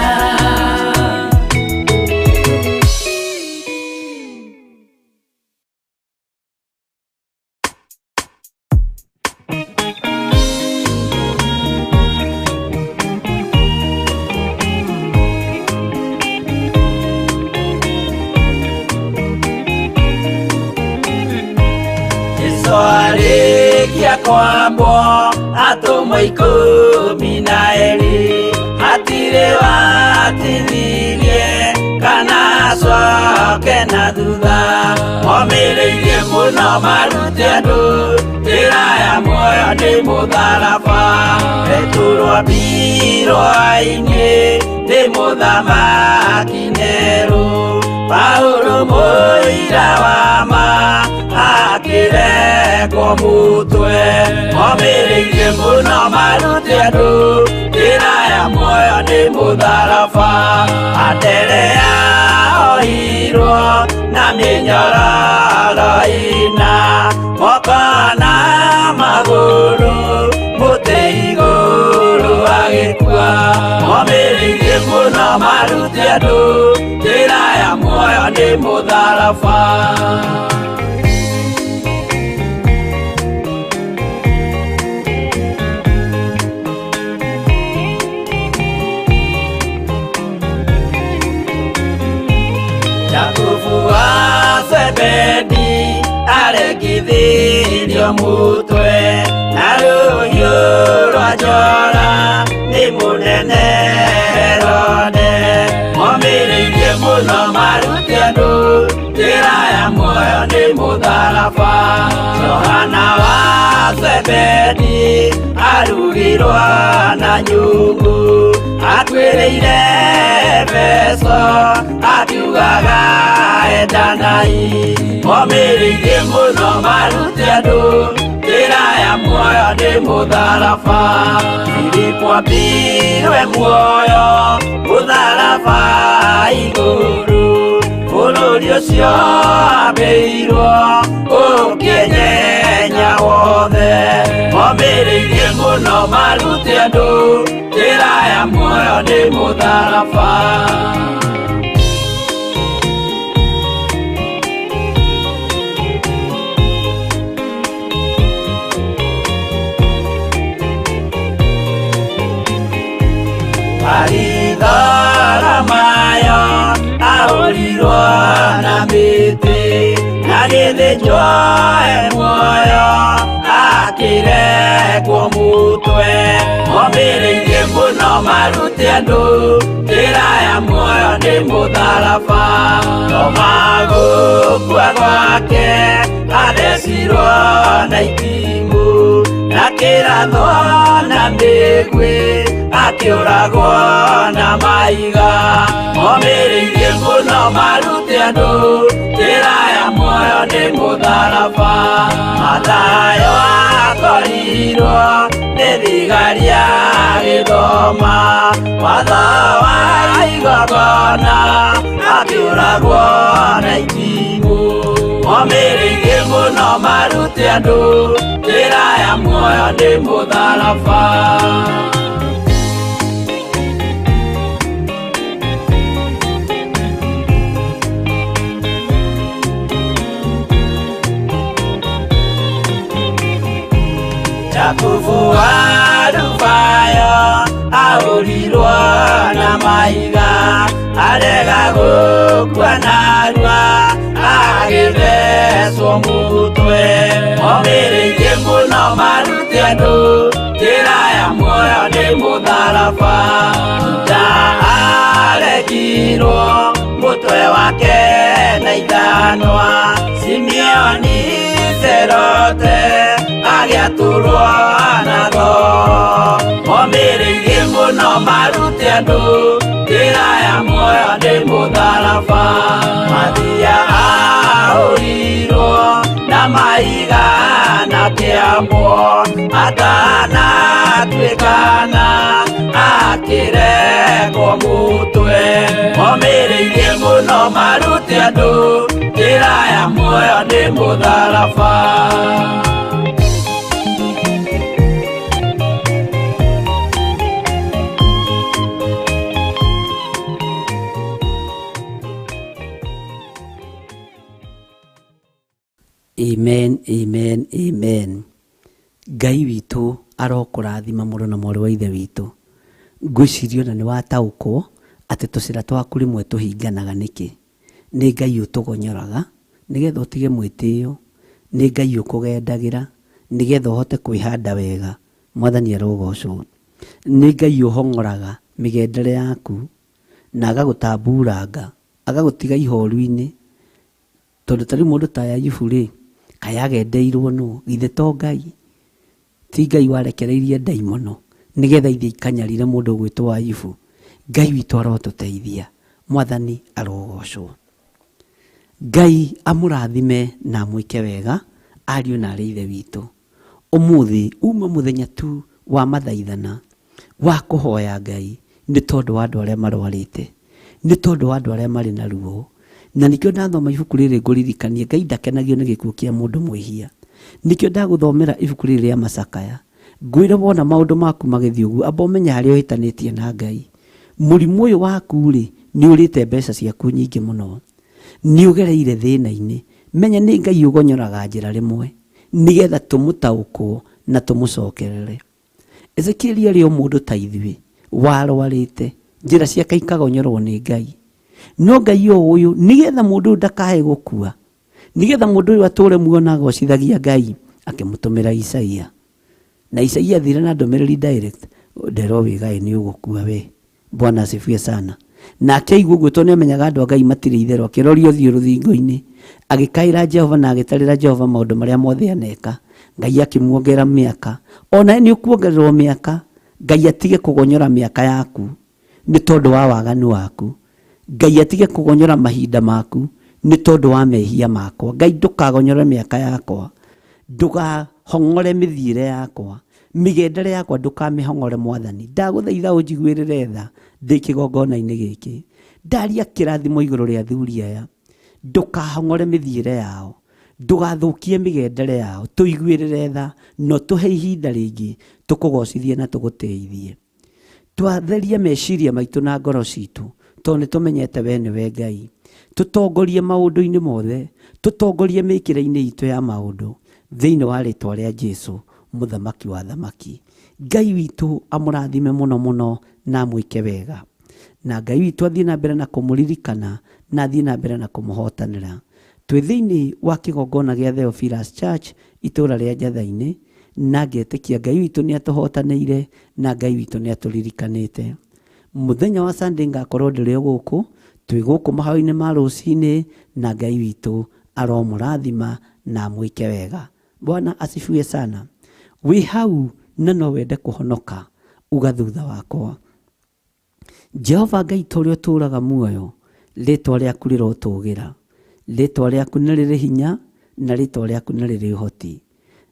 Arĩkia kwambwo atũmwo 12 hatirĩ watinirie kana acoke na thutha momĩrĩirie mũno marute andũ njĩra ya muoyo nĩ mũtharaba rĩturwo mbirwa-inĩ nĩ mũthamaki Nero. Paũlũ mũira wa ma akĩrekwo mũtwe momĩrĩirie mũno marute andũ njĩra ya muoyo nĩ mũtharaba Anderea ohirwo na mĩnyororo ina moko na magũrũ mũtĩ igũrũ agĩkua momĩrĩirie mũno marute andũ njĩra ya muoyo nĩ mũtharaba. thirio mutwe na ruhiu rwa njora ni munene Herode momĩrĩirie mũno marute andũ njĩra ya muoyo nĩ mũtharaba. Johana wa Zebedi arugirwo na nyũngũ atuĩrĩire Efeso akiugaga endanai momĩrĩirie mũno marute andũ njĩra ya muoyo nĩ mũtharaba. Filipo ambirwe muoyo mũtharaba igũrũ bũrũri ũcio ambĩirwo ũkĩnyenya wothe momĩrĩirie mũno marute andũ njĩra ya muoyo nĩ mũtharaba. Mario ahũrirwo na mĩtĩ na gĩthĩnjwo muoyo akĩrekwo mũtwe momĩrĩirie mũno marute andũ njĩra ya muoyo nĩ mũtharaba. Toma gũkua gwake athecirwo na itimũ na kĩratho na mĩguĩ akĩũragwo na maiga momĩrĩirie mũno marute andũ njĩra ya muoyo nĩ mũtharaba. Mathayo akorirwo nĩ thigari agĩthoma watho wa igongona akĩũragwo na itimũ momĩrĩirie mũno marute andũ njĩra ya muoyo nĩ mũtharaba. Jakubu wa Rufayo ahũrirwo na maiga arega gũkua narua agĩthecwo mũtwe momĩrĩirie mũno marute andũ njĩra ya muoyo nĩ mũtharaba. Juda aregirwo mũtwe wake na ithanwa Simeoni Zelote agĩatũrwo na thoo momĩrĩirie mũno marute andũ njĩra ya muoyo nĩ mũtharaba. Mathia ahũrirwo na maiga na kĩambo atanatuĩkana akĩrekwo mũtwe momĩrĩirie mũno marute andũ njĩra ya muoyo nĩ mũtharaba. Amen, amen, amen. Ngai witũ arokũrathima mũrũ na mwarĩ wa ithe witũ. Ngwĩciria na nĩ wataũkwo atĩ tũcĩra twaku rĩmwe tũhinganaga nĩkĩ. Nĩ Ngai ũtũgonyoraga nĩgetha ũtige mwĩtĩo, nĩ Ngai ũkũgendagĩra nĩgetha ũhote kwĩhanda wega. Mwathani arogocwo. Nĩ Ngai ũhong'oraga mĩgendere yaku na agagũtamburanga agagũtiga ihoru-inĩ. Tondũ tarĩ mũndũ ta Ayubu rĩ, kaĩ agendeirwo nũ? Githĩ to Ngai? Ti Ngai warekereirie ndaimono nĩgetha ithe ikanyarire mũndũ gwĩtwo Ayubu. Ngai witũ arotũteithia. Mwathani arogocwo. Ngai amũrathime na amwĩke wega ariũ na arĩ ithe witũ. Ũmũthĩ uma mũthenya tu wa mathaithana wa kũhoya Ngai nĩ tondũ wa andũ arĩa marwarĩte, nĩ tondũ wa andũ arĩa marĩ na ruo. Na nikio ndathoma ibuku rĩrĩ ngũririkanie Ngai ndakenagio nĩ gĩkuũ kĩa mũndũ mwĩhia. Nikio ndagũthomera ibuku rĩrĩ rĩa Macakaya ngwĩre wona maũndũ maku magĩthiĩ ũguo amba ũmenye harĩa ũhĩtanĩtie na Ngai. Mũrimũ ũyũ waku rĩ nĩ ũrĩte mbeca ciaku nyingĩ mũno, nĩ ũgereire thĩna-inĩ. Menya nĩ Ngai ũgonyoraga njĩra rĩmwe nĩgetha tũmũtaũkwo na tũmũcokerere. Ezekieli arĩ o mũndũ ta ithuĩ warwarĩte, njĩra ciake ikagonyorwo nĩ Ngai. No Ngai ũyũ nĩgetha mũndũ ndakae gũkua nigetha mundu uyu ature muona agocithagia Ngai akimutumira Isaia, na Isaia thire na ndomereri direct, ndero wigai ni ugukua we. Bwana asifiwe sana. Na akĩigua ũguo tondũ nĩamenyaga andũ a Ngai matirĩ itherũ, akĩroria ũthiũ rũthingo-inĩ agĩkaĩra Jehova na agĩtarĩra Jehova maũndũ marĩa mothe aneka. Ngai akĩmuongerera mĩaka. Ona nĩ ũkuongererwo mĩaka, Ngai atige kũgonyora mĩaka yaku nĩ tondũ wa waganu waku. Ngai atige kũgonyora mahinda maku nĩ tondũ wa mehia makwa. Ngai ndũkagonyore mĩaka yakwa, ndũgahong'ore mĩthiĩre yakwa, migendere yakwa ndũkamĩhong'ore Mwathani. Ndagũthaitha ũnjiguĩrĩre tha ndĩ kĩgongona-inĩ gĩkĩ, ndaria kĩrathimo igũrũ rĩa athuri aya, ndũkahong'ore mĩthiĩre yao, ndũgathũkie mĩgendere yao. Tũiguĩrĩre tha no tũhe ihinda rĩngĩ tũkũgocithie na tũgũteithie. Twatherie meciria maitũ na ngoro citũ tondũ nĩtũmenyete we nĩwe Ngai. Tũtongorie maũndũ-inĩ mothe, tũtongorie mĩkĩre-inĩ itũ ya maũndũ thĩinĩ wa rĩtwa rĩa Jesũ, mũthamaki wa thamaki. Ngai witũ amũrathime mũno mũno na amwĩke wega, na Ngai witũ athiĩ na mbere na kũmũririkana na athiĩ na mbere na kũmũhotanĩra. Twĩ thĩinĩ wa kĩgongona gĩa Theophilus Church itũũra rĩa Njatha-inĩ, na ngetĩkia Ngai witũ nĩ atũhotanĩire na Ngai witũ nĩ atũririkanĩte. Mũthenya wa Sunday ngakorwo ndĩrĩ gũkũ, twĩ gũkũ mahau-inĩ ma rũcinĩ, na Ngai witũ aromũrathima na amwĩke wega. Bwana asifiwe sana. Wĩ hau na no wende kũhonoka, uga thutha wakwa. Jehova Ngai tũrĩa ũtũũraga muoyo, rĩtwa rĩaku rĩrotũũgĩra, rĩtwa rĩaku nĩ rĩrĩ hinya na rĩtwa rĩaku nĩ rĩrĩ ũhoti.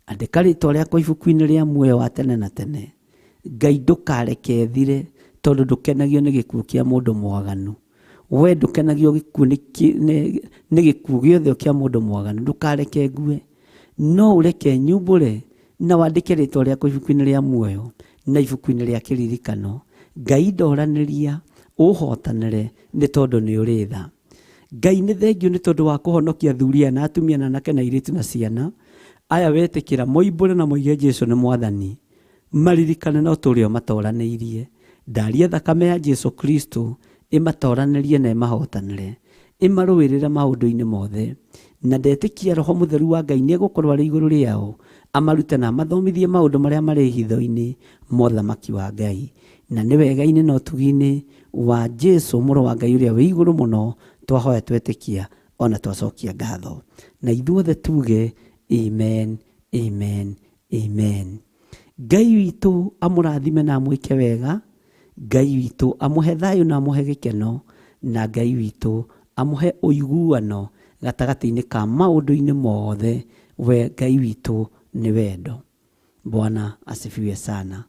Andĩka rĩtwa rĩakwa ibuku-inĩ rĩa muoyo wa tene na tene. Ngai ndũkareke thire tondũ ndũkenagio nĩ gĩkuũ kĩa mũndũ mwaganu. We ndũkenagio nĩ gĩkuũ gĩothe kĩa mũndũ mwaganu, ndũkareke ngue, no ũreke nyumbũre na wandĩke rĩtwa rĩakwa ibuku-inĩ rĩa muoyo na ibuku-inĩ rĩa kĩririkano. Ngai ndoranĩria ũhotanĩre nĩ tondũ nĩ ũrĩ tha. Ngai nĩ thengio nĩ tondũ wa kũhonokia athuri na atumia na anake na airĩtu na ciana aya wetĩkĩra moimbũre na moige Jesũ nĩ Mwathani, maririkane na ũtũũro matoranĩirie. Ndaria thakame ya Jesũ Kristo ĩmatoranĩrie na ĩmahotanĩre, ĩmarũĩrĩre maũndũ-inĩ mothe, na ndetĩkia Roho Mũtheru wa Ngai nĩ egũkorwo arĩ igũrũ rĩao, amarute na amathomithie maũndũ marĩa marĩ hitho-inĩ mothamaki wa Ngai. Na nĩ wega-inĩ na ũtugi-inĩ wa Jesũ mũrũ wa Ngai ũrĩa wĩ igũrũ mũno twahoya twetĩkia ona twacokia ngatho. Na ithuothe tuge amen, amen, amen. Ngai witũ amũrathime na amwĩke wega. Ngai witũ amũhe thayũ na amũhe gĩkeno, na Ngai witũ amũhe ũiguano gatagatĩ-inĩ ka maũndũ-inĩ mothe. We Ngai witũ nĩ wendo. Bwana asifiwe sana.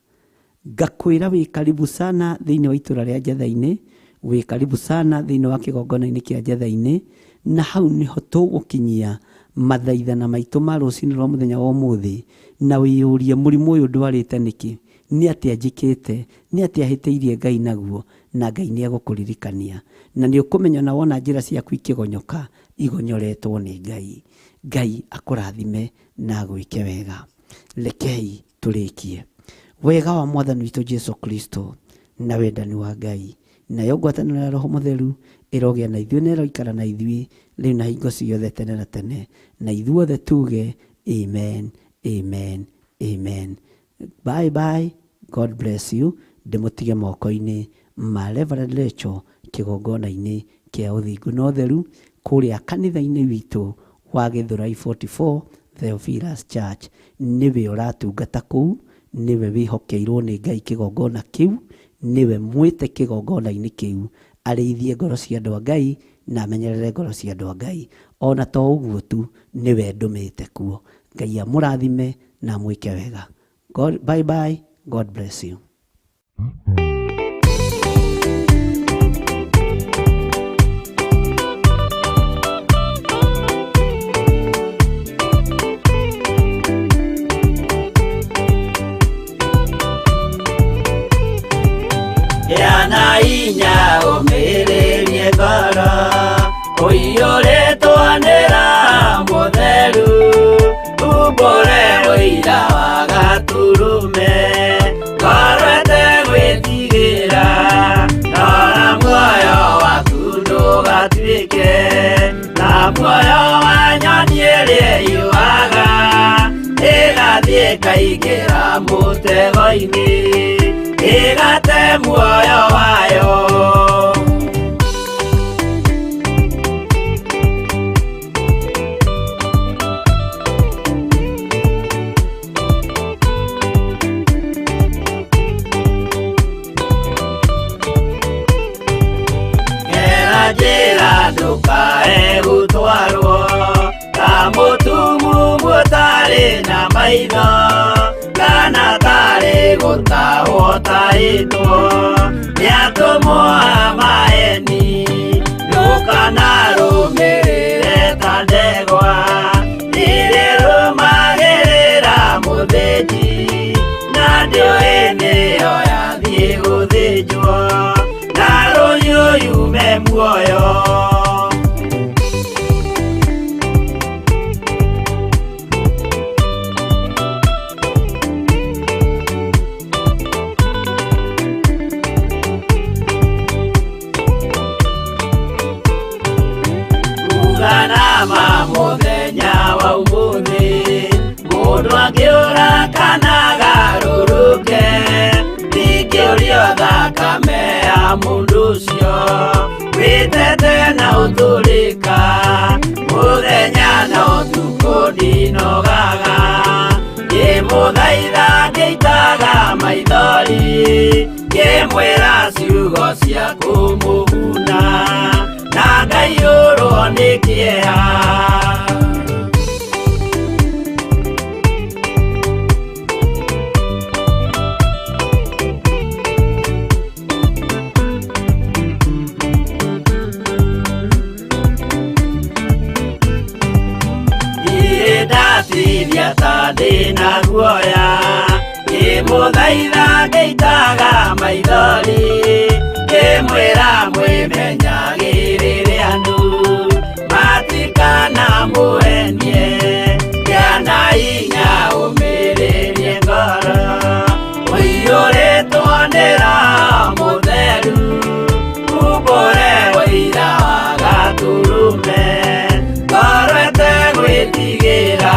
Ngakwĩra wĩ karibu sana thĩinĩ wa itũũra rĩa Njatha-inĩ, wĩ karibu sana thĩinĩ wa kĩgongona-inĩ kĩa Njatha-inĩ, na hau nĩho tũgũkinyia mathaithana maitũ ma rũcinĩ rwa mũthenya wa ũmũthĩ, na wĩyũrie mũrimũ ũyũ ndwarĩte nĩkĩ, nĩ atĩa njĩkĩte, nĩ atĩa hĩtĩirie Ngai naguo, na Ngai nĩ egũkũririkania, na nĩ ũkũmenya na wona njĩra ciaku ikĩgonyoka igonyoretwo nĩ Ngai. Ngai akũrathime na agwĩke wega. Rekei tũrĩkie. Wega wa Mwathani witũ Jesũ Kristo na wendani wa Ngai nayo ngwatanĩro ya Roho Mũtheru ĩrogĩa na ithuĩ na ĩroikara na ithuĩ rĩu na hingo ciothe tene na tene. Na ithuothe tuge amen, amen, amen. Bye bye. God bless you. Ndĩmũtige moko-inĩ ma Reverend Rachel kĩgongona-inĩ kĩa ũthingu na ũtheru kũrĩa kanitha-inĩ witũ wa Gĩthũrai 44 Theophilus Church. Nĩwe ũratungata kũu, nĩwe wĩhokeirwo nĩ Ngai kĩgongona kĩu, nĩwe mwĩte kĩgongona-inĩ kĩu, arĩithie ngoro cia andũ a Ngai na amenyerere ngoro cia andũ a Ngai. Ona to ũguo tu, nĩwe ndũmĩte kuo. Ngai amũrathime na amwĩke wega. God, bye bye. God bless you. Yana inya ũmĩrĩrie ngoro, ũiyũrĩtwanĩra Mũtheru, umbũre ũira wa Gaturume, ngorwete gwĩtigĩra, nora muoyo waku ndũgatuĩke, na muoyo wa nyoni ĩgathiĩ ĩkaingĩra mũtego-inĩ, ĩgate muoyo wayo. Njĩra ndũkae gũtwarwo ta mũtumumu ũtarĩ na maitho, kana tarĩ gũtahwo tahĩtwo nĩ atũmwo a maeni. Ndũkanarũmĩrĩre ta ndegwa ĩrĩa ĩrũmagĩrĩra mũthĩnji, na ndĩoĩ nĩyo yathiĩ gũthĩnjwo na rũhiũ yume muoyo. Uganama mũthenya wa ũmũthĩ, mũndũ angĩũra kana garũrũke, ndingĩũrio thakame ya mũndũ ũcio wĩtete na ũtũrĩka. Mũthenya na ũtukũ ndinogaga, ngĩmũthaitha ngĩitaga maithori, ngĩmwĩra ciugo cia kũmũguna, na ngaiyũrwo nĩ kĩeha. Ndatinia ta ndĩna guoya, ngĩmũthaitha ngĩitaga maithori, ngĩmwĩra mwĩmenyagĩrĩre andũ matikana mũhenie, gĩa hinya ũmĩrĩrie ngoro, ũiyũrĩtwo nĩ Roho Mũtheru, umbũre ũira wa Gatũrũme, ngoro ĩtegwĩtigĩra.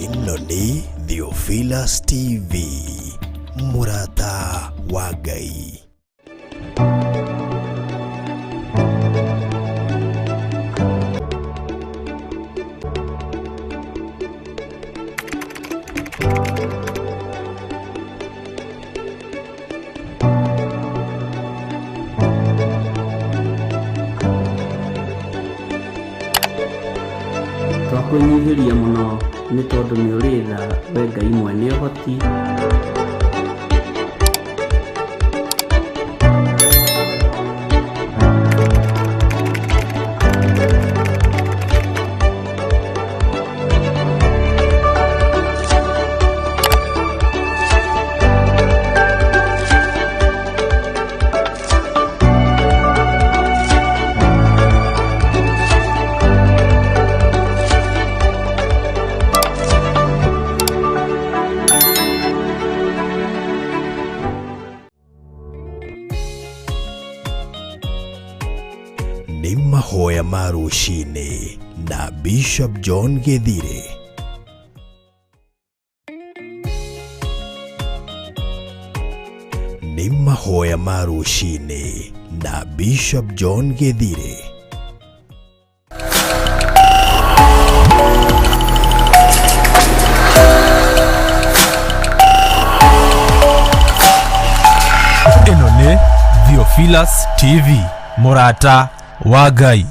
Ĩno nĩ Theophilus TV, mũrata wa Ngai. Twakwĩnyihĩria mũno nĩ tondũ nĩ ũrĩ tha, we Ngai mwene ũhoti. Nĩ mahoya ma rũcinĩ na Bishop John Gĩthire. Nĩ mahoya ma rũcinĩ na Bishop John Gĩthire. Ĩno nĩ Theophilus TV, mũrata wa Ngai.